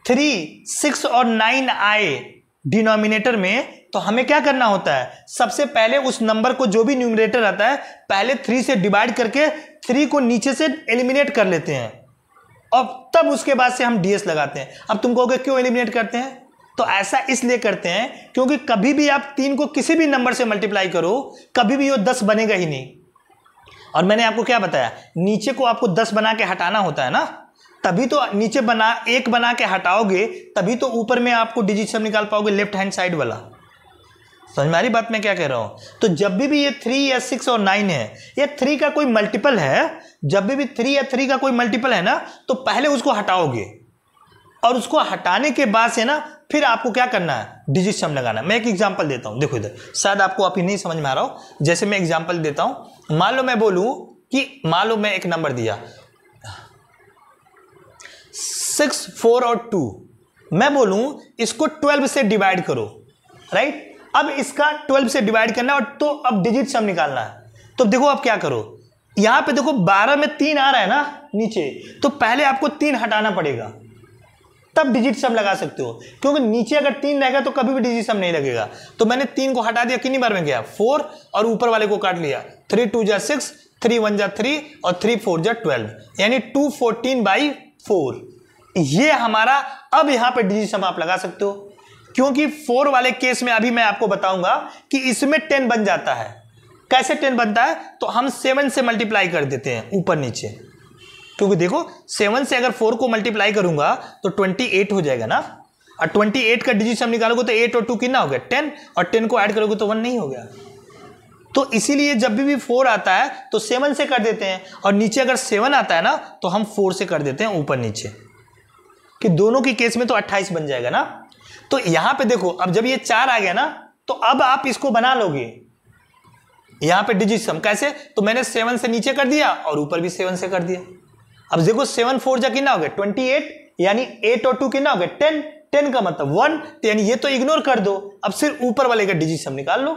3, 6 और 9 आए डिनोमिनेटर में, तो हमें क्या करना होता है, सबसे पहले उस नंबर को जो भी न्यूमरेटर आता है, पहले 3 से डिवाइड करके 3 को नीचे से एलिमिनेट कर लेते हैं, और तब उसके बाद से हम ds लगाते हैं। अब तुम कहोगे क्यों एलिमिनेट करते हैं, तो ऐसा इसलिए करते हैं क्योंकि कभी भी आप 3 को किसी भी नंबर से मल्टीप्लाई करो, कभी भी वो 10 बनेगा ही नहीं। और मैंने आपको क्या बताया, नीचे को आपको 10 बना के हटाना होता है ना, तभी तो नीचे 1 बना के हटाओगे, तभी तो ऊपर में आपको डिजिट सम निकाल पाओगे, लेफ्ट हैंड साइड वाला। समझ में आ रही बात मैं क्या कह रहा हूं। तो जब भी ये 3 या 6 और 9 है, ये 3 का कोई मल्टीपल है, जब भी 3 या 3 का कोई मल्टीपल है ना, तो पहले उसको हटाओगे, और उसको हटाने के बाद से ना फिर आपको क्या करना है, डिजिट सम लगाना। मैं एक एग्जांपल देता हूं, देखो इधर, शायद आपको अभी नहीं समझ में आ रहा हो। जैसे मैं एग्जांपल देता हूं, मान लो मैं बोलूं कि मान लो मैं एक नंबर दिया 6, 4 और 2, मैं बोलूं इसको 12 से डिवाइड करो, राइट। अब इसका 12 से डिवाइड करना है, और तो अब डिजिट सम निकालना है। तो देखो अब क्या करो, यहां पे देखो 12 में 3 आ रहा है ना नीचे, तो पहले आपको 3 हटाना पड़ेगा, तब डिजिट सम लगा सकते हो, क्योंकि नीचे अगर 3 रहेगा तो कभी भी डिजिट सम नहीं लगेगा। तो मैंने 3 को हटा दिया, कितनी बार में गया 4, और ऊपर वाले को काट लिया, 3 2 जा 6, 3 1 जा 3 और 3 4 जा 12, यानी 214/4। ये हमारा अब यहां पे डिजिट सम आप लगा सकते हो, क्योंकि 4 वाले केस में अभी मैं आपको बताऊंगा कि इसमें 10 बन जाता है। कैसे 10 बनता है, तो हम 7 से मल्टीप्लाई कर देते हैं ऊपर नीचे, क्योंकि देखो 7 से अगर 4 को मल्टीप्लाई करूंगा तो 28 हो जाएगा ना, और 28 का डिजिट सम निकालोगे तो 8 और 2 कितना हो गया 10, और 10 को ऐड करोगे तो 1 नहीं हो गया। तो इसीलिए जब भी 4 आता है तो 7 से कर देते हैं, और नीचे अगर 7 आता है ना तो हम 4 से कर देते हैं ऊपर नीचे, कि दोनों की केस में तो 28 बन जाएगा ना। तो यहां पे देखो, अब जब ये 4 आ गया ना तो अब आप इसको बना लोगे यहां पे डिजिट सम। कैसे, तो मैंने 7 से नीचे कर दिया और ऊपर भी 7 से कर दिया। अब देखो 7 4 जा कितना हो गया 28, यानी 8 और 2 कितना हो गया 10, 10 का मतलब 1, तो यानी ये तो इग्नोर कर दो, अब सिर्फ ऊपर वाले का डिजिट सम निकाल लो।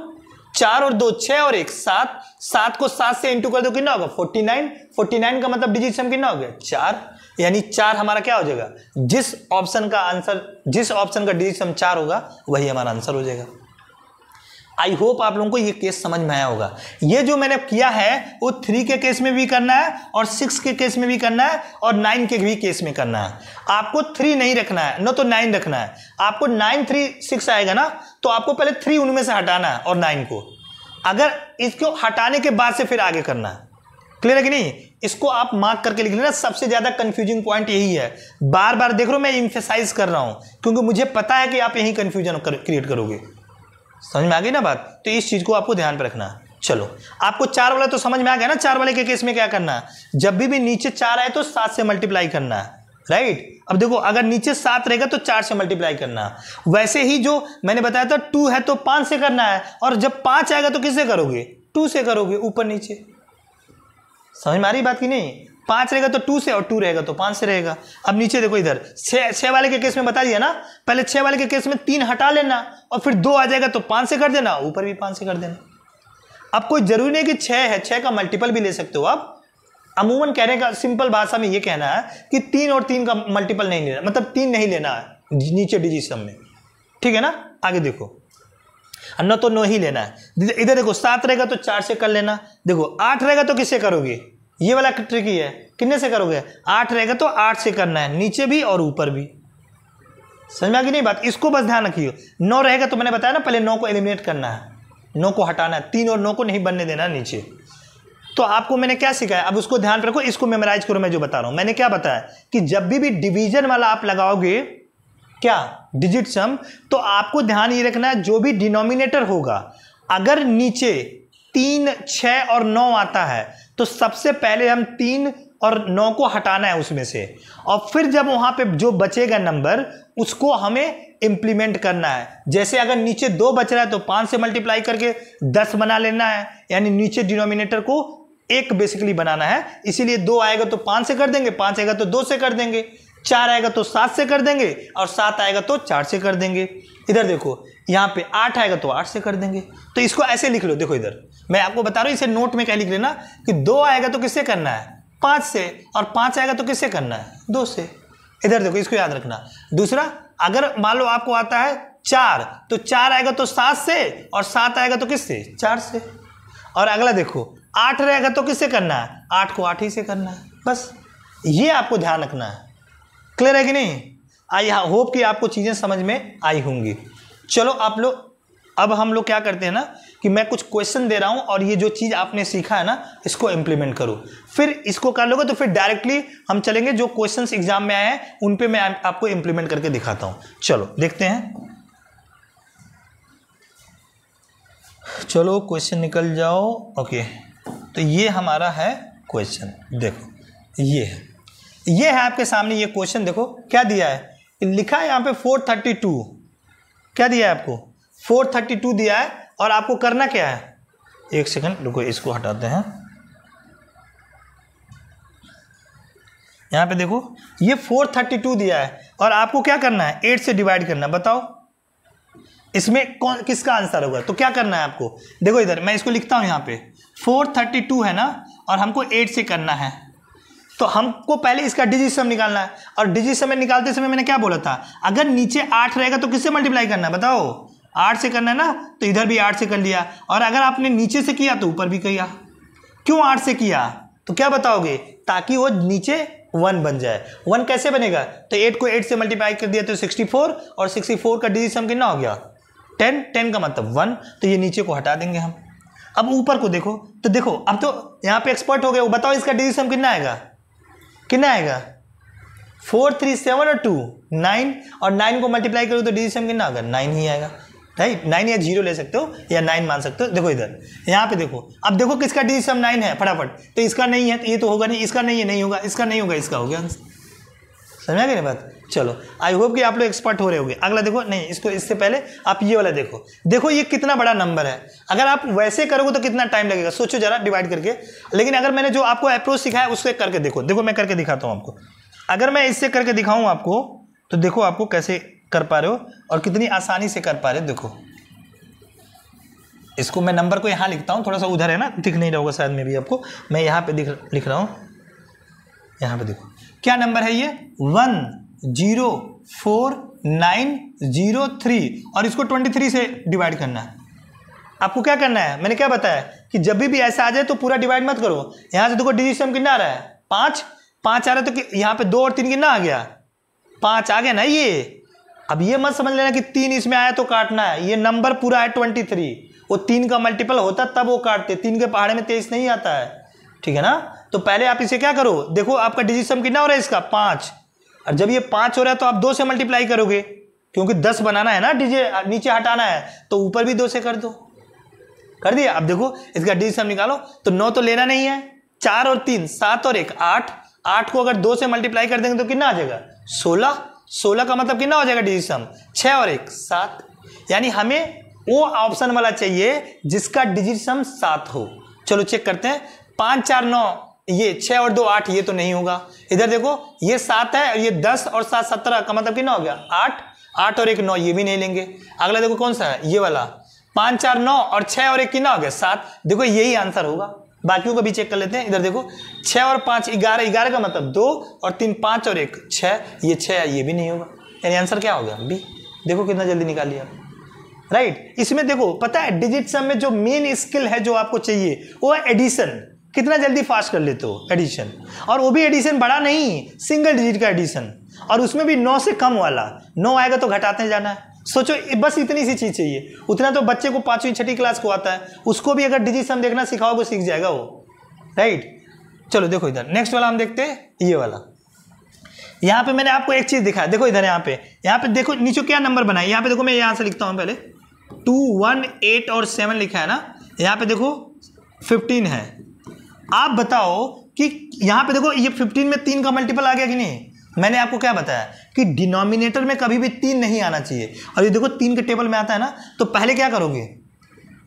4 और 2 6 और 1 7, 7 को 7 से इंटू कर दो कितना होगा 49, 49 का मतलब डिजिट सम कितना हो गया 4, यानी 4 हमारा क्या हो जाएगा, जिस ऑप्शन का डिजिट सम 4 होगा वही हमारा आंसर हो जाएगा। आई होप आप लोगों को ये केस समझ में आया होगा। ये जो मैंने किया है वो 3 के केस में भी करना है, और 6 के केस में भी करना है, और 9 के भी केस में करना है। आपको 3 नहीं रखना है, न तो 9 रखना है। आपको 9 3 6 आएगा ना, तो आपको पहले 3 उनमें से हटाना है और 9 को, अगर इसको हटाने के बाद से फिर आगे करना है। क्लियर है कि नहीं, इसको आप मार्क करके लिख लेना। सबसे ज्यादा कंफ्यूजिंग पॉइंट यही है, बार बार देख रहा हूं मैं एम्फेसाइज कर रहा हूं, क्योंकि मुझे पता है कि आप यही कंफ्यूजन क्रिएट करोगे। समझ में आ गई ना बात, तो इस चीज को आपको ध्यान पर रखना है। चलो, आपको 4 वाला तो समझ में आ गया ना, 4 वाले के केस में क्या करना है, जब भी नीचे 4 आए तो 7 से मल्टीप्लाई करना है, राइट। अब देखो अगर नीचे 7 रहेगा तो 4 से मल्टीप्लाई करना है। वैसे ही जो मैंने बताया था 2 है तो 5 से करना है, और जब 5 आएगा तो किससे करोगे 2 से करोगे, ऊपर नीचे। समझ में आ रही बात की नहीं, 5 रहेगा तो 2 से, और 2 रहेगा तो 5 से रहेगा। अब नीचे देखो इधर 6 वाले के केस में बता दिया ना, पहले 6 वाले के केस में 3 हटा लेना, और फिर 2 आ जाएगा तो 5 से कर देना, ऊपर भी 5 से कर देना। अब कोई जरूरी नहीं कि 6 है, 6 का मल्टीपल भी ले सकते हो आप। अमूमन कहने का सिंपल भाषा में ये कहना है कि 3 और 3 का मल्टीपल नहीं लेना, मतलब 3 नहीं लेना है नीचे डिजिट सम में, ठीक है ना। आगे देखो, न तो 9 ही लेना है। इधर देखो 7 रहेगा तो 4 से कर लेना, देखो 8 रहेगा तो किससे करोगे, ये वाला ट्रिकी है, कितने से करोगे 8 रहेगा तो 8 से करना है, नीचे भी और ऊपर भी। समझ में आ गई नहीं बात, इसको बस ध्यान रखिए। 9 रहेगा तो मैंने बताया ना पहले 9 को एलिमिनेट करना है, 9 को हटाना है, 3 और 9 को नहीं बनने देना नीचे। तो आपको मैंने क्या सिखाया, अब उसको ध्यान रखो, इसको मेमोराइज करो। मैं जो बता रहा हूं, मैंने क्या बताया कि जब भी डिवीजन वाला आप लगाओगे क्या डिजिट सम, तो आपको ध्यान ये रखना है जो भी डिनोमिनेटर होगा, अगर नीचे 3 6 और 9 आता है तो सबसे पहले हम 3 और 9 को हटाना है उसमें से, और फिर जब वहां पे जो बचेगा नंबर उसको हमें इंप्लीमेंट करना है। जैसे अगर नीचे 2 बच रहा है तो 5 से मल्टीप्लाई करके 10 बना लेना है, यानी नीचे डिनोमिनेटर को 1 बेसिकली बनाना है। इसीलिए 2 आएगा तो 5 से कर देंगे, 5 आएगा तो 2 से कर देंगे, 4 आएगा तो 7 से कर देंगे, और 7 आएगा तो 4 से कर देंगे। इधर देखो यहाँ पे 8 आएगा तो 8 से कर देंगे। तो इसको ऐसे लिख लो, देखो इधर मैं आपको बता रहा हूँ, इसे नोट में क्या लिख लेना कि 2 आएगा तो किससे करना है 5 से, और 5 आएगा तो किससे करना है 2 से। इधर देखो इसको याद रखना। दूसरा, अगर मान लो आपको आता है 4, तो 4 आएगा तो 7 से, और 7 आएगा तो किससे 4 से। और अगला देखो 8 रहेगा तो किससे करना है 8 को 8 ही से करना है। बस ये आपको ध्यान रखना है। क्लियर है कि नहीं। आई होप कि आपको चीजें समझ में आई होंगी। चलो आप लोग, अब हम लोग क्या करते हैं ना कि मैं कुछ क्वेश्चन दे रहा हूं, और ये जो चीज आपने सीखा है ना इसको इंप्लीमेंट करो। फिर इसको कर लोगे तो फिर डायरेक्टली हम चलेंगे जो क्वेश्चंस एग्जाम में आए हैं उन पे मैं आपको इंप्लीमेंट करके दिखाता हूं। चलो देखते हैं। चलो क्वेश्चन निकल जाओ। ओके, तो ये हमारा है क्वेश्चन, देखो ये है आपके सामने ये क्वेश्चन। देखो क्या दिया है, लिखा है यहाँ पे 432। क्या दिया है आपको 432 दिया है, और आपको करना क्या है, एक सेकंड रुको, इसको हटाते हैं। यहां पे देखो ये 432 दिया है, और आपको क्या करना है 8 से डिवाइड करना। बताओ इसमें कौन किसका आंसर होगा। तो क्या करना है आपको, देखो इधर मैं इसको लिखता हूं, यहां पे 432 है ना, और हमको 8 से करना है। तो हमको पहले इसका डिजिट सम निकालना है, और डिजिट सम निकालते समय मैंने क्या बोला था, अगर नीचे 8 रहेगा तो किससे मल्टीप्लाई करना है बताओ, 8 से करना है ना, तो इधर भी 8 से कर लिया, और अगर आपने नीचे से किया तो ऊपर भी किया। क्यों 8 से किया, तो क्या बताओगे, ताकि वो नीचे 1 बन जाए। 1 कैसे बनेगा, तो 8 को 8 से मल्टीप्लाई कर दिया तो 64, और 64 का डिजिट सम कितना हो गया 10, 10 का मतलब 1, तो ये नीचे को हटा देंगे हम। अब ऊपर को देखो, तो देखो अब तो यहाँ पे एक्सपर्ट हो गए, वो बताओ इसका डिजिट सम कितना आएगा, कितना आएगा 4, 3, 7 और 2 9, और 9 को मल्टीप्लाई करो तो डिजिट सम कितना होगा 9 ही आएगा, राइट। 9 या 0 ले सकते हो या 9 मान सकते हो। देखो इधर यहाँ पे देखो, अब देखो किसका डिजिट सम 9 है फटाफट, तो इसका नहीं है तो ये तो होगा नहीं, इसका नहीं है नहीं होगा, इसका नहीं होगा इसका हो गया आंसर। समझा गया बात। चलो आई होप कि आप लोग एक्सपर्ट हो रहे होंगे। अगला देखो, नहीं इसको इससे पहले आप ये वाला देखो, देखो ये कितना बड़ा नंबर है। अगर आप वैसे करोगे तो कितना टाइम लगेगा, सोचो जरा डिवाइड करके। लेकिन अगर मैंने जो आपको अप्रोच सिखाया उससे करके देखो, देखो मैं करके दिखाता हूँ आपको। अगर मैं इससे करके दिखाऊँ आपको तो देखो आपको कैसे कर पा रहे हो और कितनी आसानी से कर पा रहे हो। देखो इसको मैं नंबर को यहाँ लिखता हूँ, थोड़ा सा उधर है ना, दिख नहीं रहा होगा शायद में भी आपको, मैं यहाँ पे लिख रहा हूँ। यहाँ पे देखो क्या नंबर है ये 104,903, और इसको 23 से डिवाइड करना है। आपको क्या करना है, मैंने क्या बताया कि जब भी ऐसा आ जाए तो पूरा डिवाइड मत करो। यहाँ से देखो डिजिट सम कितना आ रहा है 5 आ रहा है, तो यहाँ पे 2 और 3 कितना आ गया 5 आ गया ना ये। अब ये मत समझ लेना कि 3 इसमें आया तो काटना है, ये नंबर पूरा है 23, वो 3 का मल्टीपल होता तब वो काटते, 3 के पहाड़े में 23 नहीं आता है, ठीक है ना। तो पहले आप इसे क्या करो, देखो आपका डिजिट सम कितना हो रहा है इसका 5, और जब ये 5 हो रहा है तो आप 2 से मल्टीप्लाई करोगे, क्योंकि 10 बनाना है ना, नीचे हटाना है, तो ऊपर भी 2 से कर दो, कर दिया। अब देखो इसका डिजिट सम निकालो, तो 9 तो लेना नहीं है, 4 और 3 7 और 1 8, 8 को अगर 2 से मल्टीप्लाई कर देंगे तो कितना आ जाएगा 16, 16 का मतलब कितना हो जाएगा डिजिट सम 6 और 1 7, यानी हमें वो ऑप्शन वाला चाहिए जिसका डिजिट सम 7 हो। चलो चेक करते हैं, 5 4 9, ये 6 और 2 8, ये तो नहीं होगा। इधर देखो ये 7 है और ये 10 और 7 17 का मतलब कितना हो गया 8, 8 और 1 9, ये भी नहीं लेंगे। अगला देखो कौन सा है, ये वाला 5 4 9 और 6 और 1 कितना हो गया 7, देखो यही आंसर होगा। बाकियों को भी चेक कर लेते हैं। इधर देखो 6 और 5 11, 11 का मतलब 2 और 3 5 और 1 6, ये 6 है, ये भी नहीं होगा, यानी आंसर क्या हो गया बी। देखो कितना जल्दी निकाल लिया, राइट। इसमें देखो पता है डिजिट सम में जो मेन स्किल है जो आपको चाहिए वो है एडिशन। कितना जल्दी फास्ट कर लेते हो एडिशन, और वो भी एडिशन बड़ा नहीं, सिंगल डिजिट का एडिशन, और उसमें भी 9 से कम वाला। 9 आएगा तो घटाते जाना है। सोचो बस इतनी सी चीज चाहिए, उतना तो बच्चे को 5वीं 6ठी क्लास को आता है, उसको भी अगर डिजिट सम देखना सिखाओगे सीख जाएगा वो, राइट। चलो देखो इधर नेक्स्ट वाला हम देखते हैं, ये वाला। यहाँ पे मैंने आपको एक चीज दिखाया, देखो इधर यहाँ पे देखो नीचे क्या नंबर बना है। यहाँ पे देखो मैं यहाँ से लिखता हूँ, पहले 2 1 8 और 7 लिखा है ना, यहाँ पे देखो 15 है। आप बताओ कि यहाँ पे देखो ये 15 में 3 का मल्टीपल आ गया कि नहीं। मैंने आपको क्या बताया कि डिनोमिनेटर में कभी भी 3 नहीं आना चाहिए, और ये देखो 3 के टेबल में आता है ना, तो पहले क्या करोगे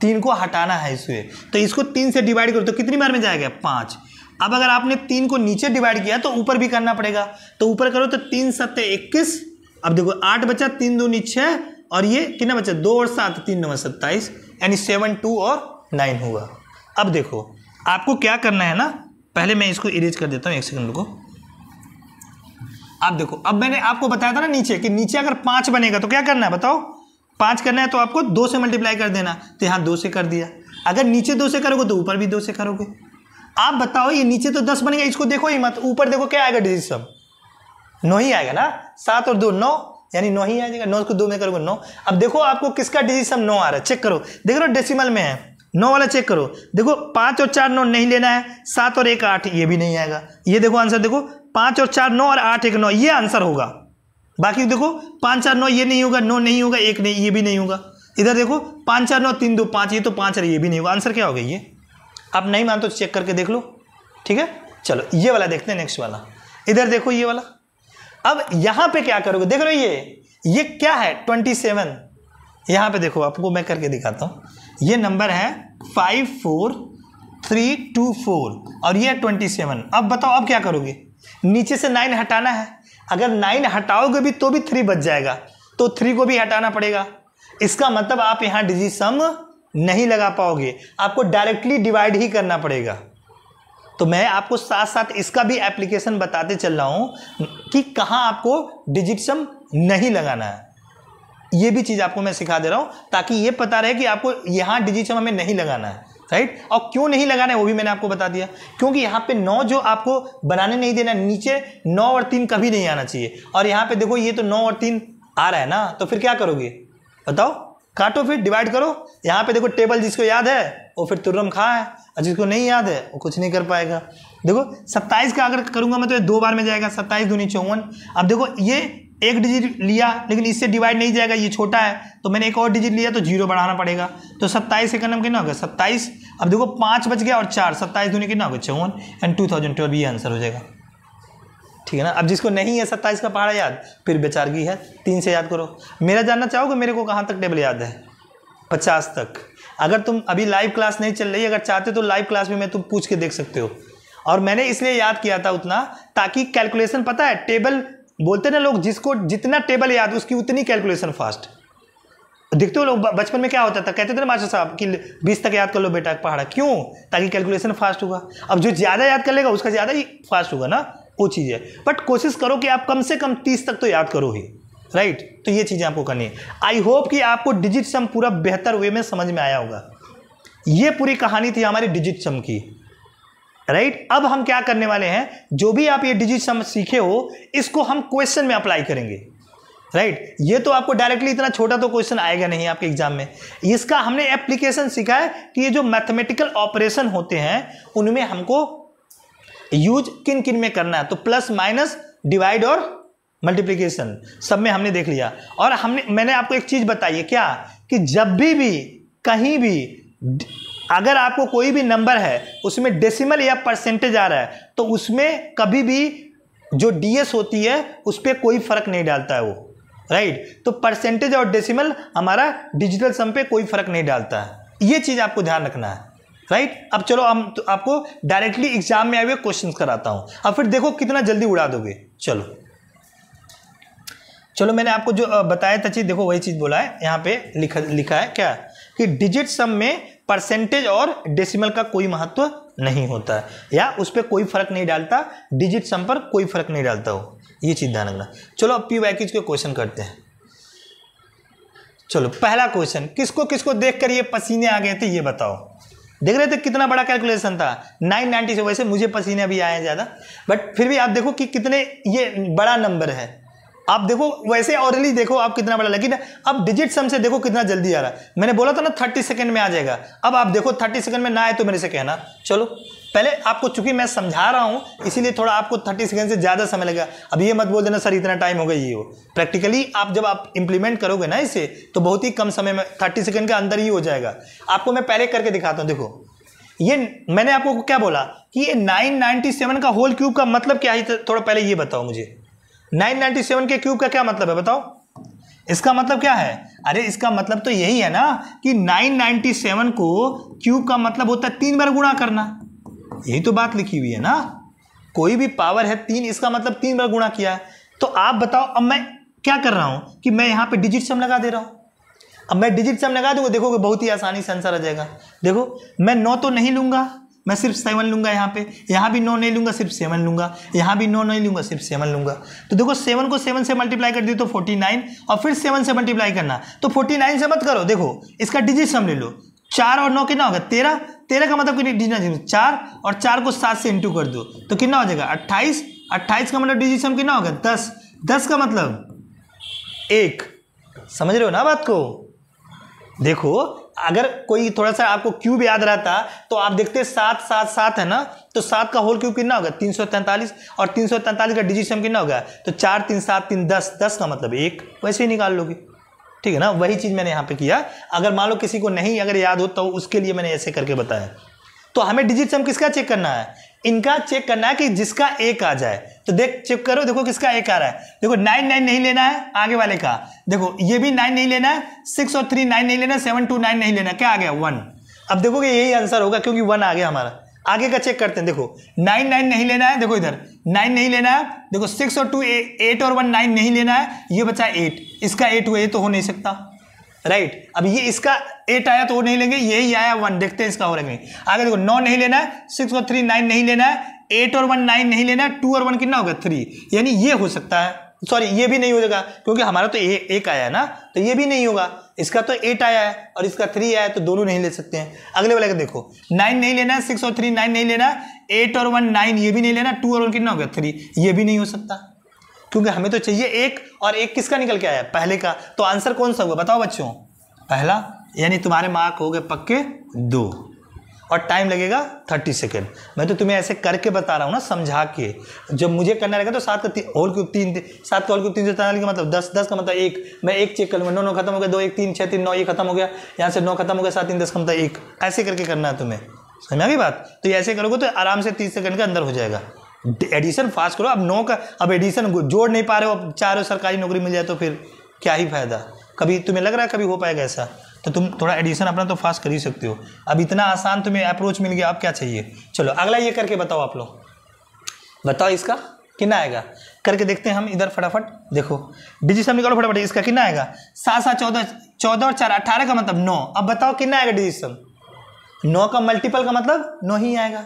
3 को हटाना है इसमें, तो इसको 3 से डिवाइड करो तो कितनी बार में जाएगा 5। अब अगर आपने 3 को नीचे डिवाइड किया तो ऊपर भी करना पड़ेगा, तो ऊपर करो तो 3 7 21। अब देखो 8 बचा, 3 2 6, और ये कितना बचा 2 और 7 3 9 27, यानी 7 2 और 9 हुआ। अब देखो आपको क्या करना है ना, पहले मैं इसको इरेज कर देता हूँ, 1 सेकंड रुको। आप देखो अब मैंने आपको बताया था ना नीचे कि नीचे अगर 5 बनेगा तो क्या करना है बताओ, 5 करना है तो आपको 2 से मल्टीप्लाई कर देना, तो यहाँ 2 से कर दिया। अगर नीचे 2 से करोगे तो ऊपर भी 2 से करोगे। आप बताओ ये नीचे तो 10 बनेगा, इसको देखो ही मत, ऊपर देखो क्या आएगा डिजिट सम 9 ही आएगा ना, 7 और 2 9, यानी 9 ही आ जाएगा। 9 को 2 में करोगे 9। अब देखो आपको किसका डिजिट सम 9 आ रहा है, चेक करो, देख लो डेसिमल में है 9 वाला, चेक करो। देखो 5 और 4 9 नहीं लेना है, 7 और 1 8, ये भी नहीं आएगा। ये देखो आंसर देखो 5 और 4 9 और 8 1 9, ये आंसर होगा। बाकी देखो 5 4 9 ये नहीं होगा, 9 नहीं होगा, 1 नहीं, ये भी नहीं होगा। इधर देखो 5 4 9 3 2 5, ये तो 5 है, ये भी नहीं होगा। आंसर क्या होगा ये, आप नहीं मानते तो चेक करके देख लो, ठीक है। चलो ये वाला देखते हैं, नेक्स्ट वाला। इधर देखो ये वाला। अब यहाँ पे क्या करोगे, देख रहे हो ये क्या है 27। यहाँ पे देखो आपको मैं करके दिखाता हूँ, ये नंबर है 54324 और ये है 27। अब बताओ अब क्या करोगे, नीचे से 9 हटाना है। अगर 9 हटाओगे भी तो भी 3 बच जाएगा, तो 3 को भी हटाना पड़ेगा। इसका मतलब आप यहाँ डिजिट सम नहीं लगा पाओगे, आपको डायरेक्टली डिवाइड ही करना पड़ेगा। तो मैं आपको साथ साथ इसका भी एप्लीकेशन बताते चल रहा हूं कि कहां आपको डिजिट सम नहीं लगाना है। ये भी चीज आपको मैं सिखा दे रहा हूं ताकि ये पता रहे कि आपको यहां डिजिट सम हमें नहीं लगाना है, राइट। और क्यों नहीं लगाना है वो भी मैंने आपको बता दिया, क्योंकि यहाँ पे 9 जो आपको बनाने नहीं देना, नीचे 9 और 3 कभी नहीं आना चाहिए। और यहाँ पे देखो ये तो 9 और 3 आ रहा है ना, तो फिर क्या करोगे बताओ, काटो फिर डिवाइड करो। यहाँ पे देखो टेबल जिसको याद है वो फिर तुर्रम खा है, और जिसको नहीं याद है वो कुछ नहीं कर पाएगा। देखो 27 का अगर करूंगा मैं तो ये 2 बार में जाएगा, 27 दूनी 54। अब देखो ये एक डिजिट लिया लेकिन इससे डिवाइड नहीं जाएगा, ये छोटा है, तो मैंने एक और डिजिट लिया तो 0 बढ़ाना पड़ेगा। तो 27 से करना कितना होगा 27। अब देखो 5 बच गया और 4, 27 दूनी कितना होगा 54 एंड 2012 ये आंसर हो जाएगा, ठीक है ना। अब जिसको नहीं है 27 का पहाड़ा याद, फिर बेचारगी है, 3 से याद करो। मेरा जानना चाहोगे मेरे को कहाँ तक टेबल याद है? 50 तक। अगर तुम अभी लाइव क्लास नहीं चल रही, अगर चाहते तो लाइव क्लास में मैं तुम पूछ के देख सकते हो। और मैंने इसलिए याद किया था उतना ताकि कैलकुलेशन, पता है टेबल बोलते ना लोग, जिसको जितना टेबल याद उसकी उतनी कैलकुलेशन फास्ट। देखते हो लोग बचपन में क्या होता था, कहते थे ना मास्टर साहब कि 20 तक याद कर लो बेटा पहाड़ा, क्यों? ताकि कैलकुलेशन फास्ट होगा। अब जो ज़्यादा याद कर लेगा उसका ज़्यादा ही फास्ट होगा ना, वो चीज़ है। बट कोशिश करो कि आप कम से कम 30 तक तो याद करो ही, राइट। तो ये चीज़ें आपको करनी है। आई होप कि आपको डिजिट सम पूरा बेहतर वे में समझ में आया होगा। ये पूरी कहानी थी हमारी डिजिट सम की, राइट। अब हम क्या करने वाले हैं, जो भी आप ये डिजिट सम सीखे हो इसको हम क्वेश्चन में अप्लाई करेंगे, राइट। ये तो आपको डायरेक्टली इतना छोटा तो क्वेश्चन आएगा नहीं आपके एग्जाम में। इसका हमने एप्लीकेशन सीखा है कि ये जो मैथमेटिकल ऑपरेशन होते हैं उनमें हमको यूज किन किन में करना है। तो प्लस माइनस डिवाइड और मल्टीप्लिकेशन सब में हमने देख लिया। और मैंने आपको एक चीज बताई है क्या, कि जब भी कहीं भी अगर आपको कोई भी नंबर है उसमें डेसिमल या परसेंटेज आ रहा है तो उसमें कभी भी जो डीएस होती है उस पर कोई फर्क नहीं डालता है वो, राइट। तो परसेंटेज और डेसिमल हमारा डिजिटल सम पे कोई फर्क नहीं डालता है, ये चीज आपको ध्यान रखना है, राइट। अब चलो हम तो आपको डायरेक्टली एग्जाम में आए हुए क्वेश्चंस कराता हूं, अब फिर देखो कितना जल्दी उड़ा दोगे। चलो मैंने आपको जो बताया था चीज, देखो वही चीज बोला है यहाँ पे लिखा है क्या, कि डिजिट सम में परसेंटेज और डेसिमल का कोई महत्व नहीं होता है, या उस पर कोई फर्क नहीं डालता, डिजिट सम पर कोई फर्क नहीं डालता हो, ये चीज ध्यान रखना। चलो अब पी वैकेज के क्वेश्चन करते हैं। चलो पहला क्वेश्चन, किसको किसको देखकर ये पसीने आ गए थे ये बताओ। देख रहे थे कितना बड़ा कैलकुलेशन था, 990 से। वैसे मुझे पसीने अभी आए हैं ज़्यादा, बट फिर भी आप देखो कि कितने ये बड़ा नंबर है। आप देखो वैसे ऑरली देखो आप कितना बड़ा, लेकिन अब डिजिट सम से देखो कितना जल्दी आ रहा है। मैंने बोला था ना 30 सेकंड में आ जाएगा, अब आप देखो 30 सेकंड में ना आए तो मेरे से कहना। चलो पहले आपको, चूंकि मैं समझा रहा हूं इसीलिए थोड़ा आपको 30 सेकंड से ज़्यादा समय लगेगा। अब ये मत बोल देना सर इतना टाइम हो गया ये हो। प्रैक्टिकली आप जब आप इंप्लीमेंट करोगे ना इसे तो बहुत ही कम समय में 30 सेकंड के अंदर ही हो जाएगा। आपको मैं पहले करके दिखाता हूँ। देखो ये मैंने आपको क्या बोला कि ये 997 का होल क्यूब का मतलब क्या है, थोड़ा पहले ये बताओ मुझे। 997 के क्यूब का क्या मतलब है बताओ, इसका मतलब क्या है? अरे इसका मतलब तो यही है ना कि 997 को क्यूब का मतलब होता है 3 बार गुणा करना। यही तो बात लिखी हुई है ना, कोई भी पावर है 3, इसका मतलब 3 बार गुणा किया है। तो आप बताओ अब मैं क्या कर रहा हूं कि मैं यहां पे डिजिट सम लगा दे रहा हूं। अब मैं डिजिट सम लगा दूंगा, देखोगे बहुत ही आसानी से आंसर आ जाएगा। देखो मैं 9 तो नहीं लूंगा, मैं सिर्फ 7 लूंगा यहाँ पे, यहाँ भी 9 नहीं लूंगा सिर्फ 7 लूंगा, यहाँ भी 9 नहीं लूंगा सिर्फ 7 लूंगा। तो देखो 7 को 7 से मल्टीप्लाई कर दिए तो 49, और फिर 7 से मल्टीप्लाई करना तो 49 से मत करो, देखो इसका डिजिट सम ले लो। 4 और 9 कितना होगा 13, 13 का मतलब डिजिट 4, और 4 को 7 से इंटू कर दो तो कितना हो जाएगा 28, 28 का मतलब डिजिट सम कितना होगा 10, 10 का मतलब 1। समझ रहे हो ना बात को? देखो अगर कोई थोड़ा सा आपको क्यूब याद रहता तो आप देखते 7 7 7 है ना, तो 7 का होल क्यूब कितना होगा 343, और 343 का डिजिट सम कितना होगा तो 4 3 7 3 10, 10 का मतलब 1, वैसे ही निकाल लोगे। ठीक है ना, वही चीज मैंने यहाँ पे किया। अगर मान लो किसी को नहीं अगर याद हो तो उसके लिए मैंने ऐसे करके बताया। तो हमें डिजिट सम किसका चेक करना है? इनका चेक करना है कि जिसका 1 आ जाए। तो देख चेक करो, देखो किसका 1 आ रहा है। देखो 9 9 नहीं लेना है आगे वाले का, देखो ये भी 9 नहीं लेना है, 6 और 3 9 नहीं लेना, 7 2 9 नहीं लेना, क्या आ गया 1। अब देखोगे यही आंसर होगा क्योंकि 1 आ गया हमारा। आगे का चेक करते हैं, देखो 9 9 नहीं लेना है, देखो इधर 9 नहीं लेना है, देखो 6 और 2 8 और 1 9 नहीं लेना है, ये बचा 8, इसका 8 हुआ, ये तो हो नहीं सकता। राइट। अब ये इसका 8 आया तो वो नहीं लेंगे, यही आया 1, देखते हैं इसका हो रहा है नहीं। आगे देखो 9 नहीं लेना है, 6 और 3 9 नहीं लेना है, 8 और 1 9 नहीं लेना है, 2 और 1 कितना होगा 3, यानी ये हो सकता है, सॉरी ये भी नहीं हो जाएगा क्योंकि हमारा तो एक आया है ना, तो ये भी नहीं होगा। इसका तो 8 आया है और इसका 3 आया है, तो दोनों नहीं ले सकते हैं। अगले वाले का देखो 9 नहीं लेना है, 6 और 3 9 नहीं लेना है, 8 और 1 9 ये भी नहीं लेना, 2 और 1 कितना हो गया 3, ये भी नहीं हो सकता क्योंकि हमें तो चाहिए 1 और 1 किसका निकल के आया पहले का। तो आंसर कौन सा होगा बताओ बच्चों, पहला, यानी तुम्हारे मार्क हो गए पक्के 2 और टाइम लगेगा 30 सेकेंड। मैं तो तुम्हें ऐसे करके बता रहा हूँ ना, समझा के। जब मुझे करना रहेगा तो 7 का होल क्यूब 3, 7 का होल क्यूब 3 से 43 का मतलब 10, 10 का मतलब 1, मैं 1 चेक कर लूँगा, 9 खत्म हो गया, 2 1 3 6 3 9 ये खत्म हो गया, यहाँ से 9 खत्म हो गया, 7 3 10 का मतलब 1, ऐसे करके करना है तुम्हें, समझ गई बात। तो ये ऐसे करोगे तो आराम से 30 सेकंड के अंदर हो जाएगा। एडिशन फास्ट करो। अब 9 का अब एडिशन जोड़ नहीं पा रहे हो, अब चाह रहे हो सरकारी नौकरी मिल जाए तो फिर क्या ही फायदा। कभी तुम्हें लग रहा है कभी हो पाएगा ऐसा, तो तुम थोड़ा एडिशन अपना तो फास्ट कर ही सकते हो। अब इतना आसान तुम्हें अप्रोच मिल गया, अब क्या चाहिए। चलो अगला ये करके बताओ, आप लोग बताओ इसका कितना आएगा, करके देखते हैं हम इधर फटाफट। देखो डिजिट निकालो फटाफट, इसका कितना आएगा 7 7 14, 14 और 4 18 का मतलब 9। अब बताओ कितना आएगा डिजिट, 9 का मल्टीपल का मतलब 9 ही आएगा।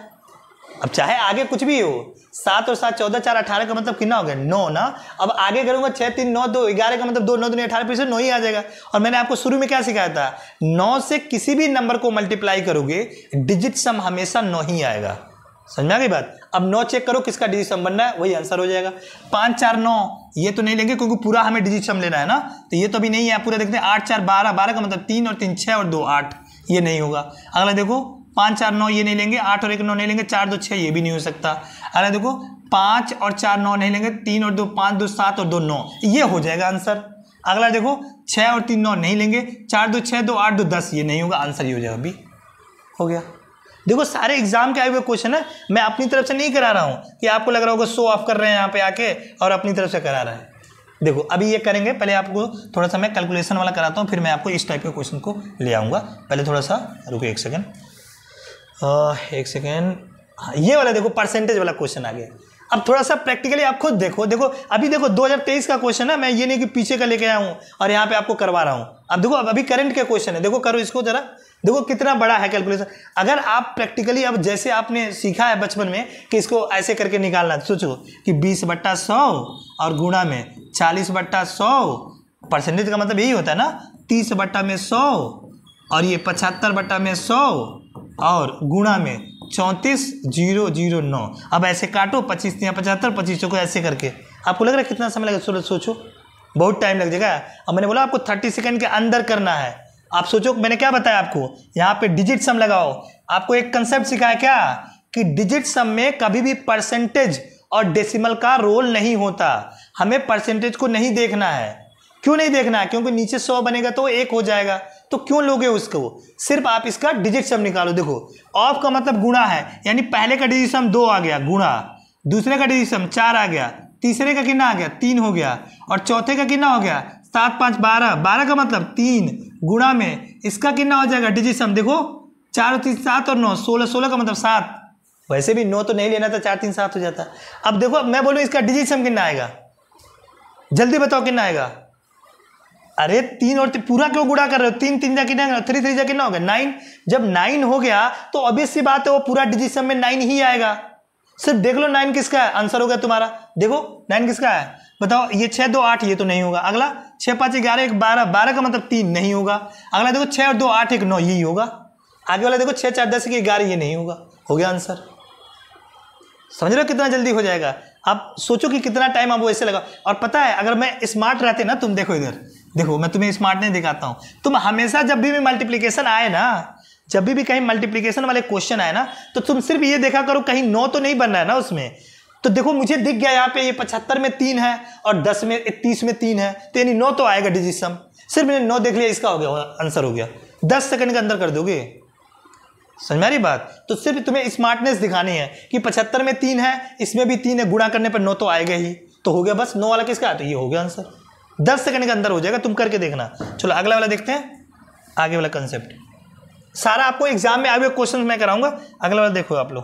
अब चाहे आगे कुछ भी हो, 7 और 7 14 4 18 का मतलब कितना हो गया 9 ना। अब आगे करूंगा 6 3 9 2 11 का मतलब 2 9 2 18 फिर से 9 ही आ जाएगा। और मैंने आपको शुरू में क्या सिखाया था, 9 से किसी भी नंबर को मल्टीप्लाई करोगे डिजिट सम हमेशा 9 ही आएगा, समझ में आ गई बात। अब 9 चेक करो किसका डिजिट सम बन रहा है, वही आंसर हो जाएगा। 5 4 9 ये तो नहीं लेंगे क्योंकि पूरा हमें डिजिट सम लेना है ना, तो ये तो अभी नहीं है। पूरा देखते हैं 8 4 12, 12 का मतलब 3 और 3 6 और 2 8, ये नहीं होगा। अगला देखो 5 4 9 ये नहीं लेंगे, 8 और 1 9 नहीं लेंगे, 4 2 6 ये भी नहीं हो सकता। अगला देखो 5 और 4 9 नहीं लेंगे, 3 और 2 5 2 7 और 2 9, ये हो जाएगा आंसर। अगला देखो 6 और 3 9 नहीं लेंगे, 4 2 6 2 8 2 10, ये नहीं होगा, आंसर ये हो जाएगा, अभी हो गया। देखो सारे एग्जाम के आए हुए क्वेश्चन है, मैं अपनी तरफ से नहीं करा रहा हूँ कि आपको लग रहा होगा शो ऑफ कर रहे हैं यहाँ पे आके और अपनी तरफ से करा रहा है। देखो अभी ये करेंगे, पहले आपको थोड़ा सा मैं कैलकुलेशन वाला कराता हूँ, फिर मैं आपको इस टाइप के क्वेश्चन को ले आऊँगा। पहले थोड़ा सा रुको, एक सेकेंड, ये वाला देखो परसेंटेज वाला क्वेश्चन आ गया। अब थोड़ा सा प्रैक्टिकली आप खुद देखो। देखो अभी देखो 2023 का क्वेश्चन है, मैं ये नहीं कि पीछे का लेके आया हूँ और यहाँ पे आपको करवा रहा हूँ। अब देखो अभी करंट के क्वेश्चन है, देखो करो इसको जरा, देखो कितना बड़ा है कैलकुलेशन। अगर आप प्रैक्टिकली अब जैसे आपने सीखा है बचपन में कि इसको ऐसे करके निकालना, सोचो कि 20/100 और गुणा में 40/100, परसेंटेज का मतलब यही होता है ना, 30/100 और ये 75/100 और गुणा में 34,009। अब ऐसे काटो, 25 या 75, 25 को ऐसे करके, आपको लग रहा है कितना समय लगेगा, सोचो बहुत टाइम लग जाएगा। अब मैंने बोला आपको 30 सेकंड के अंदर करना है। आप सोचो मैंने क्या बताया आपको, यहाँ पे डिजिट सम लगाओ। आपको एक कंसेप्ट सिखाया क्या कि डिजिट सम में कभी भी परसेंटेज और डेसिमल का रोल नहीं होता। हमें परसेंटेज को नहीं देखना है। क्यों नहीं देखना है, क्योंकि नीचे 100 बनेगा तो 1 हो जाएगा, तो क्यों लोगे उसको, सिर्फ आप इसका डिजिट सम निकालो। देखो ऑफ का मतलब गुणा है, यानी पहले का डिजिट सम 2 आ गया गुणा, दूसरे का डिजिट सम 4 आ गया, तीसरे का कितना आ गया 3 हो गया, और चौथे का कितना हो गया 7 5 12, 12 का मतलब 3 गुणा में इसका कितना हो जाएगा डिजिट सम। देखो 4 और 3 7 और 9 16, 16 का मतलब 7, वैसे भी 9 तो नहीं लेना था, 4 3 7 हो जाता। अब देखो मैं बोलूँ इसका डिजिट सम कितना आएगा, जल्दी बताओ कितना आएगा। अरे 3 और पूरा क्यों गुणा कर रहे हो, 3 3 जा कितना, 3 3 जा कितना हो गया 9। जब 9 हो गया तो ऑब्वियस सी बात है वो पूरा डिजिट सम में 9 ही आएगा। सिर्फ देख लो 9 किसका है, आंसर हो गया तुम्हारा। देखो 9 किसका है बताओ, ये 6 2 8 ये तो नहीं होगा। अगला 6 5 11 1 12, 12 का मतलब 3 नहीं होगा। अगला देखो 6 और 2 8 1 9 यही होगा। आगे वाला देखो 6 4 10 11 ये नहीं होगा, हो गया आंसर। समझ रहे हो कितना जल्दी हो जाएगा। आप सोचो कि कितना टाइम आप वैसे लगा। और पता है अगर मैं स्मार्ट रहते ना, तुम देखो इधर देखो, मैं तुम्हें स्मार्ट नहीं दिखाता हूं, तुम हमेशा जब भी मल्टीप्लिकेशन आए ना, जब भी कहीं मल्टीप्लिकेशन वाले क्वेश्चन आए ना, तो तुम सिर्फ ये देखा करो कहीं 9 तो नहीं बन रहा है ना उसमें। तो देखो मुझे दिख गया यहाँ पे ये 75 में 3 है और 10 में 30 में 3 है, तो यानी 9 तो आएगा डिजिट सम। सिर्फ मैंने 9 देख लिया, इसका हो गया आंसर, हो गया। 10 सेकंड के अंदर कर दोगे, समझ में आ रही बात। तो सिर्फ तुम्हें स्मार्टनेस दिखानी है कि 75 में 3 है, इसमें भी 3 है, गुणा करने पर 9 तो आएगा ही, तो हो गया बस। 9 वाला किसका है, तो ये हो गया आंसर। 10 सेकंड के अंदर हो जाएगा, तुम करके देखना। चलो अगला वाला देखते हैं, आगे वाला कंसेप्ट सारा आपको एग्जाम में आए हुए क्वेश्चन मैं कराऊंगा। अगला वाला देखो आप लोग,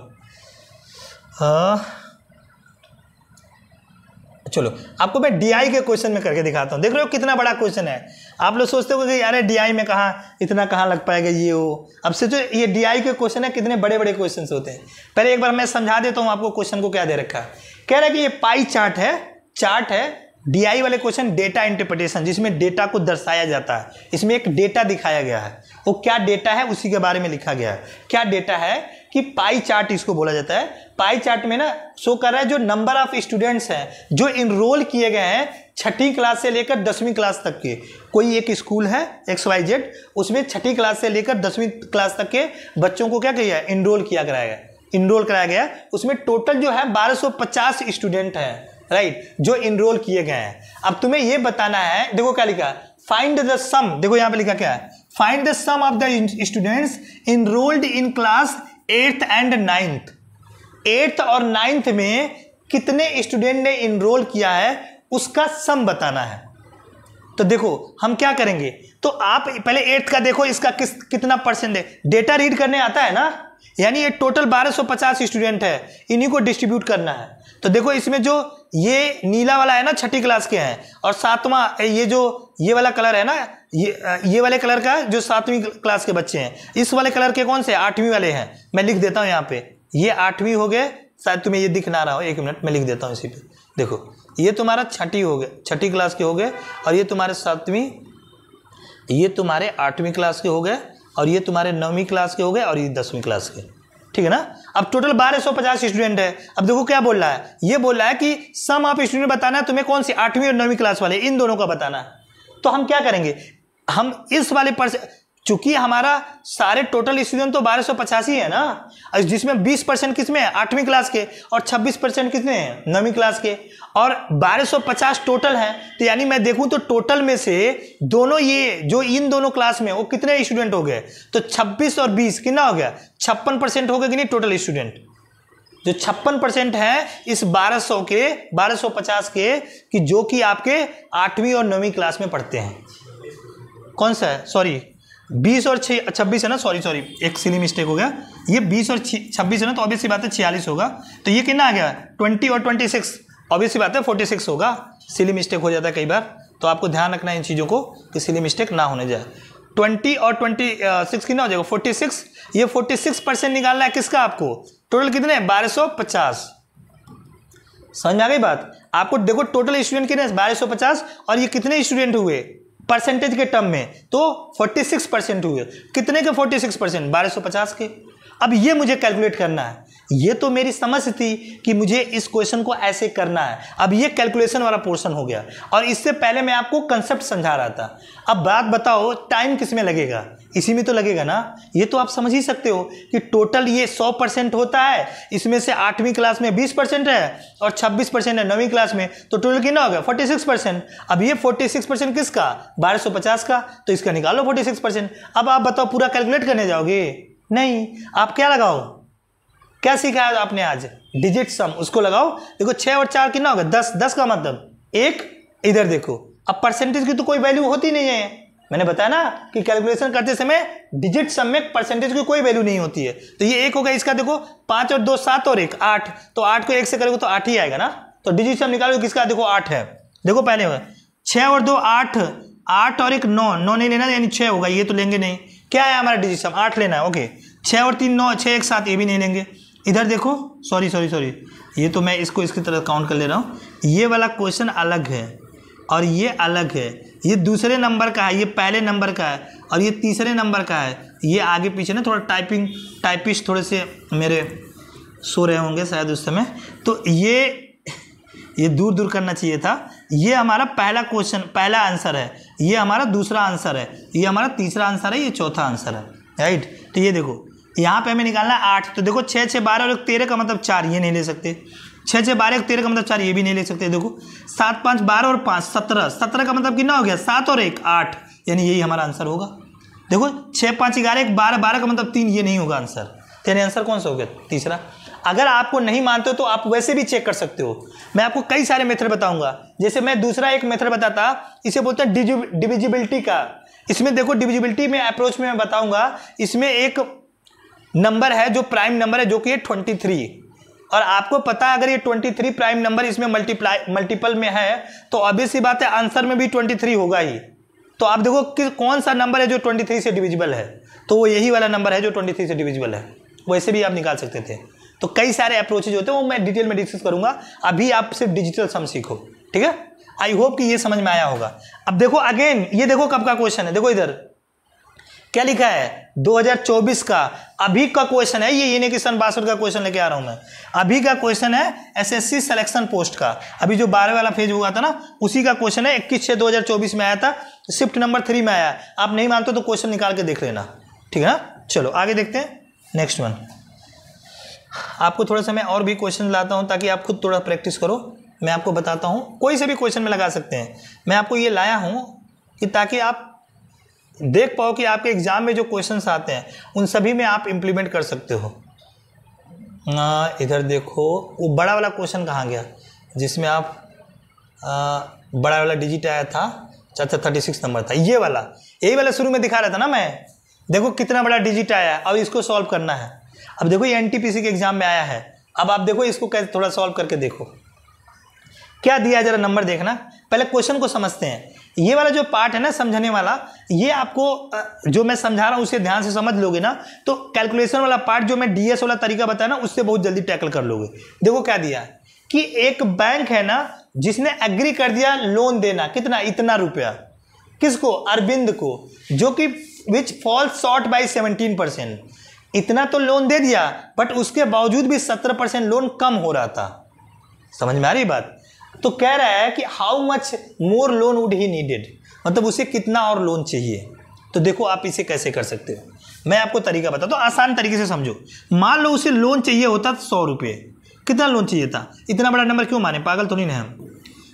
चलो आपको मैं DI के क्वेश्चन में करके दिखाता हूँ। देख रहे हो कितना बड़ा क्वेश्चन है। आप लोग सोचते हो कि अरे DI में कहाँ लग पाएगा ये वो। अब से जो ये DI के क्वेश्चन है कितने बड़े बड़े क्वेश्चन होते हैं। पहले एक बार मैं समझा देता हूँ आपको क्वेश्चन को क्या दे रखा है। कह रहा है कि ये पाई चार्ट है DI वाले क्वेश्चन डेटा इंटरप्रिटेशन, जिसमें डेटा को दर्शाया जाता है। इसमें एक डेटा दिखाया गया है, वो क्या डेटा है उसी के बारे में लिखा गया है। क्या डेटा है कि पाई चार्ट इसको बोला जाता है। पाई चार्ट में ना शो कर रहा है जो नंबर ऑफ स्टूडेंट्स हैं जो इनरोल किए गए हैं 6ठी क्लास से लेकर 10वीं क्लास तक के। कोई एक स्कूल है XYZ, उसमें 6ठी क्लास से लेकर 10वीं क्लास तक के बच्चों को क्या किया है, इनरोल कराया गया। उसमें टोटल जो है 1250 स्टूडेंट हैं, राइट, जो इनरोल किए गए हैं। अब तुम्हें यह बताना है, देखो क्या लिखा, फाइंड द सम। देखो यहां पे लिखा क्या है, find the sum of the students enrolled in class 8th and 9th। 8th और 9th में कितने स्टूडेंट ने इनरोल किया है उसका सम बताना है। तो देखो हम क्या करेंगे, तो आप पहले 8th का देखो, इसका कितना परसेंट है। डेटा रीड करने आता है ना, यानी ये टोटल 1250 स्टूडेंट है, इन्हीं को डिस्ट्रीब्यूट करना है। तो देखो इसमें जो ये नीला वाला है ना 6ठी क्लास के हैं, और 7वां ये वाला कलर है ना, ये वाले कलर का जो 7वीं क्लास के बच्चे हैं। इस वाले कलर के कौन से 8वीं वाले हैं। मैं लिख देता हूँ यहाँ पे, ये 8वीं हो गए, शायद तुम्हें ये दिख ना रहा हो, 1 मिनट मैं लिख देता हूँ इसी पे। देखो ये तुम्हारा 6ठी हो गए, 6ठी क्लास के हो गए, और ये तुम्हारे 7वीं, ये तुम्हारे 8वीं क्लास के हो गए, और ये तुम्हारे 9वीं क्लास के हो गए, और ये 10वीं क्लास के। ठीक है ना। अब टोटल 1250 स्टूडेंट है। अब देखो क्या बोल रहा है, ये बोल रहा है कि सम ऑफ स्टूडेंट बताना है तुम्हें, कौन सी 8वीं और 9वीं क्लास वाले, इन दोनों का बताना है। तो हम क्या करेंगे, हम इस वाले चूंकि हमारा सारे टोटल स्टूडेंट तो 1250 ही है ना, जिसमें 20% किसमें है 8वीं क्लास के, और 26% किसमें है 9वीं क्लास के, और 1250 टोटल है। तो यानी मैं देखूं तो टोटल में से दोनों ये जो इन दोनों क्लास में वो कितने स्टूडेंट हो गए, तो 26 और 20 कितना हो गया, 56% हो गए कि नहीं टोटल स्टूडेंट। जो 56% है इस 1250 के, कि जो कि आपके 8वीं और 9वीं क्लास में पढ़ते हैं। कौन सा है, सॉरी 20 और 26 है ना, सॉरी एक सिली मिस्टेक हो गया, ये 20 और 26 है ना, तो ऑब्वियस सी बात है 46 होगा। तो ये कितना आ गया 20 और 26, ऑब्वियस सी बात है 46 होगा। सिली मिस्टेक हो जाता है कई बार, तो आपको ध्यान रखना है इन चीज़ों को कि सिली मिस्टेक ना होने जाए। 20 और 26 कितना हो जाएगा 46। ये 46% निकालना है किसका, आपको टोटल कितने 1250। समझ में आ गई बात आपको। देखो टोटल स्टूडेंट कितने 1250, और ये कितने स्टूडेंट हुए परसेंटेज के टर्म में, तो 46% हुए। कितने के 46%, 1250 के। अब ये मुझे कैलकुलेट करना है। ये तो मेरी समझ थी कि मुझे इस क्वेश्चन को ऐसे करना है। अब ये कैलकुलेशन वाला पोर्शन हो गया, और इससे पहले मैं आपको कंसेप्ट समझा रहा था। अब बात बताओ टाइम किस में लगेगा, इसी में तो लगेगा ना। ये तो आप समझ ही सकते हो कि टोटल ये 100% होता है, इसमें से 8वीं क्लास में 20% है और 26% है 9वीं क्लास में, तो टोटल कितना हो गया 46%। अब ये 46% किसका 1250 का, तो इसका निकालो 46%। अब आप बताओ पूरा कैलकुलेट करने जाओगे, नहीं, आप क्या लगाओ, क्या सिखाया आपने आज, डिजिट सम, उसको लगाओ। देखो 6 और 4 कितना होगा 10, 10 का मतलब 1। इधर देखो, अब परसेंटेज की तो कोई वैल्यू होती नहीं है, मैंने बताया ना कि कैलकुलेशन करते समय डिजिट सम में परसेंटेज की कोई वैल्यू नहीं होती है। तो ये 1 होगा, इसका देखो 5 और 2 7 और 1 8, तो 8 को 1 से करोगे तो 8 ही आएगा ना। तो डिजिट सम निकालोगे किसका, देखो 8 है। देखो पहले 6 और 2 8, 8 और 1 9, 9 नहीं लेना यानी 6 होगा, ये तो लेंगे नहीं। क्या है हमारा डिजिट सम 8 लेना है, ओके। 6 और 3 9, 6 1 7, ये भी नहीं लेंगे। इधर देखो, सॉरी ये तो मैं इसको इसकी तरह काउंट कर ले रहा हूँ। ये वाला क्वेश्चन अलग है और ये अलग है, ये दूसरे नंबर का है, ये पहले नंबर का है, और ये तीसरे नंबर का है। ये आगे पीछे ना थोड़ा टाइपिस्ट थोड़े से मेरे सो रहे होंगे शायद उस समय, तो ये दूर करना चाहिए था। ये हमारा पहला क्वेश्चन, पहला आंसर है, ये हमारा दूसरा आंसर है, ये हमारा तीसरा आंसर है, ये चौथा आंसर है, राइट। तो ये देखो यहाँ पे हमें निकालना है 8, तो देखो 6 6 12 और 13 का मतलब 4, ये नहीं ले सकते। 6 6 12 13 का मतलब 4, ये भी नहीं ले सकते। देखो 7 5 12 और 5 17, 17 का मतलब कितना हो गया 7 और 1 8, यानी यही हमारा आंसर होगा। देखो 6 5 11 1 12, 12 का मतलब 3, ये नहीं होगा आंसर। तेरे आंसर कौन सा हो गया तीसरा। अगर आपको नहीं मानते हो तो आप वैसे भी चेक कर सकते हो। मैं आपको कई सारे मेथड बताऊंगा, जैसे मैं दूसरा एक मेथड बताता, इसे बोलते हैं डिविजिबिलिटी का। इसमें देखो डिविजिबिलिटी में अप्रोच में मैं बताऊंगा, इसमें एक नंबर है जो प्राइम नंबर है, जो कि 23, और आपको पता है अगर ये 23 प्राइम नंबर इसमें मल्टीपल में है तो ऑब्वियस सी बात है आंसर में भी 23 होगा ही। तो आप देखो कि कौन सा नंबर है जो 23 से डिविजिबल है, तो वो यही वाला नंबर है जो 23 से डिविजिबल है। वैसे भी आप निकाल सकते थे। तो कई सारे अप्रोचेज होते हैं, वो मैं डिटेल में डिस्कस करूंगा। अभी आप सिर्फ डिजिटल सम सीखो, ठीक है। आई होप कि ये समझ में आया होगा। अब देखो अगेन, ये देखो कब का क्वेश्चन है, देखो इधर क्या लिखा है 2024 का अभी का क्वेश्चन है ये नहीं कि सन 62 का क्वेश्चन लेके आ रहा हूं मैं। अभी का क्वेश्चन है एसएससी सिलेक्शन पोस्ट का, अभी जो 12 वाला फेज हुआ था ना उसी का क्वेश्चन है। 21/6/2024 में आया था, शिफ्ट नंबर 3 में आया। आप नहीं मानते तो क्वेश्चन निकाल के देख लेना, ठीक है ना। चलो आगे देखते हैं नेक्स्ट वन। आपको थोड़ा सा मैं और भी क्वेश्चन लाता हूं ताकि आप खुद थोड़ा प्रैक्टिस करो। मैं आपको बताता हूं, कोई से भी क्वेश्चन में लगा सकते हैं। मैं आपको ये लाया हूं कि ताकि आप देख पाओ कि आपके एग्जाम में जो क्वेश्चंस आते हैं उन सभी में आप इंप्लीमेंट कर सकते हो। इधर देखो वो बड़ा वाला क्वेश्चन कहाँ गया जिसमें आप बड़ा वाला डिजिट आया था, 36 नंबर था, ये वाला, यही वाला शुरू में दिखा रहा था ना मैं। देखो कितना बड़ा डिजिट आया है, अब इसको सॉल्व करना है। अब देखो ये एनटीपीसी के एग्जाम में आया है। अब आप देखो इसको कैसे थोड़ा सॉल्व करके देखो क्या दिया, जरा नंबर देखना। पहले क्वेश्चन को समझते हैं। ये वाला जो पार्ट है ना समझने वाला, ये आपको जो मैं समझा रहा हूं उसे ध्यान से समझ लोगे ना तो कैलकुलेशन वाला पार्ट जो मैं डीएस वाला तरीका बताया ना उससे बहुत जल्दी टैकल कर लोगे। देखो क्या दिया कि एक बैंक है ना जिसने एग्री कर दिया लोन देना, कितना, इतना रुपया, किसको, अरविंद को, जो कि विच फॉल्स शॉर्ट बाय 17%। इतना तो लोन दे दिया बट उसके बावजूद भी 17% लोन कम हो रहा था। समझ में आ रही बात। तो कह रहा है कि how much more loan would he needed, मतलब उसे कितना और लोन चाहिए। तो देखो आप इसे कैसे कर सकते हो, मैं आपको तरीका बताता हूं, आसान तरीके से समझो। मान लो उसे लोन चाहिए होता 100 रुपये, कितना लोन चाहिए था, इतना बड़ा नंबर क्यों माने, पागल तो नहीं है हम।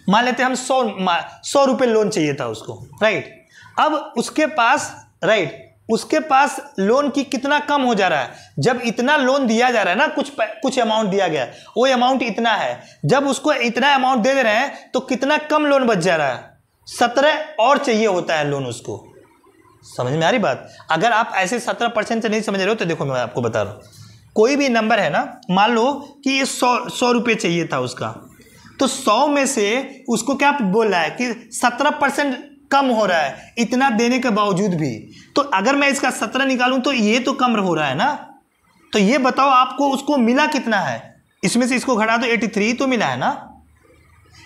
मान लेते हम 100 रुपये लोन चाहिए था उसको, राइट। अब उसके पास, राइट, उसके पास लोन की कितना कम हो जा रहा है। जब इतना लोन दिया जा रहा है ना, कुछ अमाउंट दिया गया, वो अमाउंट इतना है, जब उसको इतना अमाउंट दे रहे हैं तो कितना कम लोन बच जा रहा है, 17 और चाहिए होता है लोन उसको। समझ में आ रही बात। अगर आप ऐसे 17% से नहीं समझ रहे हो तो देखो मैं आपको बता रहा हूं, कोई भी नंबर है ना, मान लो कि ये 100 रुपये चाहिए था उसका, तो 100 में से उसको क्या बोल रहा है कि 17% कम हो रहा है इतना देने के बावजूद भी। तो अगर मैं इसका 17 निकालूं तो ये तो कम हो रहा है ना। तो ये बताओ आपको उसको मिला कितना है, इसमें से इसको घटा दो, 83 तो मिला है ना।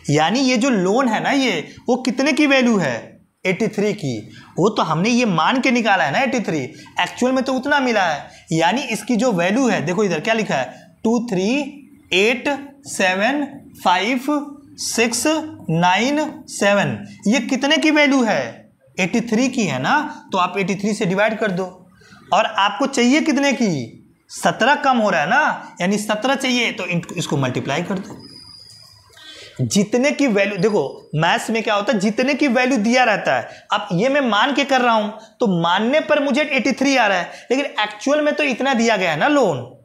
यानी ये जो लोन है ना ये, वो कितने की वैल्यू है, 83 की। वो तो हमने ये मान के निकाला है ना 83, एक्चुअल में तो उतना मिला है। यानी इसकी जो वैल्यू है, देखो इधर क्या लिखा है, 2387569 ये कितने की वैल्यू है, 83 की है ना। तो आप 83 से डिवाइड कर दो, और आपको चाहिए कितने की, 17 कम हो रहा है ना, यानी 17 चाहिए, तो इसको मल्टीप्लाई कर दो। जितने की वैल्यू, देखो मैथ्स में क्या होता है, जितने की वैल्यू दिया रहता है। अब ये मैं मान के कर रहा हूं तो मानने पर मुझे 83 आ रहा है, लेकिन एक्चुअल में तो इतना दिया गया है ना लोन।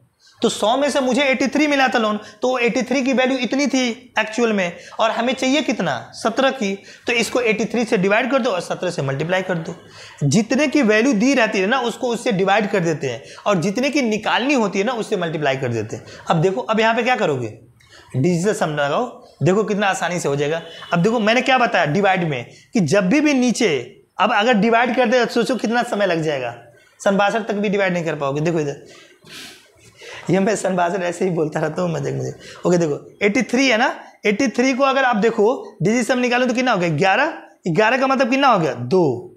तो 100 में से मुझे 83 मिला था लोन, तो 83 की वैल्यू इतनी थी एक्चुअल में, और हमें चाहिए कितना, 17 की। तो इसको 83 से डिवाइड कर दो और 17 से मल्टीप्लाई कर दो। जितने की वैल्यू दी रहती है ना उसको उससे डिवाइड कर देते हैं, और जितने की निकालनी होती है ना उससे मल्टीप्लाई कर देते हैं। अब देखो, अब यहाँ पे क्या करोगे, डिजिटल सम लगाओ, देखो कितना आसानी से हो जाएगा। अब देखो मैंने क्या बताया डिवाइड में, कि जब भी नीचे, अब अगर डिवाइड कर दे सोचो कितना समय लग जाएगा, सन 62 तक भी डिवाइड नहीं कर पाओगे। देखो इधर, ये मैं सन 62 ऐसे ही बोलता रहता हूँ मजे मुझे। ओके देखो 83 है ना, 83 को अगर आप देखो डिजिट सम निकालो तो कितना हो गया, 11 का मतलब कितना हो गया, 2।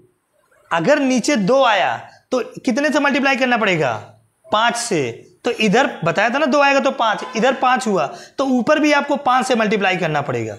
अगर नीचे 2 आया तो कितने से मल्टीप्लाई करना पड़ेगा, 5 से। तो इधर बताया था ना 2 आएगा तो 5, इधर 5 हुआ, तो ऊपर भी आपको 5 से मल्टीप्लाई करना पड़ेगा,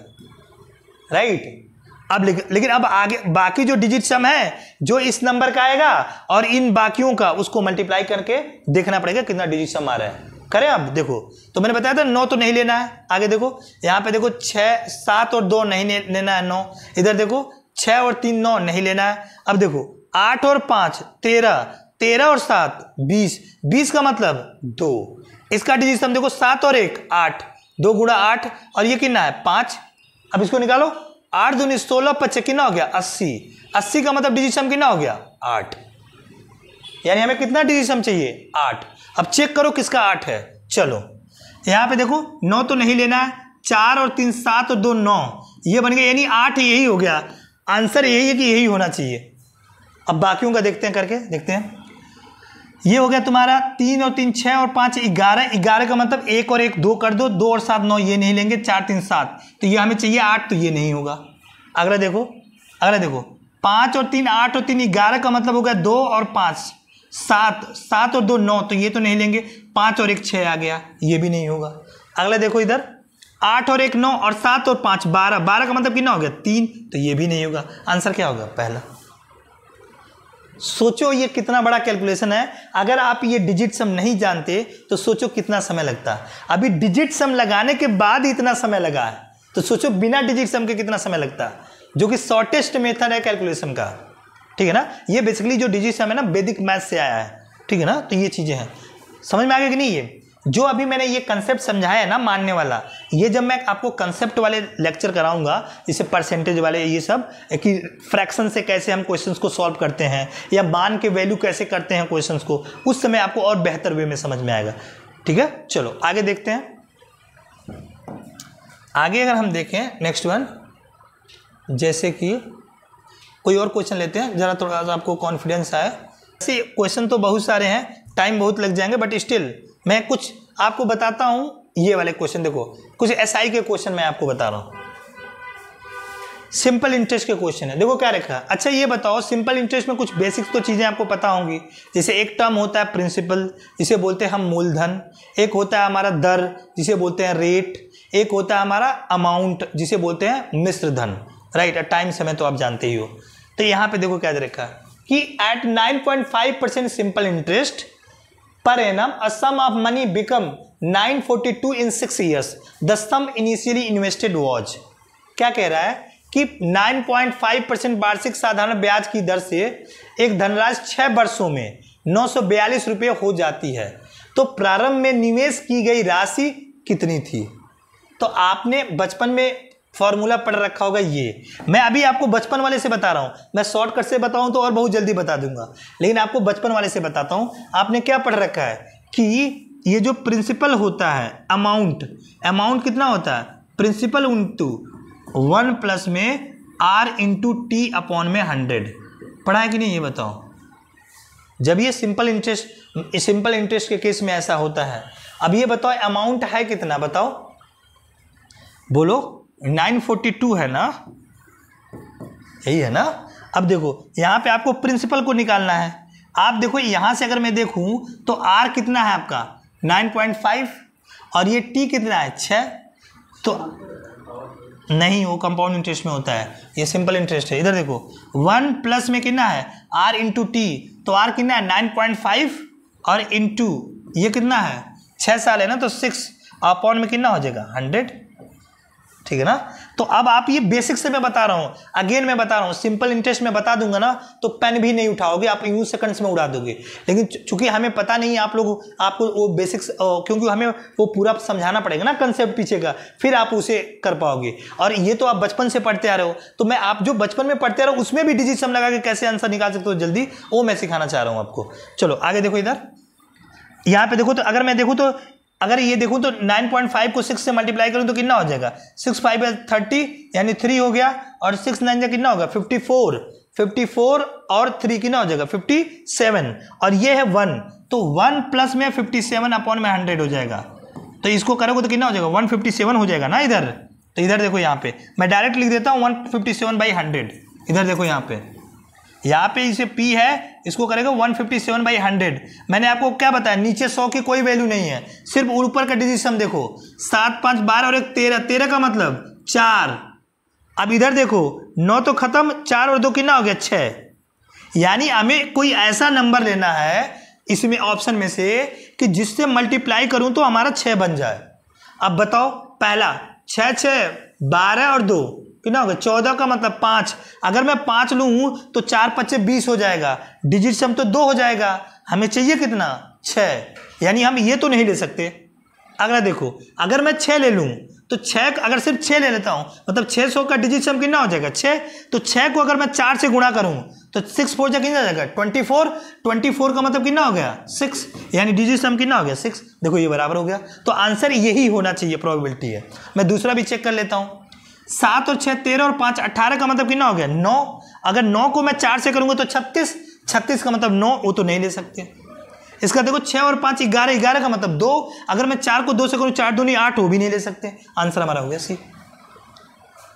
राइट। अब लेकिन अब आगे बाकी जो डिजिट सम है जो इस नंबर का आएगा और इन बाकियों का, उसको मल्टीप्लाई करके देखना पड़ेगा कितना डिजिट सम आ रहा है। करें अब देखो, तो मैंने बताया था 9 तो नहीं लेना है। आगे देखो यहाँ पे देखो 6, 7 और 2 नहीं लेना है 9। इधर देखो 6 और 3 9 नहीं लेना है। अब देखो 8 और 5 13, 13 और 7 20, 20 का मतलब 2। इसका डिजिट सम देखो 7 और 1 8, 2 गुणा 8, और ये कितना है 5। अब इसको निकालो, 8 दूनी 16, 25 कितना हो गया 80। 80 का मतलब डिजिट सम कितना हो गया 8। यानी हमें कितना डिजिट सम चाहिए 8। अब चेक करो किसका 8 है। चलो यहाँ पे देखो 9 तो नहीं लेना है, 4 और 3 7 और 2 9, ये बन गया, यानी 8 यही हो गया। आंसर यही है कि यही होना चाहिए। अब बाकियों का देखते हैं, करके देखते हैं। ये हो गया तुम्हारा 3 और 3 6 और 5 11, 11 का मतलब 1 और 1 2 कर दो, 2 और 7 9, ये नहीं लेंगे, 4 3 7, तो ये हमें चाहिए 8, तो ये नहीं होगा। अगला देखो 5 और 3 8 और 3 11 का मतलब हो गया 2 और 5 7, 7 और 2 9, तो ये तो नहीं लेंगे, 5 और 1 6 आ गया, ये भी नहीं होगा। अगला देखो इधर 8 और 1 9 और 7 और 5 12, 12 का मतलब कितना हो गया 3, तो ये भी नहीं होगा। आंसर क्या होगा पहला। सोचो ये कितना बड़ा कैलकुलेशन है। अगर आप ये डिजिट सम नहीं जानते तो सोचो कितना समय लगता है। अभी डिजिट सम लगाने के बाद इतना समय लगा है, तो सोचो बिना डिजिट सम के कितना समय लगता है, जो कि शॉर्टेस्ट मेथड है कैलकुलेशन का। ठीक है ना, ये बेसिकली जो डिजिट सम है ना वैदिक मैथ से आया है। ठीक है ना, तो ये चीजें हैं, समझ में आ गया कि नहीं। ये जो अभी मैंने ये कंसेप्ट समझाया है ना मानने वाला, ये जब मैं आपको कंसेप्ट वाले लेक्चर कराऊंगा, जैसे परसेंटेज वाले ये सब, कि फ्रैक्शन से कैसे हम क्वेश्चंस को सॉल्व करते हैं या मान के वैल्यू कैसे करते हैं क्वेश्चंस को, उस समय आपको और बेहतर वे में समझ में आएगा। ठीक है, चलो आगे देखते हैं। आगे अगर हम देखें नेक्स्ट वन, जैसे कि कोई और क्वेश्चन लेते हैं, जरा थोड़ा सा आपको कॉन्फिडेंस आए। ऐसे क्वेश्चन तो बहुत सारे हैं, टाइम बहुत लग जाएंगे, बट स्टिल मैं कुछ आपको बताता हूं। ये वाले क्वेश्चन देखो, कुछ एसआई के क्वेश्चन मैं आपको बता रहा हूं। सिंपल इंटरेस्ट के क्वेश्चन है, देखो क्या रखा है। अच्छा ये बताओ, सिंपल इंटरेस्ट में कुछ बेसिक्स तो चीजें आपको पता होंगी, जैसे एक टर्म होता है प्रिंसिपल, जिसे बोलते हैं हम मूलधन, एक होता है हमारा दर, जिसे बोलते हैं रेट, एक होता है हमारा अमाउंट, जिसे बोलते हैं मिश्र धन, राइट। टाइम समय तो आप जानते ही हो। तो यहाँ पे देखो क्या दे रखा है कि at 9.5% simple interest per annum, a sum of money become 942 in 6 years. The sum initially invested was, क्या कह रहा है कि 9.5% वार्षिक साधारण ब्याज की दर से एक धनराशि 6 वर्षों में 942 रुपये हो जाती है, तो प्रारंभ में निवेश की गई राशि कितनी थी। तो आपने बचपन में फॉर्मूला पढ़ रखा होगा। ये मैं अभी आपको बचपन वाले से बता रहा हूं, मैं शॉर्टकट से बताऊं तो और बहुत जल्दी बता दूंगा, लेकिन आपको बचपन वाले से बताता हूं। आपने क्या पढ़ रखा है कि ये जो प्रिंसिपल होता है, अमाउंट कितना होता है, प्रिंसिपल इंटू 1 प्लस में आर इंटू टी अपॉन में 100, पढ़ा है कि नहीं ये बताओ। जब ये सिंपल इंटरेस्ट के केस में ऐसा होता है। अब ये बताओ अमाउंट है कितना, बताओ बोलो। 942 है ना, यही है ना। अब देखो यहां पे आपको प्रिंसिपल को निकालना है। आप देखो यहां से अगर मैं देखूं तो आर कितना है आपका 9.5 और ये टी कितना है 6, तो नहीं, वो कंपाउंड इंटरेस्ट में होता है, ये सिंपल इंटरेस्ट है। इधर देखो 1 प्लस में कितना है आर इंटू टी, तो आर कितना है 9.5 और इंटू ये कितना है 6 साल है ना, तो 6 अपॉन में कितना हो जाएगा 100। ठीक है ना। तो अब आप ये बेसिक से मैं बता रहा हूं, अगेन मैं बता रहा हूं, सिंपल इंटरेस्ट में बता दूंगा ना तो पेन भी नहीं उठाओगे, आप यूं सेकंड्स में उड़ा दोगे। लेकिन चूंकि हमें पता नहीं आपको वो बेसिक्स, क्योंकि हमें वो पूरा समझाना पड़ेगा ना कंसेप्ट पीछे का, फिर आप उसे कर पाओगे। और ये तो आप बचपन से पढ़ते आ रहे हो, तो मैं आप जो बचपन में पढ़ते आ रहे हो उसमें भी डिजिट सम लगा के कैसे आंसर निकाल सकते हो जल्दी, वो मैं सिखाना चाह रहा हूं आपको। चलो आगे देखो, इधर यहां पे देखो, तो अगर मैं देखूं तो अगर ये देखूं तो 9.5 को 6 से मल्टीप्लाई करूं तो कितना हो जाएगा 6 5 30 यानी 3 हो गया, और 6 9 कितना होगा 54 और 3 कितना हो जाएगा 57, और ये है 1, तो 1 प्लस में 57 अपॉन में 100 हो जाएगा। तो इसको करोगे तो कितना हो जाएगा 157 हो जाएगा ना इधर। तो इधर देखो यहाँ पे मैं डायरेक्ट लिख देता हूँ 157/100। इधर देखो यहाँ पे इसे P है, इसको करेगा 157/100। मैंने आपको क्या बताया, नीचे 100 की कोई वैल्यू नहीं है, सिर्फ ऊपर का डिजिट सम देखो 7 5 12 और 1 13, 13 का मतलब 4। अब इधर देखो 9 तो खत्म, 4 और 2 कितना हो गया 6। यानी हमें कोई ऐसा नंबर लेना है इसमें ऑप्शन में से कि जिससे मल्टीप्लाई करूं तो हमारा 6 बन जाए। अब बताओ, पहला 6 6 12 और 2 कितना होगा 14 का मतलब 5। अगर मैं 5 लूं तो 4 5 20 हो जाएगा, डिजिट सम तो 2 हो जाएगा। हमें चाहिए कितना 6, यानी हम ये तो नहीं ले सकते। अगला देखो, अगर मैं 6 ले लूं तो 6, अगर सिर्फ 6 ले लेता हूं मतलब 600 का डिजिट सम कितना हो जाएगा 6, तो 6 को अगर मैं 4 से गुणा करूं तो 6 4 जा कितना जाएगा 24, 24 का मतलब कितना हो गया 6, यानी डिजिट सम कितना हो गया 6। देखो ये बराबर हो गया, तो आंसर यही होना चाहिए, प्रोबेबिलिटी है। मैं दूसरा भी चेक कर लेता हूँ। 7 और 6 13 और 5 18 का मतलब कितना हो गया 9। अगर 9 को मैं 4 से करूंगा तो 36, 36 का मतलब 9, वो तो नहीं ले सकते। इसका देखो 6 और 5 11, 11 का मतलब 2, अगर मैं 4 को 2 से करूँ 4 दूनी 8, वो भी नहीं ले सकते। आंसर हमारा हो गया सी।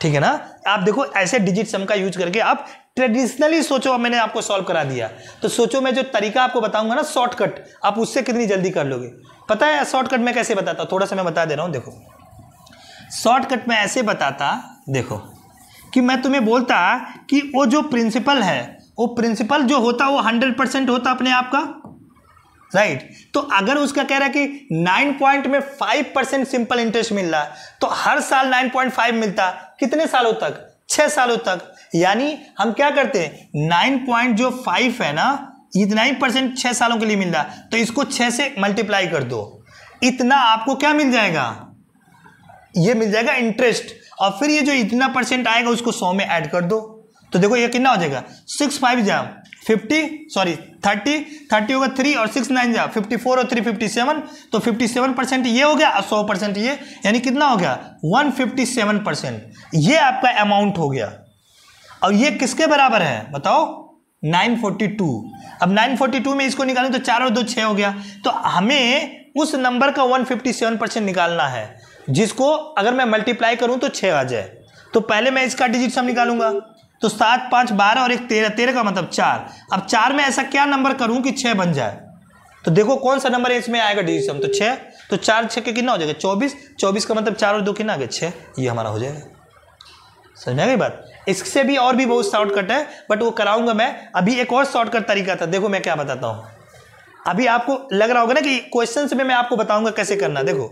ठीक है ना। आप देखो ऐसे डिजिट सम का यूज करके आप ट्रेडिशनली सोचो। अब मैंने आपको सॉल्व करा दिया, तो सोचो मैं जो तरीका आपको बताऊंगा ना शॉर्टकट, आप उससे कितनी जल्दी कर लोगे। पता है शॉर्टकट मैं कैसे बताता हूं, थोड़ा सा मैं बता दे रहा हूं। देखो शॉर्टकट में ऐसे बताता, देखो कि मैं तुम्हें बोलता कि वो जो प्रिंसिपल है, वो प्रिंसिपल जो होता वो 100% होता अपने आप का, राइट। तो अगर उसका कह रहा है कि 9 पॉइंट में 5% सिंपल इंटरेस्ट मिल रहा है, तो हर साल 9.5 मिलता, कितने सालों तक 6 सालों तक। यानी हम क्या करते हैं 9.5 है ना, इतना ही परसेंट 6 सालों के लिए मिल रहा, तो इसको 6 से मल्टीप्लाई कर दो, इतना आपको क्या मिल जाएगा, ये मिल जाएगा इंटरेस्ट। और फिर ये जो इतना परसेंट आएगा उसको 100 में ऐड कर दो, तो देखो ये कितना हो जाएगा 6 5 जा 50, सॉरी 30, 30 होगा 3 और 6 9 जा 54 और 3 57, तो 57% ये हो गया और 100% ये, यानी कितना हो गया 157%। ये आपका अमाउंट हो गया। और ये किसके बराबर है बताओ 942। अब 942 में इसको निकालें तो 4 और 2 6 हो गया, तो हमें उस नंबर का 157% निकालना है, जिसको अगर मैं मल्टीप्लाई करूं तो 6 आ जाए। तो पहले मैं इसका डिजिट सम निकालूंगा, तो 7 5 12 और 1 13, 13 का मतलब 4। अब 4 में ऐसा क्या नंबर करूं कि 6 बन जाए, तो देखो कौन सा नंबर है इसमें आएगा डिजिट सम, तो 6। तो 4 6 के कितना हो जाएगा 24, 24 का मतलब 4 और 2 कितना आ गया 6, ये हमारा हो जाएगा। समझ में गई बात। इससे भी और भी बहुत शॉर्टकट है, बट वो कराऊंगा मैं। अभी एक और शॉर्टकट तरीका था, देखो मैं क्या बताता हूं। अभी आपको लग रहा होगा ना कि क्वेश्चंस में मैं आपको बताऊंगा कैसे करना। देखो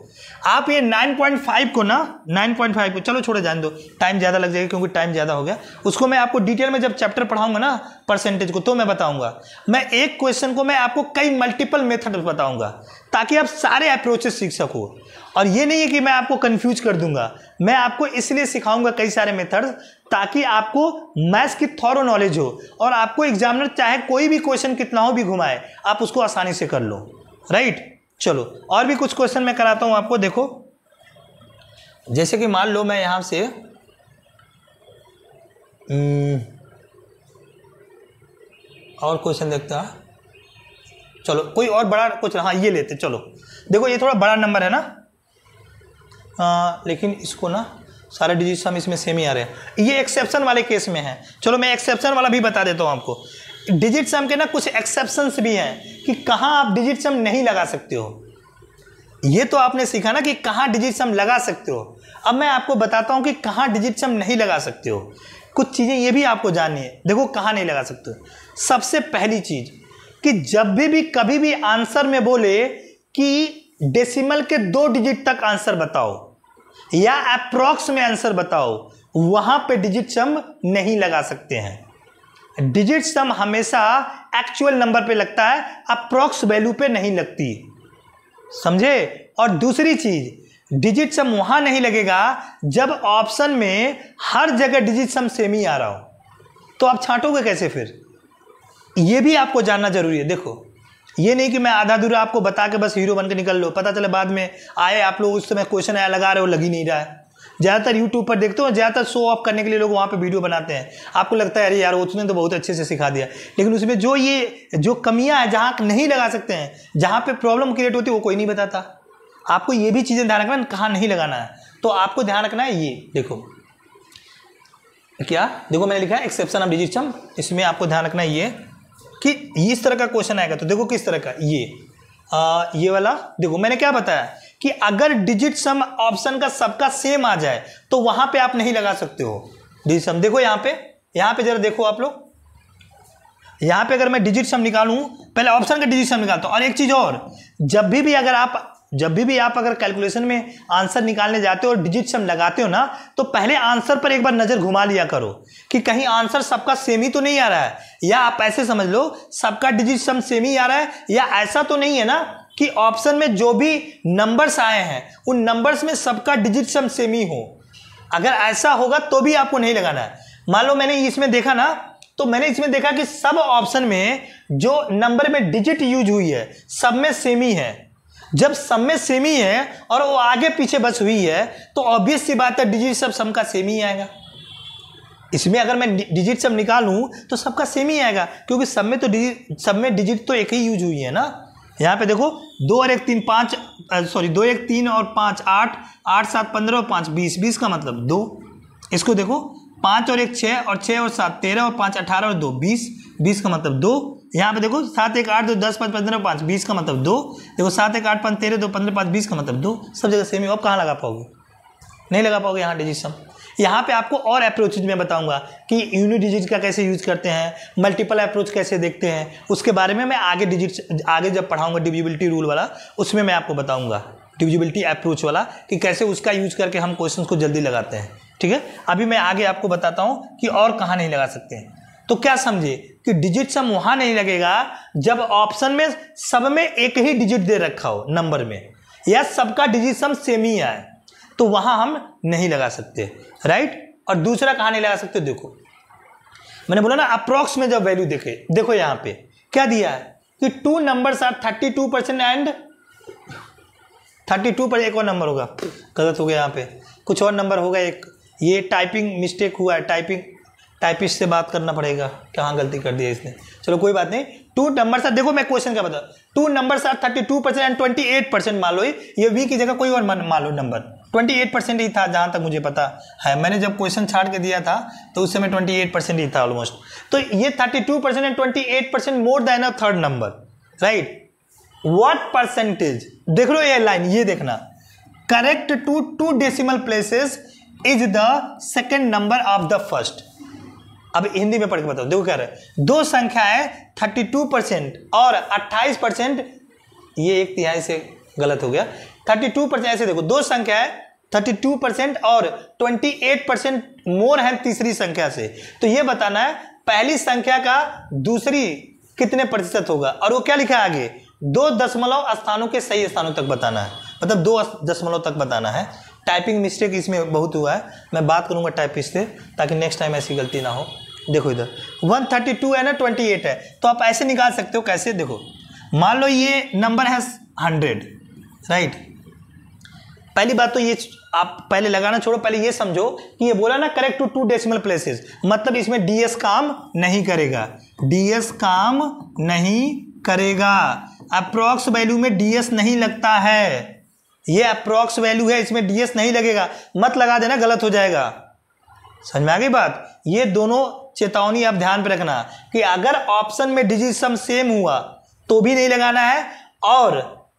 आप ये 9.5 को ना 9.5 को चलो छोड़ो जान दो, टाइम ज़्यादा लग जाएगा क्योंकि टाइम ज़्यादा हो गया। उसको मैं आपको डिटेल में जब चैप्टर पढ़ाऊंगा ना परसेंटेज को, तो मैं बताऊंगा। मैं एक क्वेश्चन को मैं आपको कई मल्टीपल मेथड बताऊंगा, ताकि आप सारे अप्रोचेस सीख सको। और ये नहीं है कि मैं आपको कंफ्यूज कर दूंगा, मैं आपको इसलिए सिखाऊंगा कई सारे मेथड्स, ताकि आपको मैथ्स की थॉरो नॉलेज हो और आपको एग्जामिनर चाहे कोई भी क्वेश्चन कितना हो भी घुमाए, आप उसको आसानी से कर लो, राइट। चलो और भी कुछ क्वेश्चन मैं कराता हूं आपको। देखो जैसे कि मान लो मैं यहां से और क्वेश्चन देखता, चलो कोई और बड़ा कुछ, हाँ ये लेते। चलो देखो ये थोड़ा बड़ा नंबर है ना, लेकिन इसको ना सारे डिजिट सम इसमें सेम ही आ रहे हैं। ये एक्सेप्शन वाले केस में है, चलो मैं एक्सेप्शन वाला भी बता देता हूँ आपको। डिजिट सम के ना कुछ एक्सेप्शंस भी हैं कि कहाँ आप डिजिट सम नहीं लगा सकते हो। ये तो आपने सीखा ना कि कहाँ डिजिट सम लगा सकते हो, अब मैं आपको बताता हूँ कि कहाँ डिजिट सम नहीं लगा सकते हो। कुछ चीज़ें ये भी आपको जाननी है। देखो कहाँ नहीं लगा सकते हो। सबसे पहली चीज़ कि जब भी कभी भी आंसर में बोले कि डेसिमल के 2 डिजिट तक आंसर बताओ या अप्रॉक्स में आंसर बताओ, वहां पे डिजिट सम नहीं लगा सकते हैं। डिजिट सम हमेशा एक्चुअल नंबर पे लगता है, अप्रॉक्स वैल्यू पे नहीं लगती, समझे। और दूसरी चीज डिजिट सम वहां नहीं लगेगा जब ऑप्शन में हर जगह डिजिट सम सेम ही आ रहा हो, तो आप छांटोगे कैसे फिर, ये भी आपको जानना जरूरी है। देखो ये नहीं कि मैं आधा अधूरा आपको बता के बस हीरो बन के निकल लो, पता चले बाद में आए आप लोग उस समय क्वेश्चन आया लगा रहे हो, लग ही नहीं रहा है। ज़्यादातर यूट्यूब पर देखते हो, ज़्यादातर शो ऑफ करने के लिए लोग वहाँ पे वीडियो बनाते हैं, आपको लगता है अरे यार उसने तो बहुत अच्छे से सिखा दिया, लेकिन उसमें जो कमियाँ हैं जहाँ नहीं लगा सकते हैं, जहाँ पे प्रॉब्लम क्रिएट होती है, वो कोई नहीं बताता। आपको ये भी चीज़ें ध्यान रखना कहाँ नहीं लगाना है, तो आपको ध्यान रखना है। ये देखो क्या, देखो मैंने लिखा है एक्सेप्शन ऑफ डिजिट सम, इसमें आपको ध्यान रखना है ये कि इस तरह का क्वेश्चन आएगा, तो देखो किस तरह का, ये वाला। देखो मैंने क्या बताया कि अगर डिजिट सम ऑप्शन का सबका सेम आ जाए तो वहां पे आप नहीं लगा सकते हो डिजिट सम। देखो यहाँ पे जरा देखो आप लोग, यहाँ पे अगर मैं डिजिट सम निकालूं, पहले ऑप्शन का डिजिट सम निकालता हूं। और एक चीज और, जब भी आप अगर कैलकुलेशन में आंसर निकालने जाते हो और डिजिट सम लगाते हो ना, तो पहले आंसर पर एक बार नजर घुमा लिया करो कि कहीं आंसर सबका सेम ही तो नहीं आ रहा है, या आप ऐसे समझ लो सबका डिजिट सम सेम ही आ रहा है, या ऐसा तो नहीं है ना कि ऑप्शन में जो भी नंबर्स आए हैं उन नंबर्स में सबका डिजिट सम सेम ही हो। अगर ऐसा होगा तो भी आपको नहीं लगाना है। मान लो मैंने इसमें देखा ना तो मैंने इसमें देखा कि सब ऑप्शन में जो नंबर में डिजिट यूज हुई है सब में सेम ही है। जब सब में सेम ही है और वो आगे पीछे बस हुई है तो ऑब्वियस सी बात है डिजिट सब का सेम ही आएगा। इसमें अगर मैं डिजिट सब निकालूं तो सबका सेम ही आएगा, क्योंकि सब में डिजिट तो एक ही यूज हुई है ना। यहाँ पे देखो 2 और 1 3 5 2 1 3 और 5 8 8 7 15 और 5 20 20 का मतलब 2। इसको देखो 5 और 1 6 और 6 और 7 13 और 5 18 और 2 20 20 का मतलब 2। यहाँ पे देखो 7 1 8 2 10 5 15 5 20 का मतलब 2। देखो 7 1 8 5 13 2 15 5 20 का मतलब 2। सब जगह सेम ही। अब कहाँ लगा पाओगे? नहीं लगा पाओगे यहाँ डिजिट सम। यहाँ पे आपको और अप्रोचेज में बताऊंगा कि यूनिट डिजिट का कैसे यूज करते हैं, मल्टीपल अप्रोच कैसे देखते हैं, उसके बारे में मैं आगे जब पढ़ाऊंगा डिविजिबिलिटी रूल वाला, उसमें मैं आपको बताऊंगा डिविजिबिलिटी अप्रोच वाला कि कैसे उसका यूज करके हम क्वेश्चंस को जल्दी लगाते हैं। ठीक है, अभी मैं आगे आपको बताता हूँ कि और कहाँ नहीं लगा सकते हैं। तो क्या समझे कि डिजिट सम वहाँ नहीं लगेगा जब ऑप्शन में सब में एक ही डिजिट दे रखा हो नंबर में, या सबका डिजिट सम सेम ही आए, तो वहां हम नहीं लगा सकते। राइट। और दूसरा कहां नहीं लगा सकते, देखो मैंने बोला ना अप्रोक्स में जब वैल्यू देखे, देखो यहां पे क्या दिया है कि 2 नंबर्स आर 32% एंड 32%। एक और नंबर होगा, गलत हो गया, यहाँ पे कुछ और नंबर होगा एक, ये टाइपिंग मिस्टेक हुआ है, टाइपिस्ट से बात करना पड़ेगा, कहाँ गलती कर दिया इसने। चलो कोई बात नहीं। 2 नंबर्स आर, देखो मैं क्वेश्चन क्या बता, 2 नंबर्स आर 32% एंड 28%। मान लो ये वी की जगह कोई और मान लो नंबर 28% ही था जहां तक मुझे पता है। मैंने जब क्वेश्चन छाड़ के दिया था तो उस समय 28% ही था ऑलमोस्ट। तो ये 32% and 28% more than a third number, right. What percentage, देख लो ये लाइन, ये देखना, correct to 2 decimal places is the second number of the first. अब हिंदी में पढ़ के बताओ, देखो क्या रहे, 2 संख्या है 32% और 28%, ये 1/3 से गलत हो गया, 32%। ऐसे देखो 2 संख्या है 32% और 28% मोर है तीसरी संख्या से, तो ये बताना है पहली संख्या का दूसरी कितने प्रतिशत होगा। और वो क्या लिखा है आगे, 2 दशमलव स्थानों के सही स्थानों तक बताना है, मतलब 2 दशमलव तक बताना है। टाइपिंग मिस्टेक इसमें बहुत हुआ है, मैं बात करूंगा टाइपिस्ट से ताकि नेक्स्ट टाइम ऐसी गलती ना हो। देखो इधर 132 है ना, 28 है, तो आप ऐसे निकाल सकते हो। कैसे, देखो मान लो ये नंबर है 100, राइट। पहली बात तो ये आप पहले लगाना छोड़ो, पहले ये समझो कि ये बोला ना करेक्ट टू 2 डेसिमल प्लेसेस, मतलब इसमें डीएस काम नहीं करेगा, डीएस काम नहीं करेगा। अप्रॉक्स वैल्यू में डीएस नहीं लगता है, ये अप्रॉक्स वैल्यू है, इसमें डीएस नहीं लगेगा, मत लगा देना, गलत हो जाएगा। समझ में आ गई बात। ये दोनों चेतावनी आप ध्यान पे रखना कि अगर ऑप्शन में डिजिट सम सेम हुआ तो भी नहीं लगाना है, और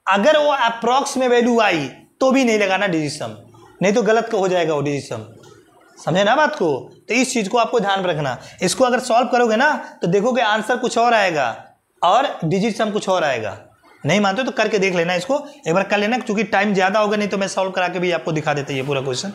अगर वो अप्रॉक्स में वैल्यू आई तो भी नहीं लगाना डिजिट सम, नहीं तो गलत हो जाएगा वो डिजिट सम। समझे ना बात को। तो इस चीज को आपको ध्यान में रखना। इसको अगर सॉल्व करोगे ना तो देखोगे आंसर कुछ और आएगा और डिजिट सम कुछ और आएगा। नहीं मानते तो करके देख लेना, इसको एक बार कर लेना, क्योंकि टाइम ज्यादा होगा, नहीं तो मैं सॉल्व करा के भी आपको दिखा देता ये पूरा क्वेश्चन।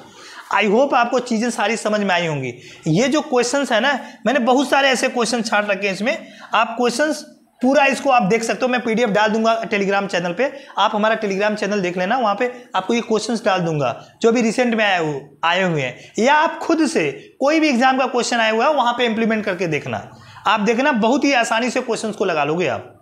आई होप आपको चीजें सारी समझ में आई होंगी। ये जो क्वेश्चंस है ना, मैंने बहुत सारे ऐसे क्वेश्चन छाट रखे हैं इसमें, आप क्वेश्चंस पूरा इसको आप देख सकते हो। मैं पीडीएफ डाल दूंगा टेलीग्राम चैनल पे, आप हमारा टेलीग्राम चैनल देख लेना, वहां पे आपको ये क्वेश्चंस डाल दूंगा जो भी रिसेंट में आए हुए हैं, या आप खुद से कोई भी एग्जाम का क्वेश्चन आया हुआ है वहां पे इंप्लीमेंट करके देखना। आप देखना बहुत ही आसानी से क्वेश्चंस को लगा लोगे आप,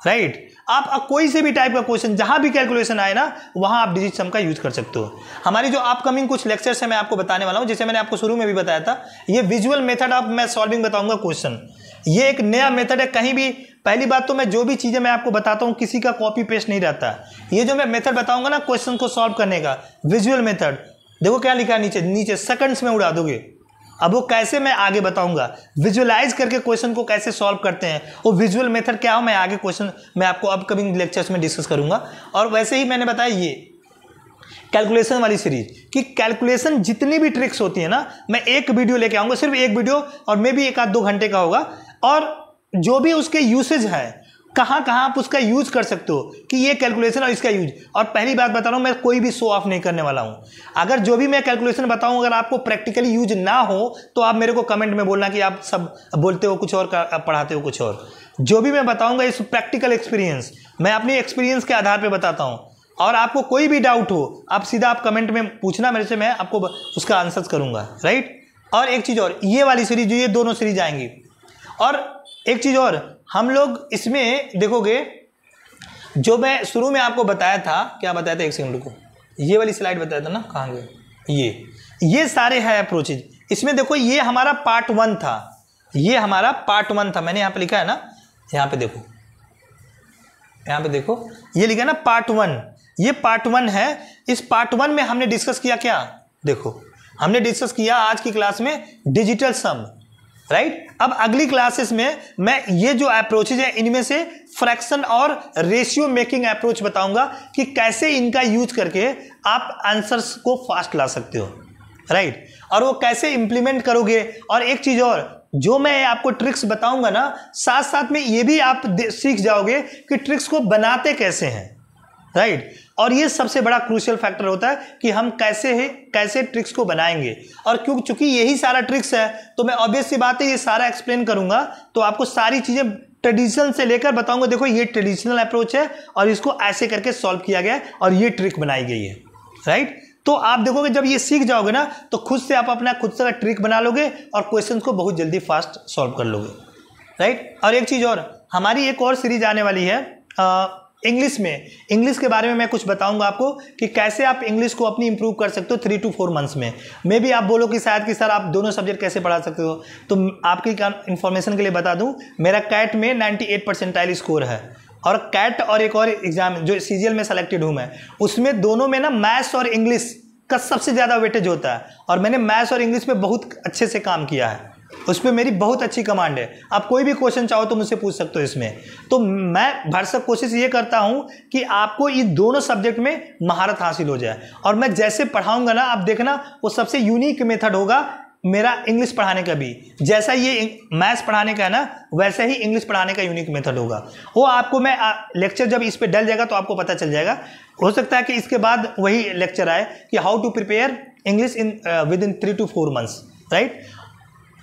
राइट। आप कोई से भी टाइप का क्वेश्चन जहां भी कैलकुलेशन आए ना, वहां आप डिजिट सम का यूज कर सकते हो। हमारी जो अपकमिंग कुछ लेक्चर्स है मैं आपको बताने वाला हूं, जैसे मैंने आपको शुरू में भी बताया था, ये विजुअल मेथड ऑफ मैं सॉल्विंग बताऊंगा क्वेश्चन। ये एक नया मेथड है, कहीं भी पहली बात तो मैं जो भी चीजें मैं आपको बताता हूं किसी का कॉपी पेस्ट नहीं रहता। ये जो मैं मेथड बताऊंगा ना क्वेश्चन को सॉल्व करने का, विजुअल मेथड, देखो क्या लिखा है नीचे सेकंड्स में उड़ा दोगे। अब वो कैसे मैं आगे बताऊंगा, विजुअलाइज करके क्वेश्चन को कैसे सॉल्व करते हैं, वो विजुअल मेथड क्या हो मैं आगे क्वेश्चन मैं आपको अपकमिंग लेक्चर्स में डिस्कस करूंगा। और वैसे ही मैंने बताया ये कैलकुलेशन वाली सीरीज कि कैलकुलेशन जितनी भी ट्रिक्स होती है ना, मैं एक वीडियो लेके आऊंगा, सिर्फ एक वीडियो, और मे भी 1-2 घंटे का होगा, और जो भी उसके यूसेज है, कहाँ आप उसका यूज कर सकते हो कि ये कैलकुलेशन और इसका यूज। और पहली बात बता रहा हूँ, मैं कोई भी शो ऑफ नहीं करने वाला हूँ। अगर जो भी मैं कैलकुलेशन बताऊँ अगर आपको प्रैक्टिकली यूज ना हो तो आप मेरे को कमेंट में बोलना कि आप सब बोलते हो कुछ और, पढ़ाते हो कुछ और। जो भी मैं बताऊँगा इस प्रैक्टिकल एक्सपीरियंस, मैं अपनी एक्सपीरियंस के आधार पर बताता हूँ। और आपको कोई भी डाउट हो आप सीधा आप कमेंट में पूछना मेरे से, मैं आपको उसका आंसर करूँगा, राइट। और एक चीज़ और, ये वाली सीरीज जो ये दोनों सीरीज आएंगी, और एक चीज़ और, हम लोग इसमें देखोगे जो मैं शुरू में आपको बताया था, क्या बताया था, एक सेकंड रुको, ये वाली स्लाइड बताया था ना, कहाँ गए, ये सारे हैं अप्रोचेज। इसमें देखो ये हमारा पार्ट 1 था, ये हमारा पार्ट 1 था, मैंने यहाँ पे लिखा है ना, यहाँ पे देखो, यहाँ पे देखो ये लिखा है ना पार्ट 1, ये पार्ट 1 है। इस पार्ट 1 में हमने डिस्कस किया क्या, देखो हमने डिस्कस किया आज की क्लास में डिजिटल सम, राइट। अब अगली क्लासेस में मैं ये जो अप्रोचेज है इनमें से फ्रैक्शन और रेशियो मेकिंग अप्रोच बताऊंगा कि कैसे इनका यूज करके आप आंसर्स को फास्ट ला सकते हो, राइट, और वो कैसे इंप्लीमेंट करोगे। और एक चीज और, जो मैं आपको ट्रिक्स बताऊंगा ना, साथ साथ में ये भी आप सीख जाओगे कि ट्रिक्स को बनाते कैसे हैं, राइट। और ये सबसे बड़ा क्रूशियल फैक्टर होता है कि हम कैसे ट्रिक्स को बनाएंगे। और चूंकि यही सारा ट्रिक्स है तो मैं ऑब्वियस सी बात है ये सारा एक्सप्लेन करूंगा, तो आपको सारी चीजें ट्रेडिशनल से लेकर बताऊंगा। देखो ये ट्रेडिशनल अप्रोच है और इसको ऐसे करके सॉल्व किया गया है और ये ट्रिक बनाई गई है, राइट। तो आप देखोगे जब ये सीख जाओगे ना तो खुद से आप अपना खुद से ट्रिक बना लोगे और क्वेश्चन को बहुत जल्दी फास्ट सॉल्व कर लोगे, राइट। और एक चीज़ और, हमारी एक और सीरीज आने वाली है इंग्लिश में। इंग्लिश के बारे में मैं कुछ बताऊंगा आपको कि कैसे आप इंग्लिश को अपनी इंप्रूव कर सकते हो 3 to 4 मंथ्स में। मे भी आप बोलो कि शायद कि सर आप दोनों सब्जेक्ट कैसे पढ़ा सकते हो, तो आपकी इन्फॉर्मेशन के लिए बता दूं, मेरा कैट में 98 परसेंटाइल स्कोर है और कैट और एक और एग्जाम जो CGL में सेलेक्टेड हूँ मैं, उसमें दोनों में ना मैथ्स और इंग्लिश का सबसे ज़्यादा वेटेज होता है और मैंने मैथ्स और इंग्लिश में बहुत अच्छे से काम किया है, उस पर मेरी बहुत अच्छी कमांड है। आप कोई भी क्वेश्चन चाहो तो मुझसे पूछ सकते हो इसमें। तो मैं भरसक कोशिश ये करता हूँ कि आपको ये दोनों सब्जेक्ट में महारत हासिल हो जाए और मैं जैसे पढ़ाऊँगा ना, आप देखना वो सबसे यूनिक मेथड होगा मेरा इंग्लिश पढ़ाने का भी। जैसा ये मैथ्स पढ़ाने का है ना, वैसे ही इंग्लिश पढ़ाने का यूनिक मेथड होगा। वो आपको मैं लेक्चर जब इस पे डल जाएगा तो आपको पता चल जाएगा। हो सकता है कि इसके बाद वही लेक्चर आए कि how to prepare English in within 3 to 4 months, right.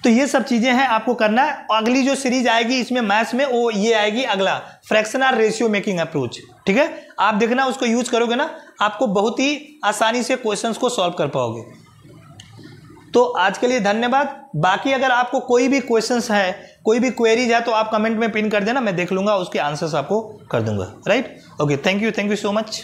तो ये सब चीज़ें हैं आपको करना है। अगली जो सीरीज आएगी इसमें मैथ्स में, वो ये आएगी अगला फ्रैक्शन और रेशियो मेकिंग अप्रोच, ठीक है। आप देखना, उसको यूज करोगे ना, आपको बहुत ही आसानी से क्वेश्चंस को सॉल्व कर पाओगे। तो आज के लिए धन्यवाद। बाकी अगर आपको कोई भी क्वेश्चंस है, कोई भी क्वेरीज है तो आप कमेंट में पिन कर देना, मैं देख लूंगा, उसके आंसर्स आपको कर दूंगा, right. Okay, thank you so much.